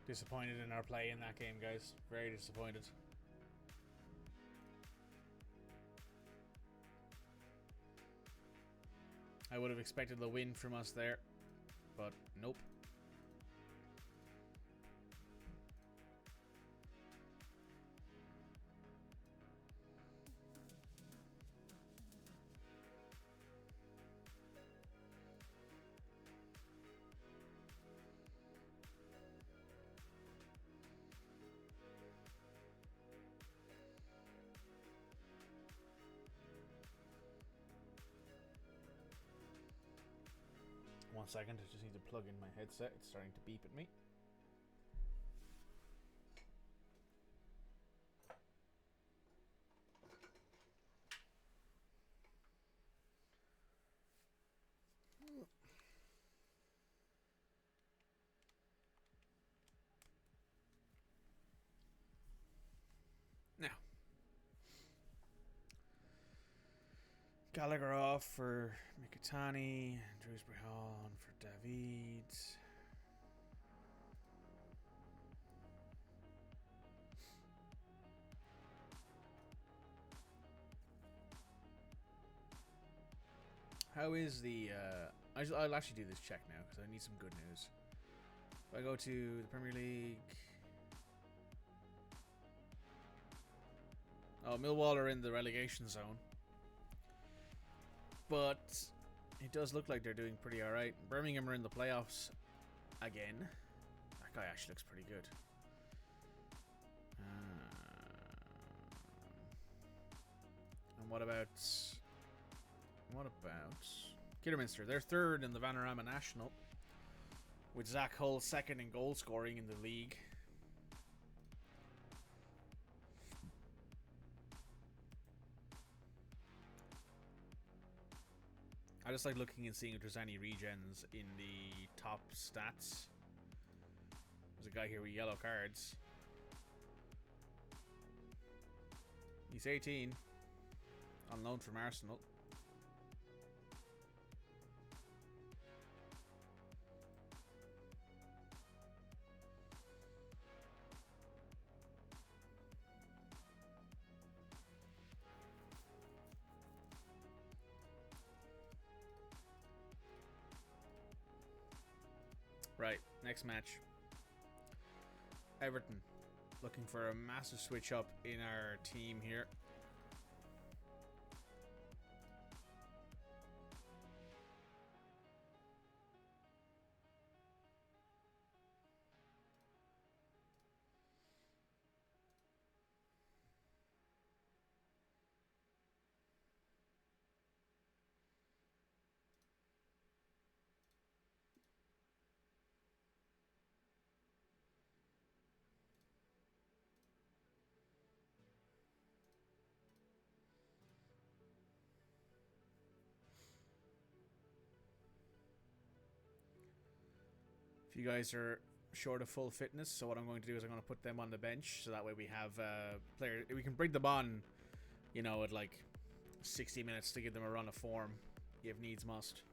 Disappointed in our play in that game, guys. Very disappointed. I would have expected the win from us there, but nope. 1 second, I just need to plug in my headset. It's starting to beep at me. Now, Gallagher off for Mikitani, Drewsbury on for David. How is the... I'll actually do this check now because I need some good news. If I go to the Premier League... Oh, Millwall are in the relegation zone. But it does look like they're doing pretty alright. Birmingham are in the playoffs again. That guy actually looks pretty good. And what about Kidderminster? They're third in the Vanarama National, with Zach Hull second in goal scoring in the league. I just like looking and seeing if there's any regens in the top stats. There's a guy here with yellow cards. He's 18. On loan from Arsenal. Right, next match. Everton looking for a massive switch up in our team here. If you guys are short of full fitness, so what I'm going to do is I'm going to put them on the bench, so that way we have player. We can bring them on, you know, at like 60 minutes to give them a run of form, if needs must.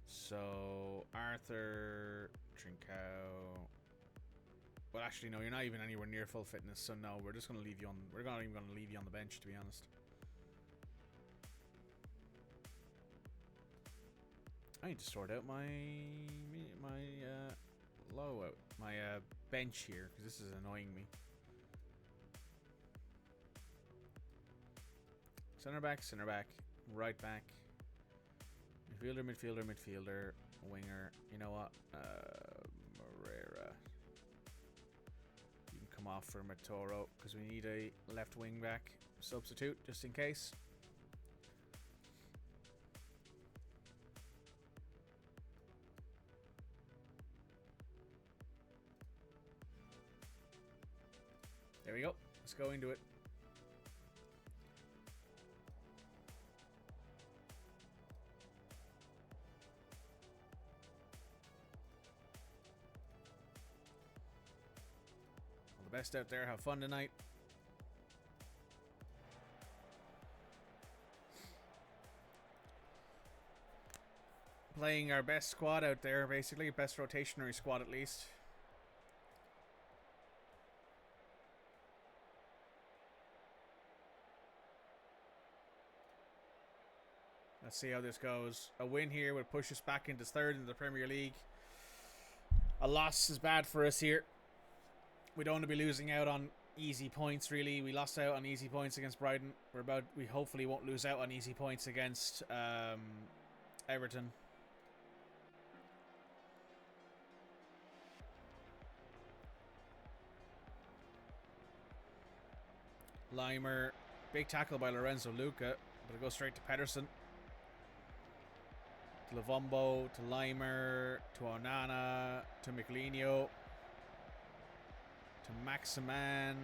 So Arthur, Trincao. Well, actually, no, you're not even anywhere near full fitness, so no, we're just going to leave you on. We're not even going to leave you on the bench, to be honest. I need to sort out my bench here, because this is annoying me. Center back, right back, midfielder, winger. You know what? Moreira. come off for Matoro because we need a left wing back substitute just in case. There we go. Let's go into it. All the best out there. Have fun tonight. Playing our best squad out there, basically. Best rotationary squad, at least. Let's see how this goes. A win here would push us back into third in the Premier League. A loss is bad for us here. We don't want to be losing out on easy points, really. We lost out on easy points against Brighton. We hopefully won't lose out on easy points against Everton. Limer, big tackle by Lorenzo Luca, but it goes straight to Pedersen. To Lavombo, to Limer, to Onana, to Michelino, to Maximan.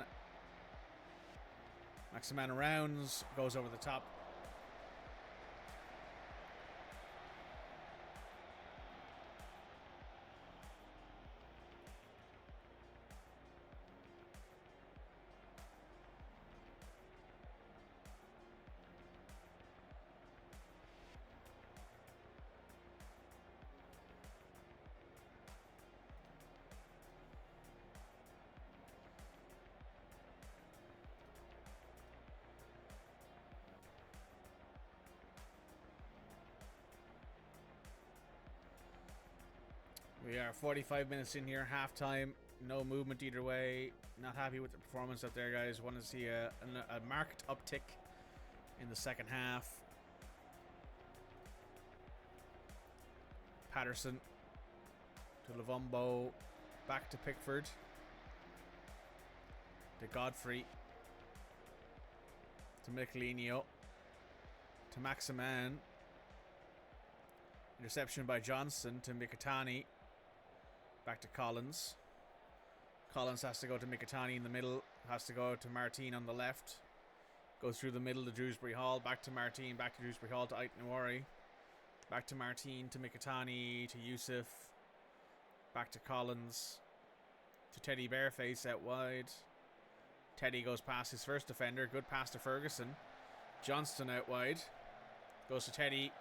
Maximan rounds, goes over the top. We are 45 minutes in here, half time, no movement either way. Not happy with the performance out there, guys. Want to see a marked uptick in the second half. Patterson to Lavombo, back to Pickford, to Godfrey, to Michelino, to Maximan. Interception by Johnson to Mkhitaryan. Back to Collins. Collins has to go to Mkhitaryan in the middle. Has to go to Martin on the left. Goes through the middle to Dewsbury Hall. Back to Martin. Back to Dewsbury Hall to Aït-Nouri. Back to Martin to Mkhitaryan to Yusuf. Back to Collins. To Teddy Bareface out wide. Teddy goes past his first defender. Good pass to Ferguson. Johnston out wide. Goes to Teddy.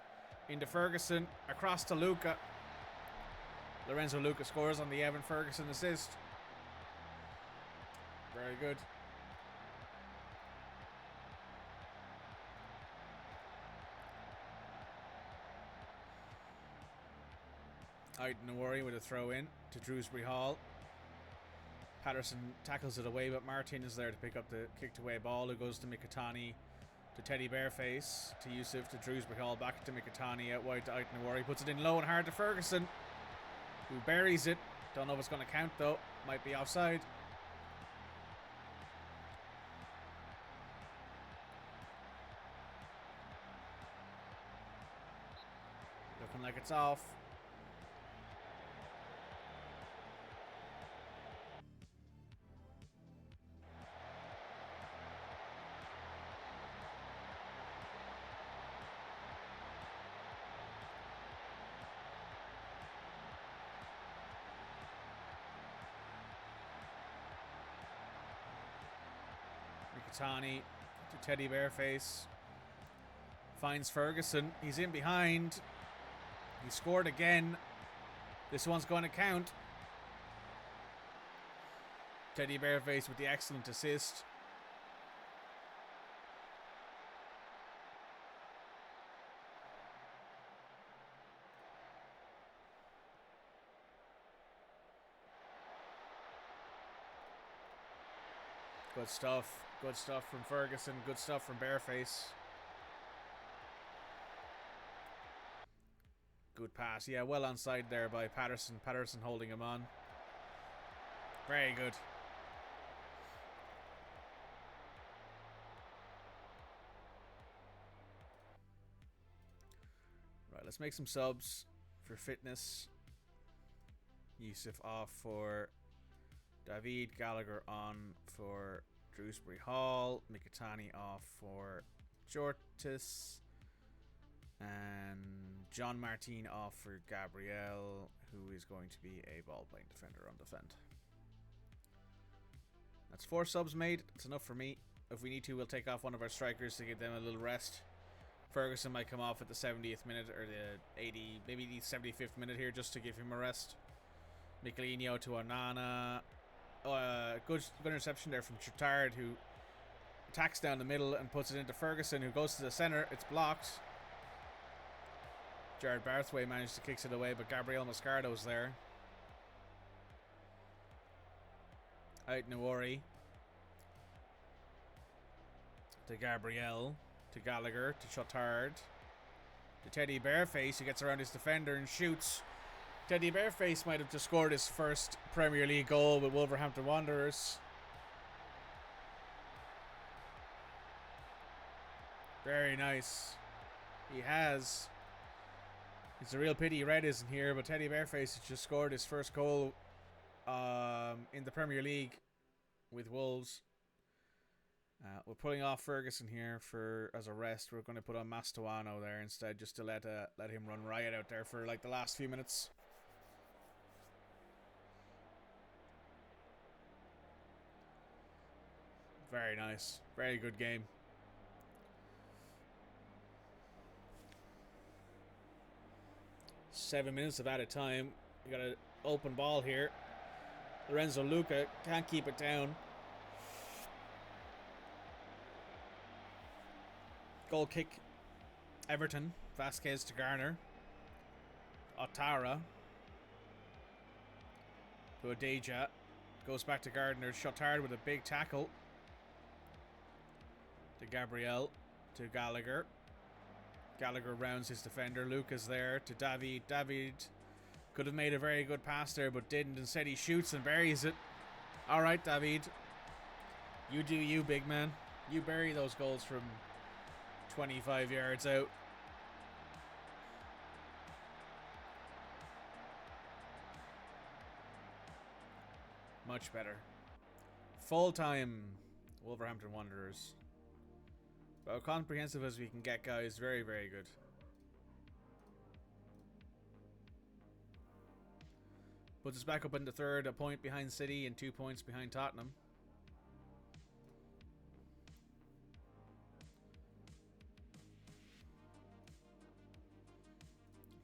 Into Ferguson. Across to Luca. Lorenzo Luca scores on the Evan Ferguson assist. Very good. Aït-Nouri with a throw in to Dewsbury Hall. Patterson tackles it away, but Martin is there to pick up the kicked away ball, who goes to Mkhitaryan, to Teddy Bareface, to Yusuf, to Dewsbury Hall, back to Mkhitaryan, out wide to Aït-Nouri, puts it in low and hard to Ferguson, who buries it. Don't know if it's going to count though. Might be offside. Looking like it's off. Mkhitaryan to Teddy Bareface. Finds Ferguson. He's in behind. He scored again. This one's going to count. Teddy Bareface with the excellent assist. Good stuff. Good stuff from Ferguson. Good stuff from Bareface. Good pass. Yeah, well onside there by Patterson. Patterson holding him on. Very good. Let's make some subs for fitness. Yusuf off for David. Gallagher on for Drewsbury Hall. Mikitani off for Jortis. And John Martin off for Gabriel, who is going to be a ball-playing defender on defend. That's 4 subs made. That's enough for me. If we need to, we'll take off one of our strikers to give them a little rest. Ferguson might come off at the 70th minute or the 80, maybe the 75th minute here just to give him a rest. Michelino to Onana. Good interception there from Chittard, who attacks down the middle and puts it into Ferguson, who goes to the centre. It's blocked. Jared Barthway managed to kick it away, but Gabriel Moscardo's there. Out Nawari. To Gabriel. To Gallagher. To Chittard. To Teddy Bareface, who gets around his defender and shoots. Teddy Bareface might have just scored his first Premier League goal with Wolverhampton Wanderers. Very nice. He has. It's a real pity Red isn't here, but Teddy Bareface has just scored his first goal in the Premier League with Wolves. We're pulling off Ferguson here as a rest. We're going to put on Mastuano there instead, just to let him run riot out there for like the last few minutes. Very nice. Very good game. Seven minutes of added time. We got an open ball here. Lorenzo Luca can't keep it down. Goal kick. Everton. Vasquez to Garner. Otara. To Adeja. Goes back to Gardner. Chittard with a big tackle. To Gabriel. To Gallagher. Gallagher rounds his defender. Luca's there to David. David could have made a very good pass there, but didn't. Instead, he shoots and buries it. All right, David. You do you, big man. You bury those goals from 25 yards out. Much better. Full time Wolverhampton Wanderers. About comprehensive as we can get, guys. Very, very good. Puts us back up into third, a point behind City and 2 points behind Tottenham.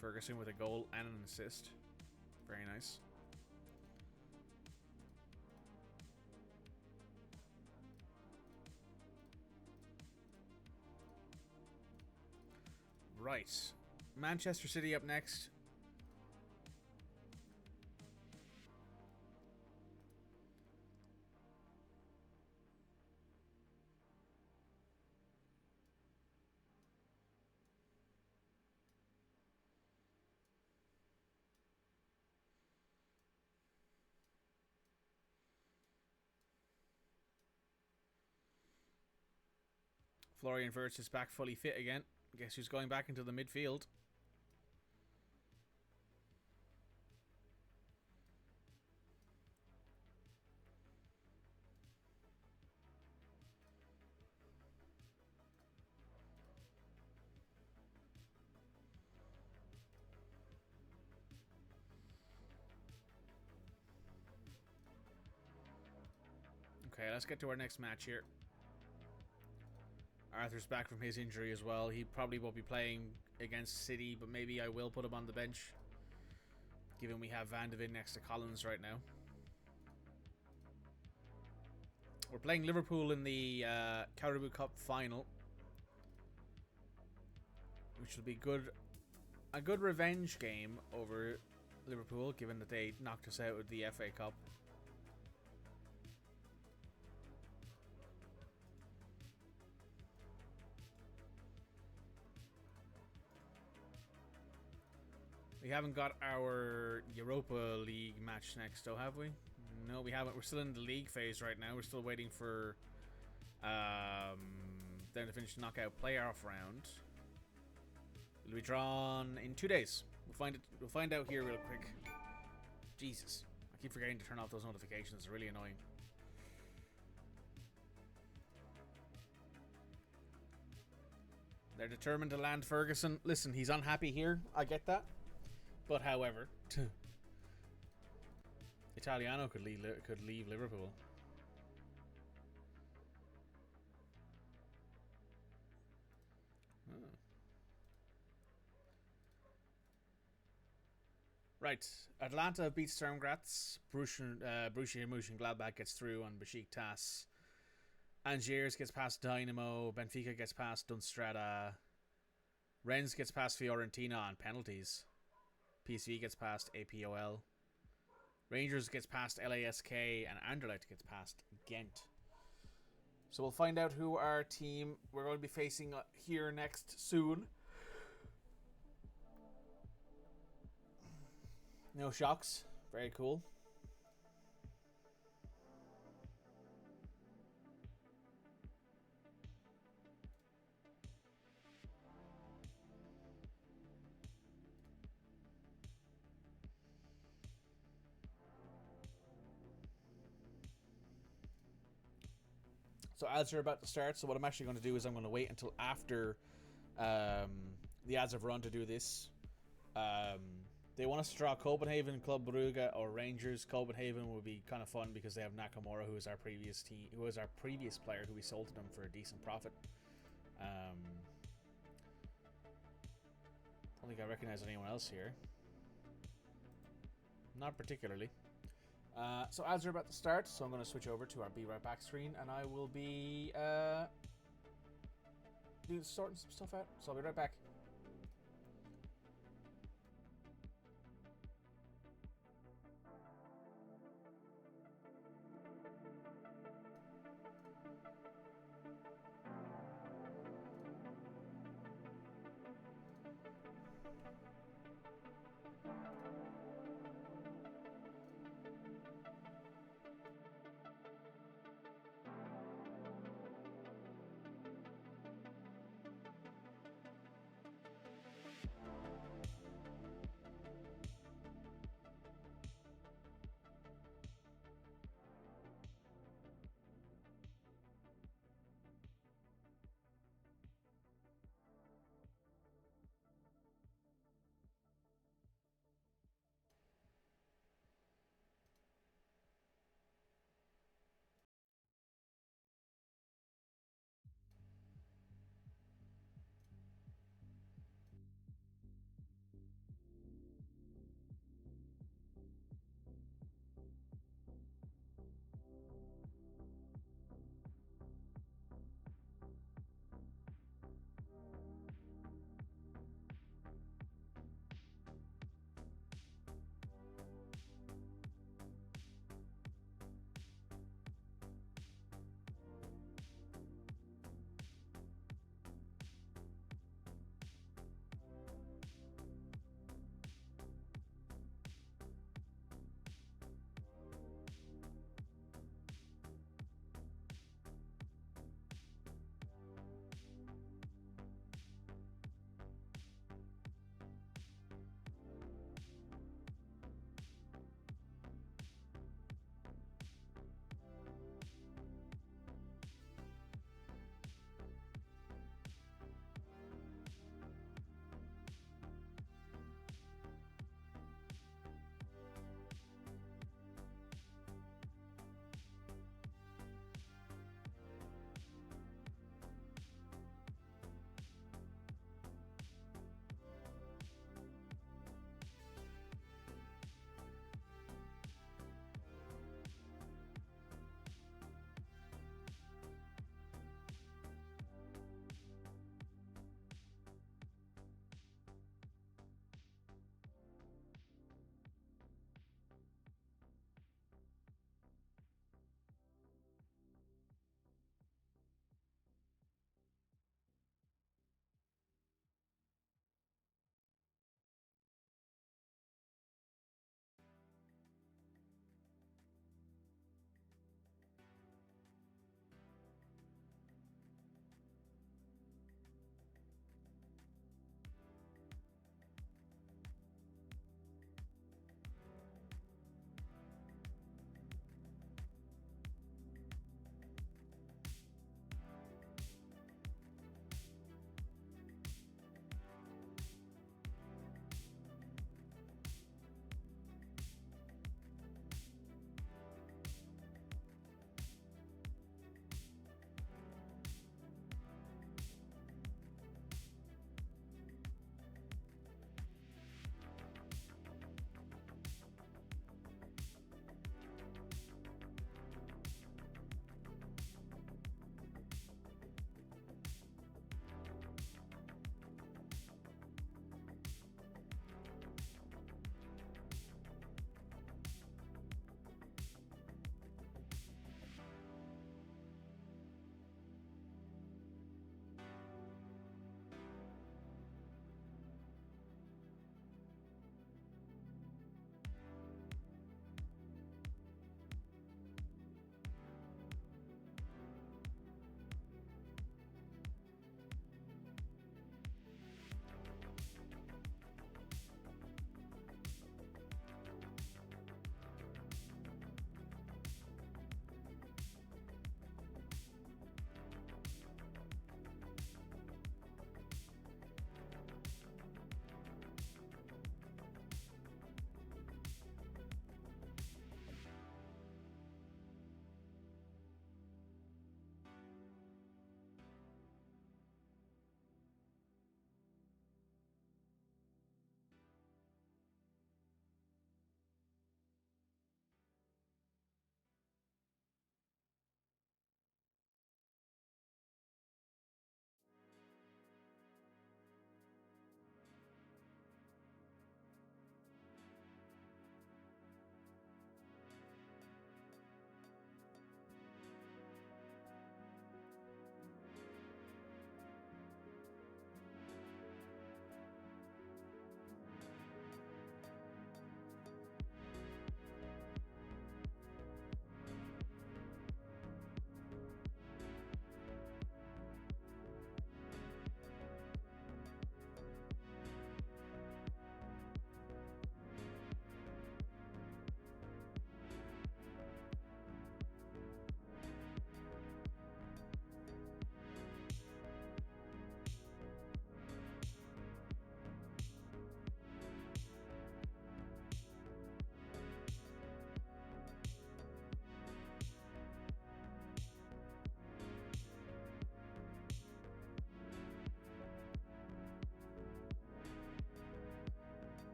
Ferguson with a goal and an assist. Very nice. Right. Manchester City up next. Florian Wirtz is back fully fit again. Guess who's going back into the midfield? Okay, let's get to our next match here. Arthur's back from his injury as well. He probably won't be playing against City, but maybe I will put him on the bench, given we have Van de Ven next to Collins right now. We're playing Liverpool in the Carabao Cup final, which will be good. A good revenge game over Liverpool, given that they knocked us out with the FA Cup. We haven't got our Europa League match next, though, have we? No, we haven't. We're still in the league phase right now. We're still waiting for them to finish the knockout playoff round. It'll be drawn in 2 days. We'll find out here real quick. Jesus. I keep forgetting to turn off those notifications. It's really annoying. They're determined to land Ferguson. Listen, he's unhappy here. I get that. But however, Italiano could leave Liverpool. Oh. Right. Atlanta beats Sturm Graz. Borussia Mönchengladbach gets through on Besiktas. Angers gets past Dynamo. Benfica gets past Dunstrada. Rennes gets past Fiorentina on penalties. PSV gets past APOL. Rangers gets past LASK. And Anderlecht gets past Ghent. So we'll find out who our team we're going to be facing here next soon. No shocks. Very cool. So ads are about to start. So what I'm actually going to do is I'm going to wait until after the ads have run to do this. They want us to draw Copenhagen, Club Brugge, or Rangers. Copenhagen would be kind of fun because they have Nakamura, who is our previous player, who we sold to them for a decent profit. Don't think I recognize anyone else here. Not particularly. So ads are about to start, so I'm going to switch over to our Be Right Back screen, and I will be sorting some stuff out. So I'll be right back.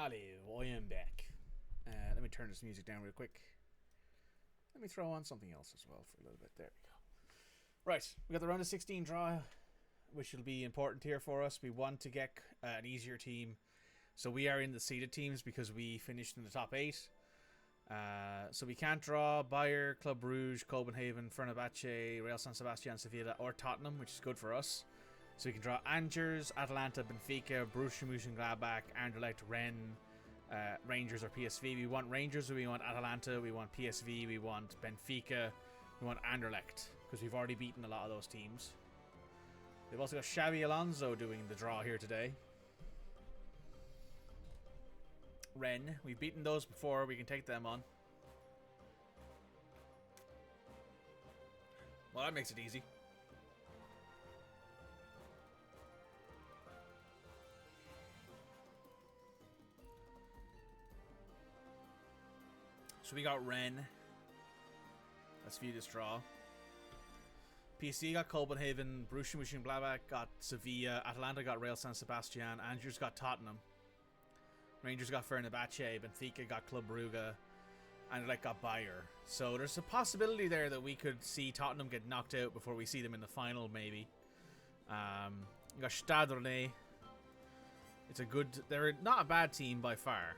Hello, I am back. Let me turn this music down real quick. Let me throw on something else as well for a little bit. There we go. Right, we got the round of 16 draw, which will be important here for us. We want to get an easier team. So we are in the seeded teams because we finished in the top 8. So we can't draw Bayer, Club Brugge, Copenhagen, Fenerbahce, Real San Sebastian, Sevilla, or Tottenham, which is good for us. So we can draw Angers, Atalanta, Benfica, Borussia Mönchengladbach, Anderlecht, Rennes, Rangers or PSV. We want Rangers, we want Atalanta, we want PSV, we want Benfica, we want Anderlecht, because we've already beaten a lot of those teams. We've also got Xabi Alonso doing the draw here today. Rennes, we've beaten those before, we can take them on. Well, that makes it easy. So we got Rennes. Let's view this draw. PSG got Copenhagen, Borussia Mönchengladbach got Sevilla, Atalanta got Real San Sebastian, Angers got Tottenham, Rangers got Fenerbahce, Benfica got Club Brugge, Anderlecht got Bayer. So there's a possibility there that we could see Tottenham get knocked out before we see them in the final, maybe. We got Stade Rennais. It's a good... They're not a bad team by far.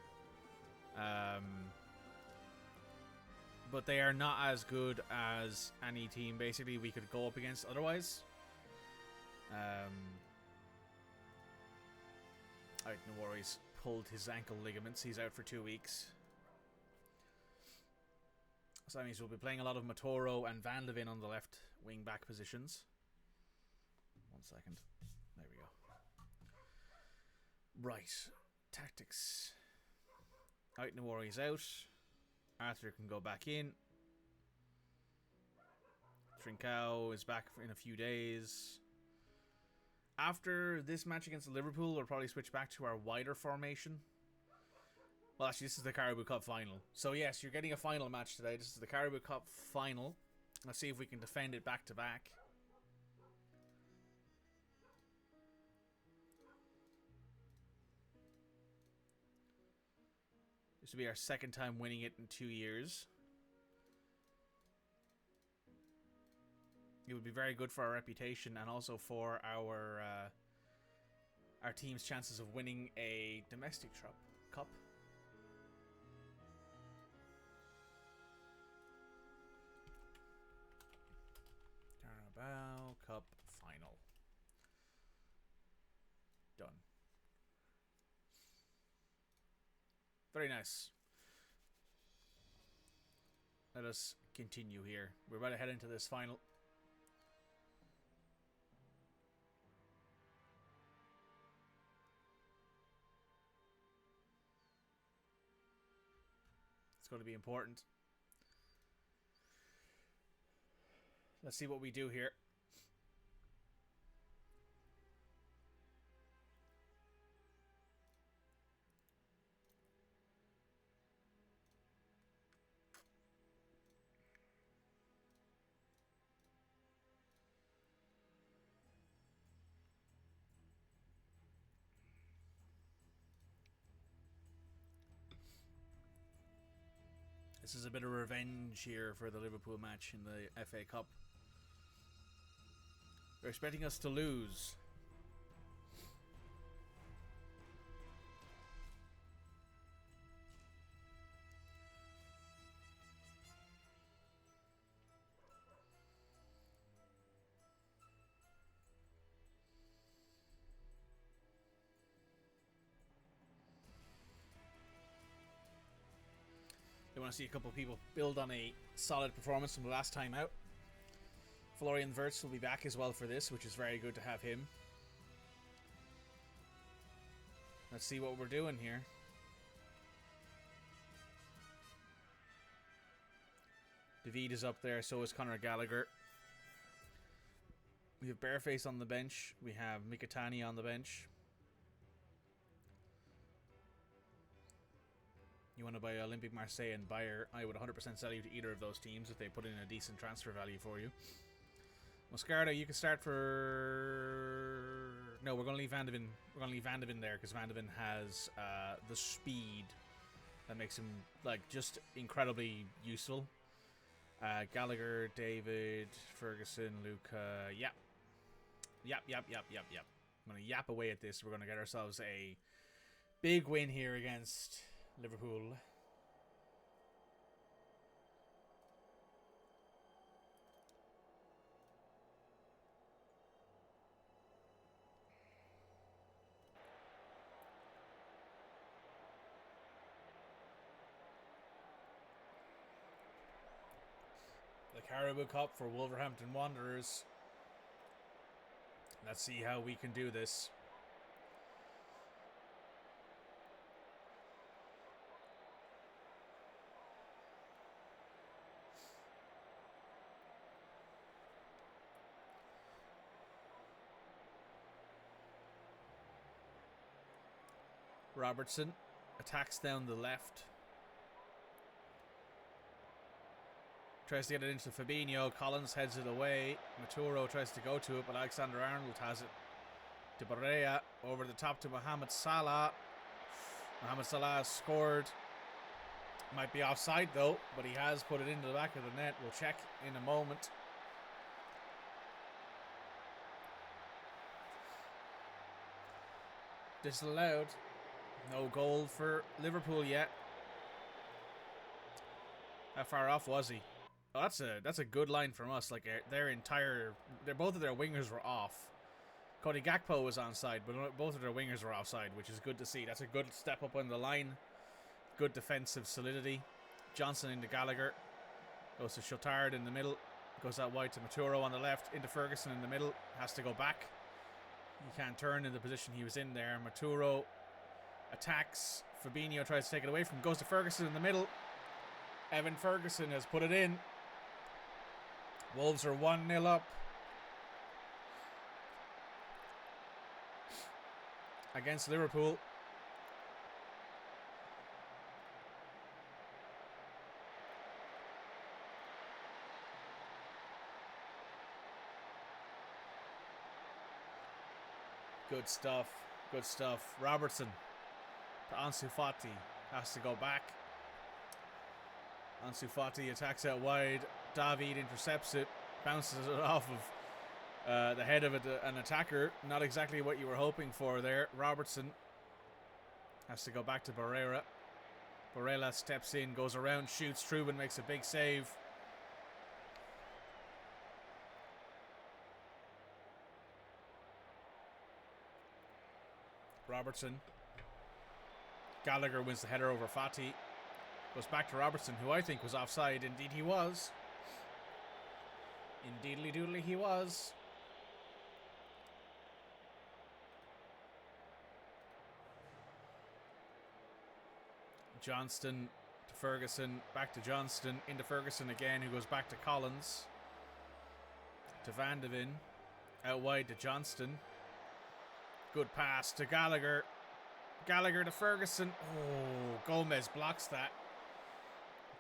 But they are not as good as any team basically we could go up against otherwise. Alright, no worries. Pulled his ankle ligaments. He's out for 2 weeks. So that means we'll be playing a lot of Matoro and Van Levin on the left wing back positions. 1 second. There we go. Right. Tactics. Alright, no worries out. Arthur can go back in. Trincao is back in a few days. After this match against Liverpool, we'll probably switch back to our wider formation. Well, actually, this is the Carabao Cup final. So, yes, you're getting a final match today. This is the Carabao Cup final. Let's see if we can defend it back to back. This will be our second time winning it in 2 years. It would be very good for our reputation and also for our team's chances of winning a domestic cup. Carabao Cup final. Done. Very nice. Let us continue here. We're about to head into this final. It's going to be important. Let's see what we do here. This is a bit of revenge here for the Liverpool match in the FA Cup. They're expecting us to lose. They want to see a couple of people build on a solid performance from the last time out. Florian Wirtz will be back as well for this, which is very good to have him. Let's see what we're doing here. David is up there, so is Conor Gallagher. We have Bareface on the bench. We have Mkhitaryan on the bench. You want to buy Olympique Marseille and Bayer, I would 100% sell you to either of those teams if they put in a decent transfer value for you. Moscardo, you can start for No, we're going to leave Van de Ven. We're going to leave Van de Ven there because Van de Ven has the speed that makes him like just incredibly useful. Gallagher, David, Ferguson, Luca. Yep. I'm going to yap away at this. We're going to get ourselves a big win here against Liverpool. The Carabao Cup for Wolverhampton Wanderers. Let's see how we can do this. Robertson attacks down the left. Tries to get it into Fabinho. Collins heads it away. Maturo tries to go to it, but Alexander-Arnold has it. De Barrea over the top to Mohamed Salah. Mohamed Salah has scored. Might be offside though, but he has put it into the back of the net. We'll check in a moment. Disallowed. No goal for Liverpool yet. How far off was he? Oh, that's a good line from us. Like both of their wingers were off. Cody Gakpo was onside, but both of their wingers were offside, which is good to see. That's a good step up on the line. Good defensive solidity. Johnson into Gallagher. Goes to Shotard in the middle. Goes out wide to Maturo on the left. Into Ferguson in the middle. Has to go back. He can't turn in the position he was in there. Maturo attacks. Fabinho tries to take it away from him. Goes to Ferguson in the middle. Evan Ferguson has put it in. Wolves are 1-0 up. Against Liverpool. Good stuff. Good stuff. Robertson to Ansu Fati. Has to go back. Ansu Fati attacks out wide. David intercepts it. Bounces it off of the head of an attacker. Not exactly what you were hoping for there. Robertson has to go back to Barrera. Barrera steps in, goes around, shoots. Truban makes a big save. Robertson. Gallagher wins the header over Fati. Goes back to Robertson, who I think was offside. Indeed he was. Indeedly doodly he was. Johnston to Ferguson. Back to Johnston. Into Ferguson again, who goes back to Collins. To Van de Ven. Out wide to Johnston. Good pass to Gallagher. Gallagher to Ferguson. Oh, Gomez blocks that.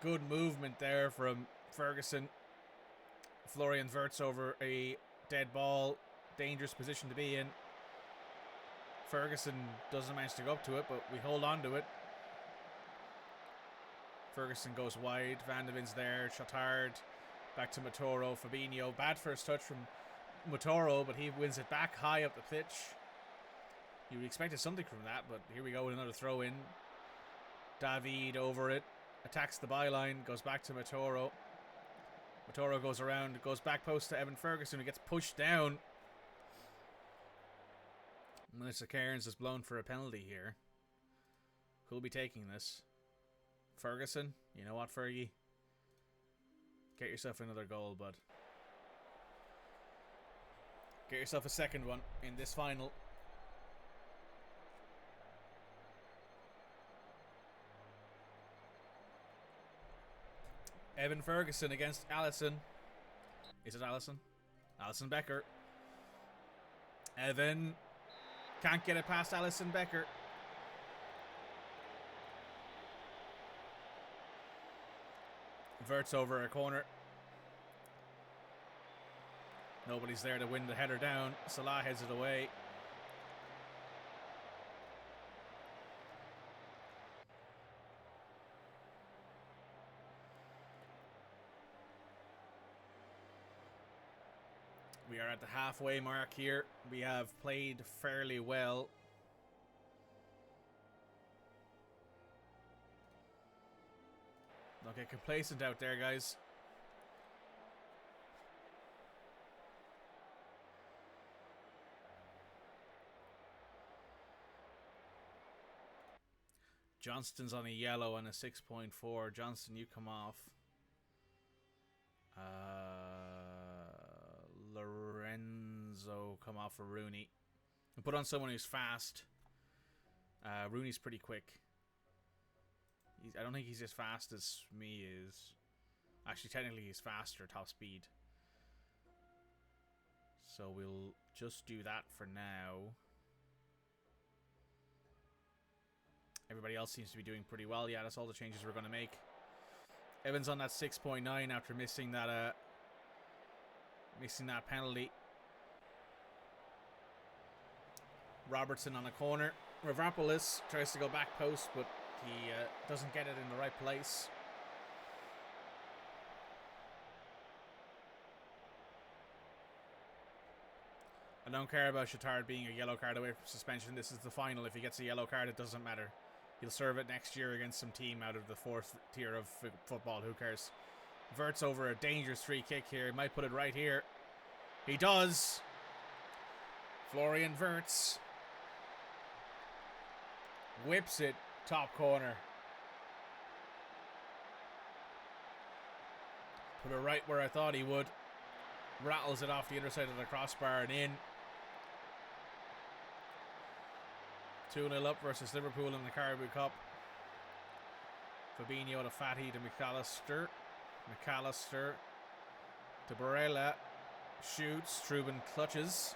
Good movement there from Ferguson. Florian Wirtz over a dead ball. Dangerous position to be in. Ferguson doesn't manage to go up to it, but we hold on to it. Ferguson goes wide. Van de Ven's there. Shotard. Back to Maturo. Fabinho. Bad first touch from Maturo, but he wins it back high up the pitch. You would expect something from that, but here we go with another throw in. David over it. Attacks the byline. Goes back to Maturo. Maturo goes around. Goes back post to Evan Ferguson, who gets pushed down. Melissa Cairns has blown for a penalty here. Who'll be taking this? Ferguson? You know what, Fergie? Get yourself another goal, bud. Get yourself a second one in this final. Evan Ferguson against Alisson. Is it Alisson? Alisson Becker. Evan can't get it past Alisson Becker. Wirtz over a corner. Nobody's there to win the header down. Salah heads it away. We are at the halfway mark here. We have played fairly well. Don't get complacent out there, guys. Johnston's on a yellow and a 6.4. Johnston, you come off. Lorenzo come off for Rooney. And put on someone who's fast. Rooney's pretty quick. I don't think he's as fast as me is. Actually, technically he's faster, top speed. So we'll just do that for now. Everybody else seems to be doing pretty well. Yeah, that's all the changes we're going to make. Evans on that 6.9 after missing that penalty. Robertson on a corner. Ravropoulos tries to go back post, but he doesn't get it in the right place. I don't care about Chattard being a yellow card away from suspension. This is the final. If he gets a yellow card, it doesn't matter. He'll serve it next year against some team out of the 4th tier of football. Who cares? Verts over a dangerous free kick here. He might put it right here. He does. Florian Verts whips it top corner. Put it right where I thought he would. Rattles it off the other side of the crossbar and in. 2-0 up versus Liverpool in the Carabao Cup. Fabinho to Fatty to McAllister. McAllister to Barella. Shoots. Trubin clutches.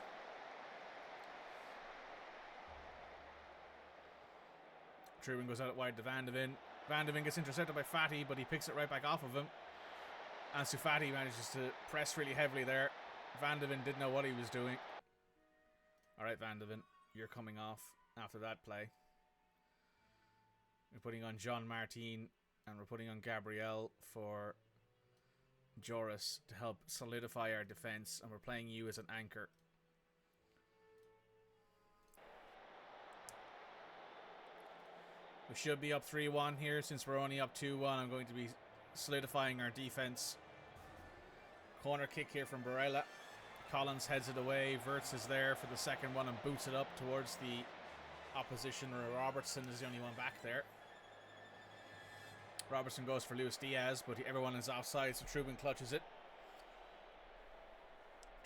Trubin goes out wide to Van de Ven. Van de Ven gets intercepted by Fatty, but he picks it right back off of him. Ansu Fati manages to press really heavily there. Van de Ven didn't know what he was doing. Alright, Van de Ven, you're coming off after that play. We're putting on John Martin and we're putting on Gabriel for Joris to help solidify our defense, and we're playing you as an anchor. We should be up 3-1 here. Since we're only up 2-1, I'm going to be solidifying our defense. Corner kick here from Barella. Collins heads it away. Verts is there for the second one and boots it up towards the opposition. Robertson is the only one back there. Robertson goes for Luis Diaz, but everyone is offside, so Trubin clutches it.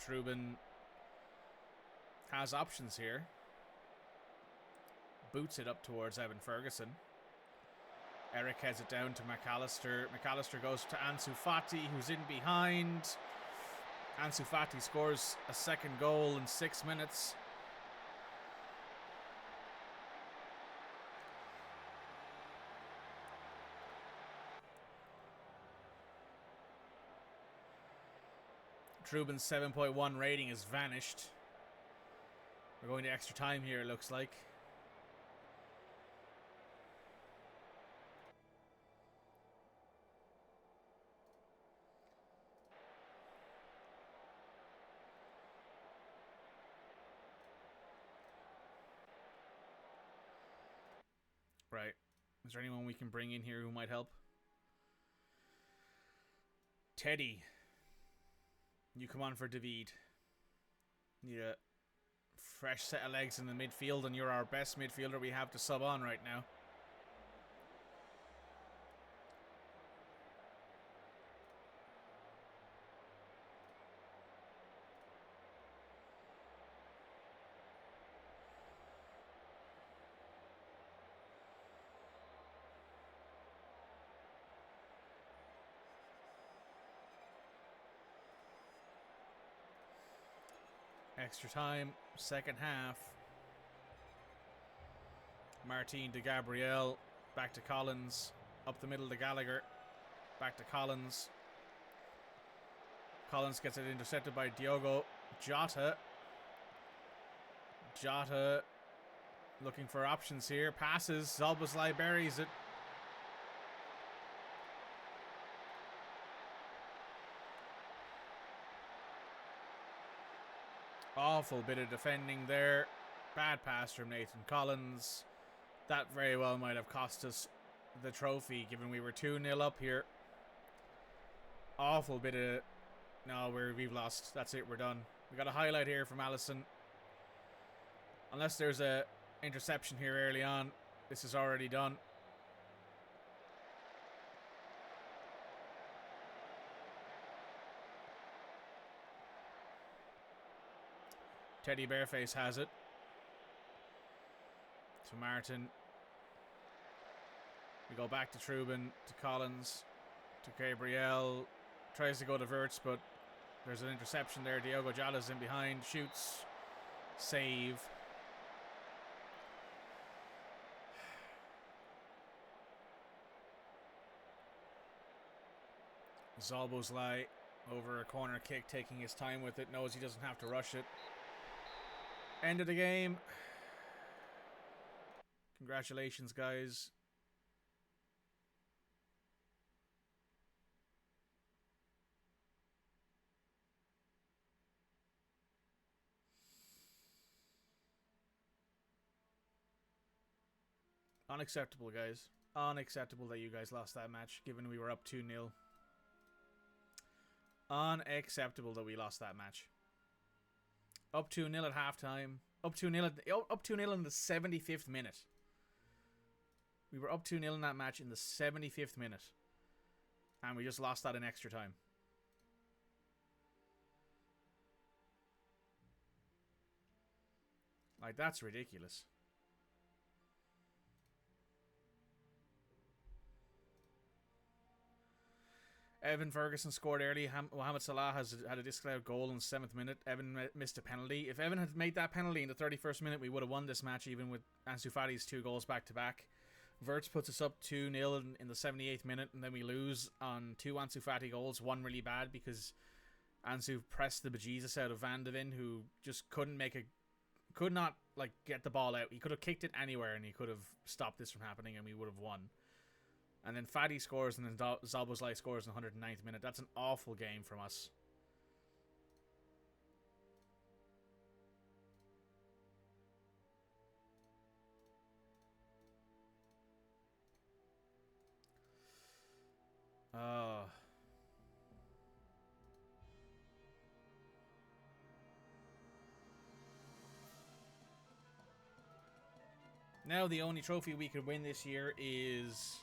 Trubin has options here. Boots it up towards Evan Ferguson. Eric heads it down to McAllister. McAllister goes to Ansu Fati, who's in behind. Ansu Fati scores a second goal in 6 minutes. Trubin's 7.1 rating has vanished. We're going to extra time here, it looks like. Right. Is there anyone we can bring in here who might help? Teddy. You come on for David. Need a fresh set of legs in the midfield, and you're our best midfielder we have to sub on right now. Extra time, second half. Martin to Gabriel, back to Collins, up the middle to Gallagher, back to Collins. Collins gets it intercepted by Diogo Jota. Jota looking for options here, passes, Zalbazlai buries it. Awful bit of defending there. Bad pass from Nathan Collins. That very well might have cost us the trophy, given we were 2-0 up here. Awful bit of... No, we've lost. That's it, we're done. We got a highlight here from Allison. Unless there's a interception here early on, this is already done. Teddy Bareface has it. To Martin. We go back to Trubin, to Collins, to Gabriel. Tries to go to Wirtz, but there's an interception there. Diogo Jala's in behind, shoots, save. Zalbozlai over a corner kick, taking his time with it, knows he doesn't have to rush it. End of the game. Congratulations, guys. Unacceptable, guys. Unacceptable that you guys lost that match, given we were up 2-0. Unacceptable that we lost that match. Up 2-0 at halftime. Up 2-0 in the 75th minute. We were up 2-0 in that match in the 75th minute. And we just lost that in extra time. Like, that's ridiculous. Evan Ferguson scored early. Mohamed Salah has had a disallowed goal in the 7th minute. Evan missed a penalty. If Evan had made that penalty in the 31st minute, we would have won this match, even with Ansu Fati's 2 goals back-to-back. Wirtz puts us up 2-0 in the 78th minute, and then we lose on 2 Ansu Fati goals. One really bad because Ansu pressed the bejesus out of Van de Ven, who just could not get the ball out. He could have kicked it anywhere, and he could have stopped this from happening, and we would have won. And then Fati scores, and then Zalbozlai scores in the 109th minute. That's an awful game from us. Now the only trophy we could win this year is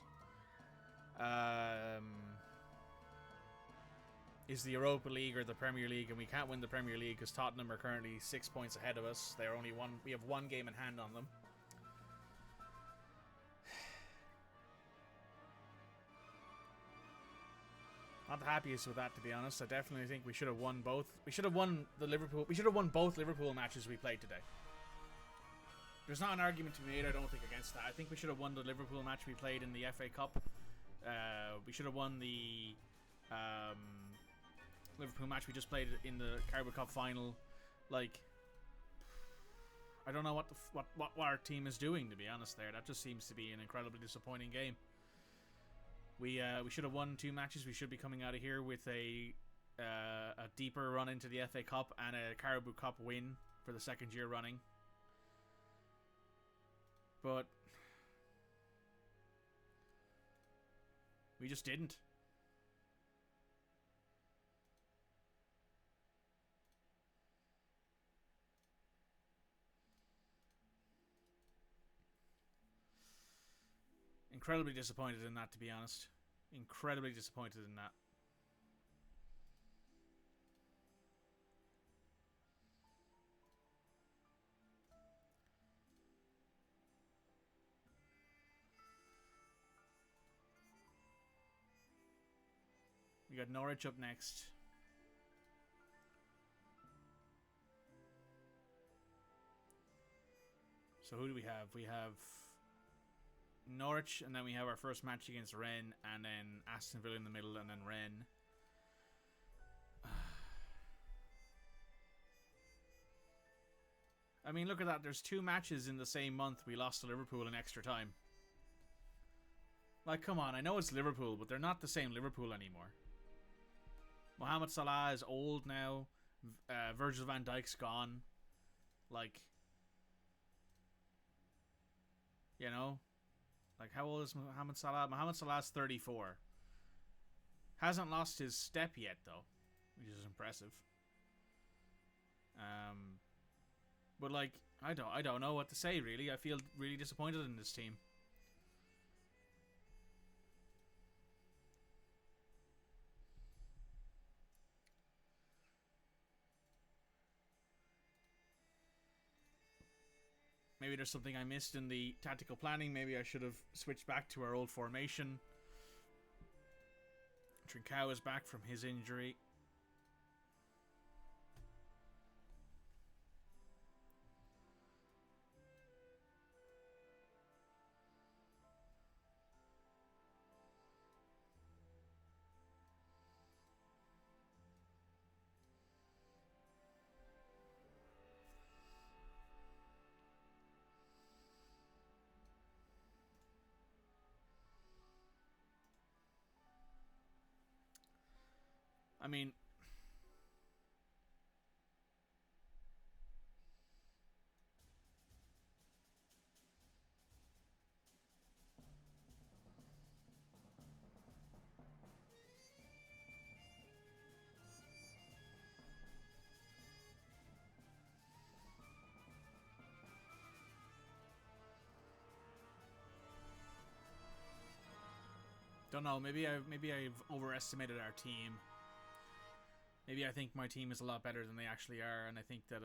the Europa League or the Premier League, and we can't win the Premier League because Tottenham are currently 6 points ahead of us. They're only one. We have 1 game in hand on them. Not the happiest with that, to be honest. I definitely think we should have won both. We should have won both Liverpool matches we played today. There's not an argument to be made, I don't think, against that. I think we should have won the Liverpool match we played in the FA Cup. We should have won the Liverpool match we just played in the Carabao Cup final. Like, I don't know what our team is doing, to be honest. That just seems to be an incredibly disappointing game. We should have won 2 matches. We should be coming out of here with a deeper run into the FA Cup and a Carabao Cup win for the 2nd year running. But we just didn't. Incredibly disappointed in that, to be honest. Incredibly disappointed in that. We got Norwich up next. So who do we have? We have Norwich, and then we have our first match against Rennes, and then Aston Villa in the middle, and then Rennes. I mean, look at that. There's 2 matches in the same month we lost to Liverpool in extra time. Like, come on. I know it's Liverpool, but they're not the same Liverpool anymore. Mohamed Salah is old now. Virgil van Dijk's gone. Like, you know, like how old is Mohamed Salah? Mohamed Salah's 34. Hasn't lost his step yet though, which is impressive. But like I don't know what to say really. I feel really disappointed in this team. Maybe there's something I missed in the tactical planning. Maybe I should have switched back to our old formation. Trincao is back from his injury. I mean, don't know. Maybe I've overestimated our team. Maybe I think my team is a lot better than they actually are, and I think that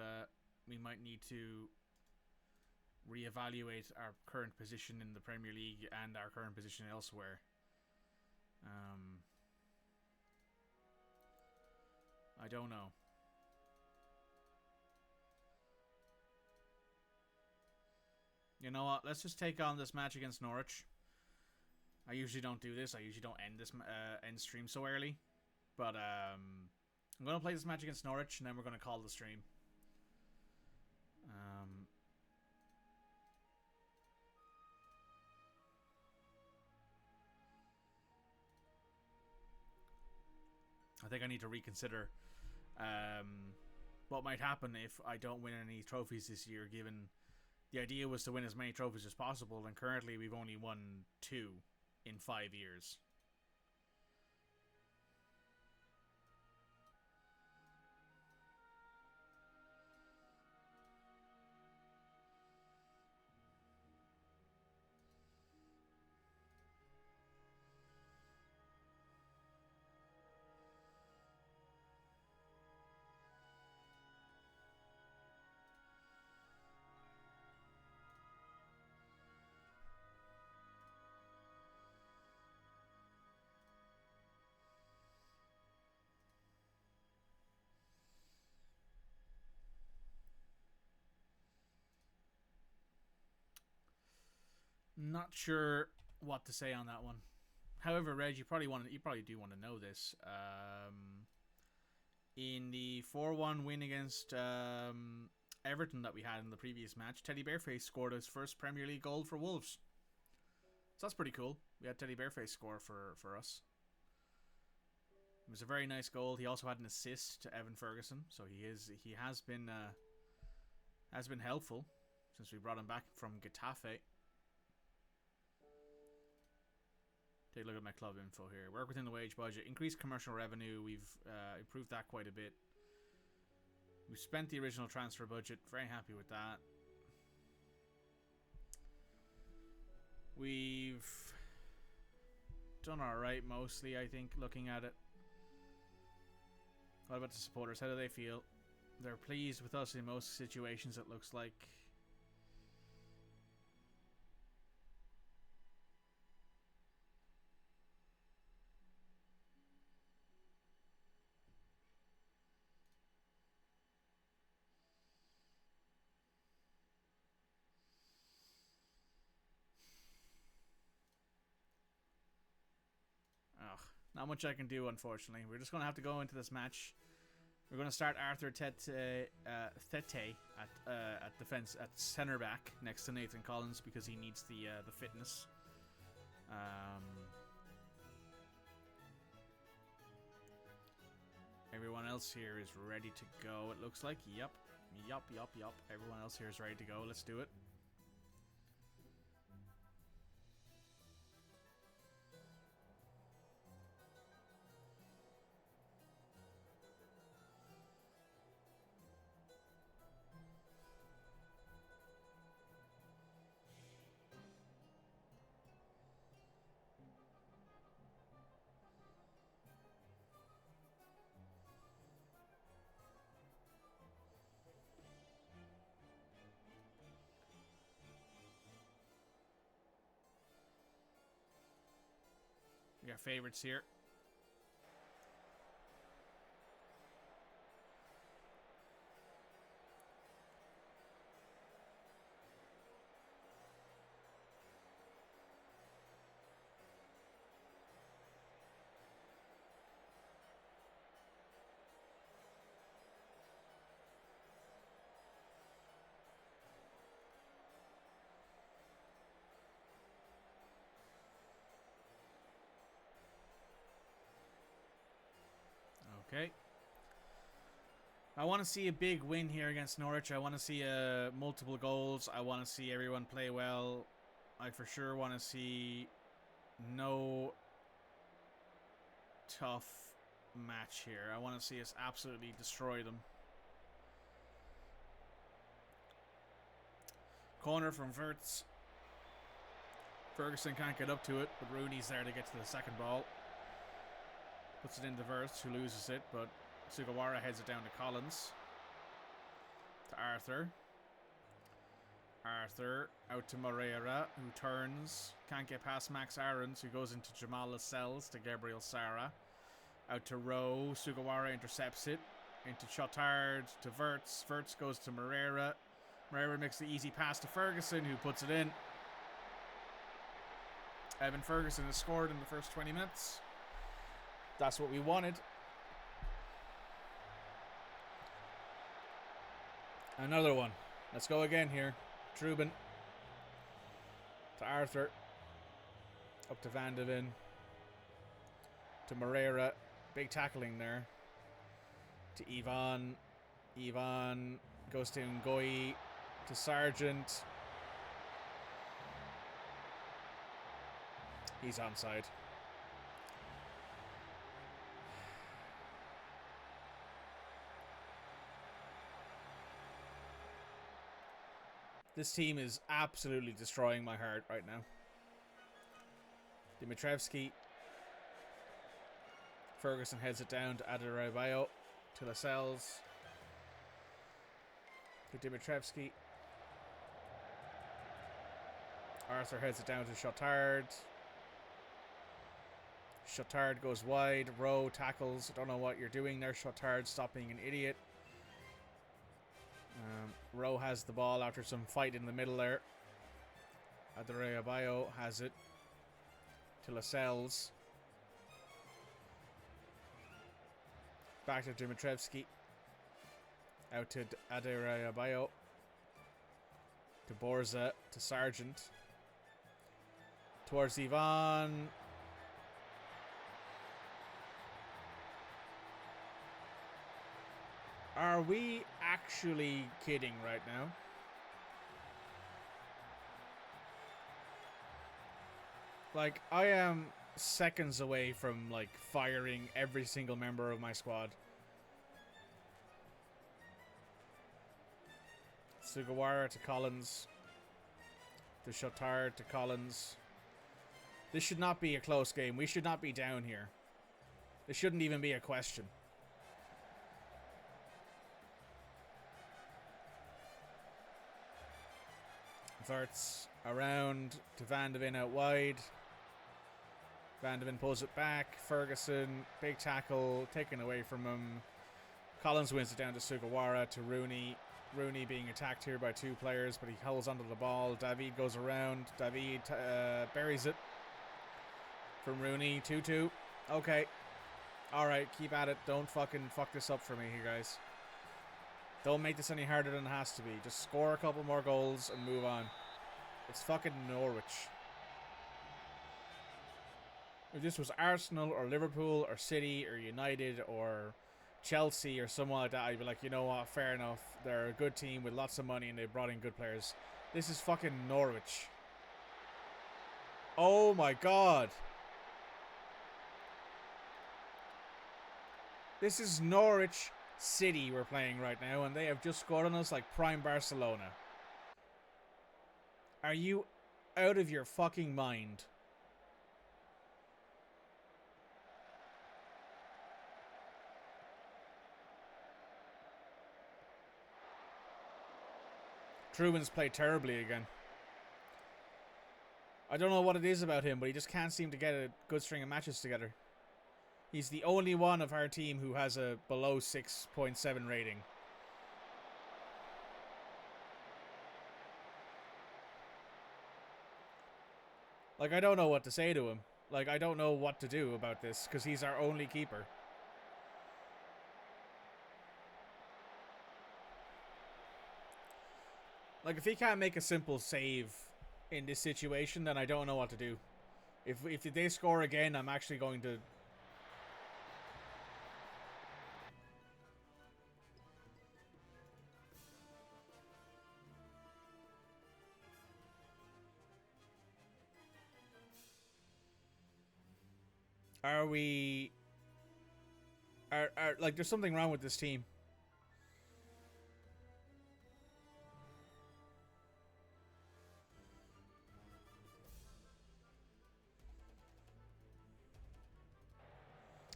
we might need to reevaluate our current position in the Premier League and our current position elsewhere. I don't know. You know what? Let's just take on this match against Norwich. I usually don't do this. I usually don't end this end stream so early, but I'm going to play this match against Norwich, and then we're going to call the stream. I think I need to reconsider what might happen if I don't win any trophies this year, given the idea was to win as many trophies as possible, and currently we've only won 2 in 5 years. Not sure what to say on that one. However, Reg, you probably do want to know this. In the 4-1 win against Everton that we had in the previous match, Teddy Bareface scored his first Premier League goal for Wolves. So that's pretty cool. We had Teddy Bareface score for us. It was a very nice goal. He also had an assist to Evan Ferguson, so he has been helpful since we brought him back from Getafe. Take a look at my club info here. Work within the wage budget. Increased commercial revenue. We've improved that quite a bit. We've spent the original transfer budget. Very happy with that. We've done alright mostly, I think, looking at it. What about the supporters? How do they feel? They're pleased with us in most situations, it looks like. Not much I can do, unfortunately. We're just going to have to go into this match. We're going to start Arthur Thete at defense, at center back, next to Nathan Collins, because he needs the fitness. Everyone else here is ready to go, it looks like. Yup. Everyone else here is ready to go. Let's do it. We got favorites here. Okay. I want to see a big win here against Norwich. I want to see multiple goals. I want to see everyone play well. I for sure want to see no tough match here. I want to see us absolutely destroy them. Corner from Wirtz. Ferguson can't get up to it, but Rooney's there to get to the second ball. Puts it into Wirtz, who loses it, but Sugawara heads it down to Collins. To Arthur. Arthur out to Moreira, who turns. Can't get past Max Aarons, who goes into Jamal Lascelles to Gabriel Sara. Out to Rowe. Sugawara intercepts it. Into Chotard to Wirtz. Wirtz goes to Moreira. Moreira makes the easy pass to Ferguson, who puts it in. Evan Ferguson has scored in the first 20 minutes. That's what we wanted. Another one. Let's go again here. Trubin. To Arthur. Up to Van de Ven. To Moreira. Big tackling there. To Ivan. Ivan goes to Ngoyi. To Sargent. He's onside. This team is absolutely destroying my heart right now. Dimitrevski. Ferguson heads it down to Adebayo. To Lascelles. To Dimitrevski. Arthur heads it down to Chotard. Chotard goes wide. Rowe tackles. Don't know what you're doing there, Chotard. Stop being an idiot. Rowe has the ball after some fight in the middle there. Adebayo has it. To Lascelles. Back to Dimitrevski. Out to Adebayo. To Borza. To Sargent. Towards Ivan. Are we actually kidding right now? Like, I am seconds away from, like, firing every single member of my squad. Sugawara to Collins. To Chotard to Collins. This should not be a close game. We should not be down here. This shouldn't even be a question. Wirtz around to Van de Ven out wide. Van de Ven pulls it back. Ferguson, big tackle, taken away from him. Collins wins it down to Sugawara to Rooney. Rooney being attacked here by two players, but he holds onto the ball. David goes around. David buries it. From Rooney, 2-2. Okay. Alright, keep at it. Don't fucking fuck this up for me here, guys. Don't make this any harder than it has to be. Just score a couple more goals and move on. It's fucking Norwich. If this was Arsenal or Liverpool or City or United or Chelsea or someone like that, I'd be like, you know what, fair enough. They're a good team with lots of money and they brought in good players. This is fucking Norwich. Oh my god. This is Norwich City we're playing right now, and they have just scored on us like prime Barcelona. Are you out of your fucking mind? Truman's played terribly again. I don't know what it is about him, but he just can't seem to get a good string of matches together. He's the only one of our team who has a below 6.7 rating. Like, I don't know what to say to him. Like, I don't know what to do about this, because he's our only keeper. Like, if he can't make a simple save in this situation, then I don't know what to do. If they score again, I'm actually going to... Are we... Like, there's something wrong with this team.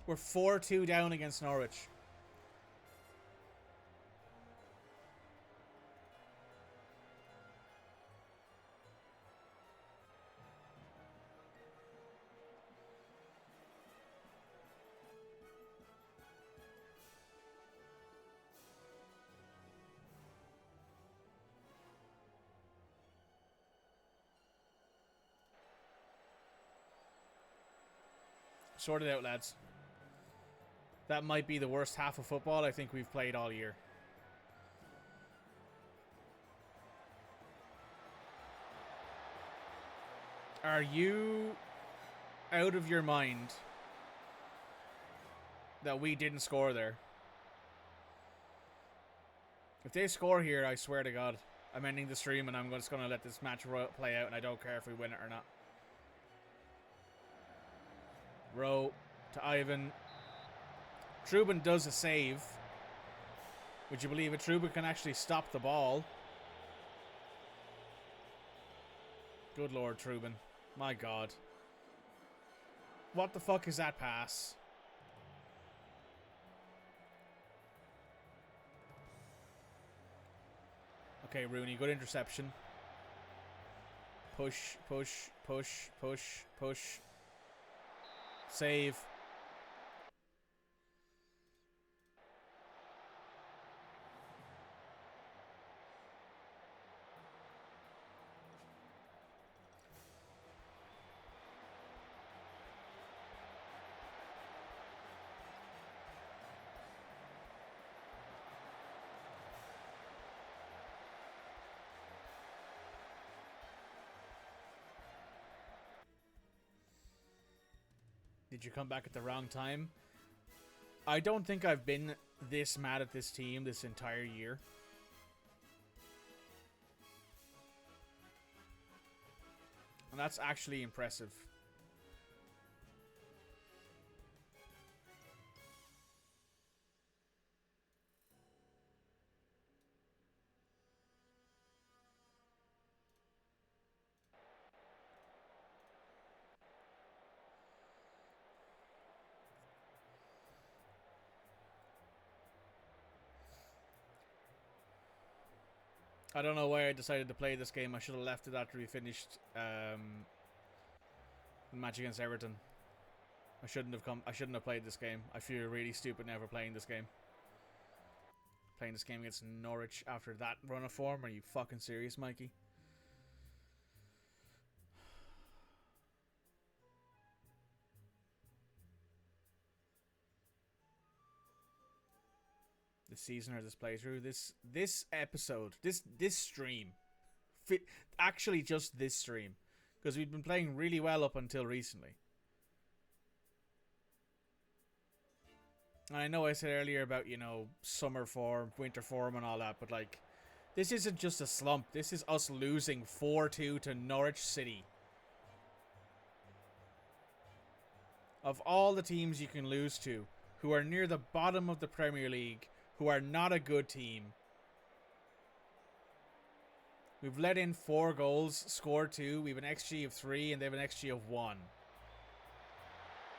We're 4-2 down against Norwich. Sort it out, lads. That might be the worst half of football I think we've played all year. Are you out of your mind that we didn't score there? If they score here, I swear to God, I'm ending the stream and I'm just going to let this match play out and I don't care if we win it or not. Rowe to Ivan. Truban does a save. Would you believe it? Truban can actually stop the ball. Good Lord, Truban. My God. What the fuck is that pass? Okay, Rooney, good interception. Push, push, push, push, push. Save. Did you come back at the wrong time? I don't think I've been this mad at this team this entire year. And that's actually impressive. I don't know why I decided to play this game. I should have left it after we finished the match against Everton. I shouldn't have played this game. I feel really stupid now for playing this game. Playing this game against Norwich after that run of form. Are you fucking serious, Mikey? This season or this playthrough, this episode, this stream, actually just this stream, because we've been playing really well up until recently. And I know I said earlier about, summer form, winter form and all that, but like, this isn't just a slump. This is us losing 4-2 to Norwich City. Of all the teams you can lose to, who are near the bottom of the Premier League, who are not a good team, we've let in 4 goals, scored 2, we have an XG of 3, and they have an XG of 1.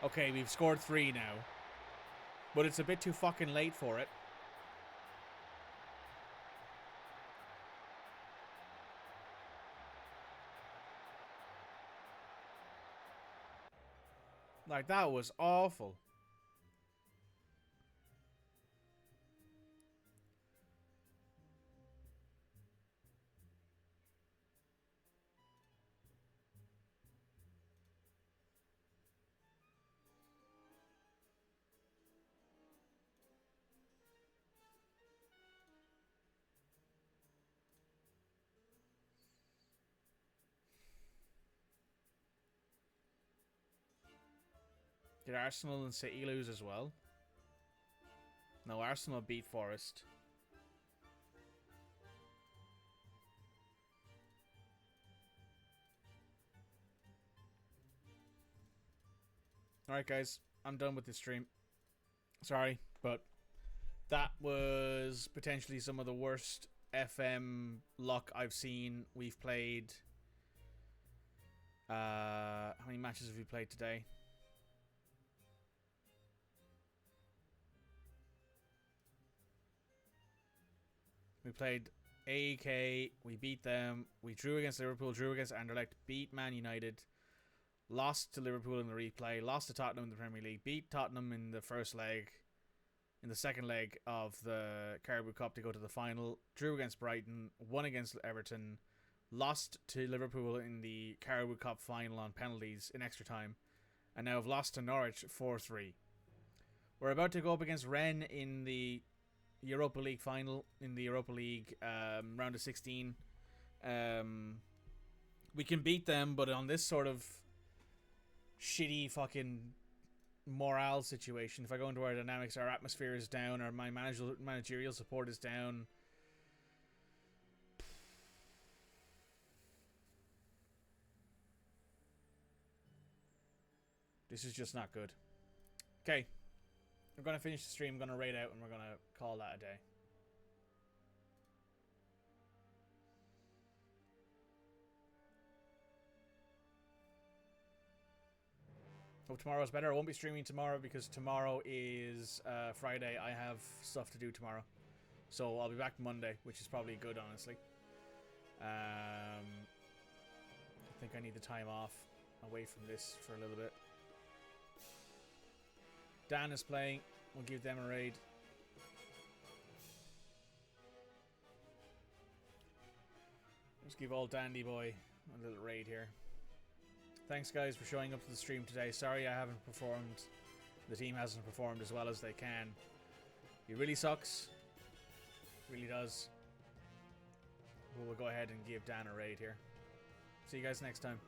Okay, we've scored 3 now. But it's a bit too fucking late for it. Like, that was awful. Did Arsenal and City lose as well? No, Arsenal beat Forest. Alright guys, I'm done with this stream. Sorry, but that was potentially some of the worst FM luck I've seen. We've played... how many matches have we played today? We played AEK, we beat them, we drew against Liverpool, drew against Anderlecht, beat Man United, lost to Liverpool in the replay, lost to Tottenham in the Premier League, beat Tottenham in the first leg, in the second leg of the Carabao Cup to go to the final, drew against Brighton, won against Everton, lost to Liverpool in the Carabao Cup final on penalties in extra time, and now have lost to Norwich 4-3. We're about to go up against Rennes in the Europa League final, in the Europa League round of 16. We can beat them, but on this sort of shitty fucking morale situation, if I go into our dynamics, our atmosphere is down, or my managerial support is down. This is just not good. Okay. We're going to finish the stream, going to raid out, and we're going to call that a day. Hope tomorrow's better. I won't be streaming tomorrow because tomorrow is Friday. I have stuff to do tomorrow. So I'll be back Monday, which is probably good, honestly. I think I need the time off away from this for a little bit. Dan is playing. We'll give them a raid. Let's give old Dandy Boy a little raid here. Thanks guys for showing up to the stream today. Sorry I haven't performed. The team hasn't performed as well as they can. It really sucks. It really does. But we'll go ahead and give Dan a raid here. See you guys next time.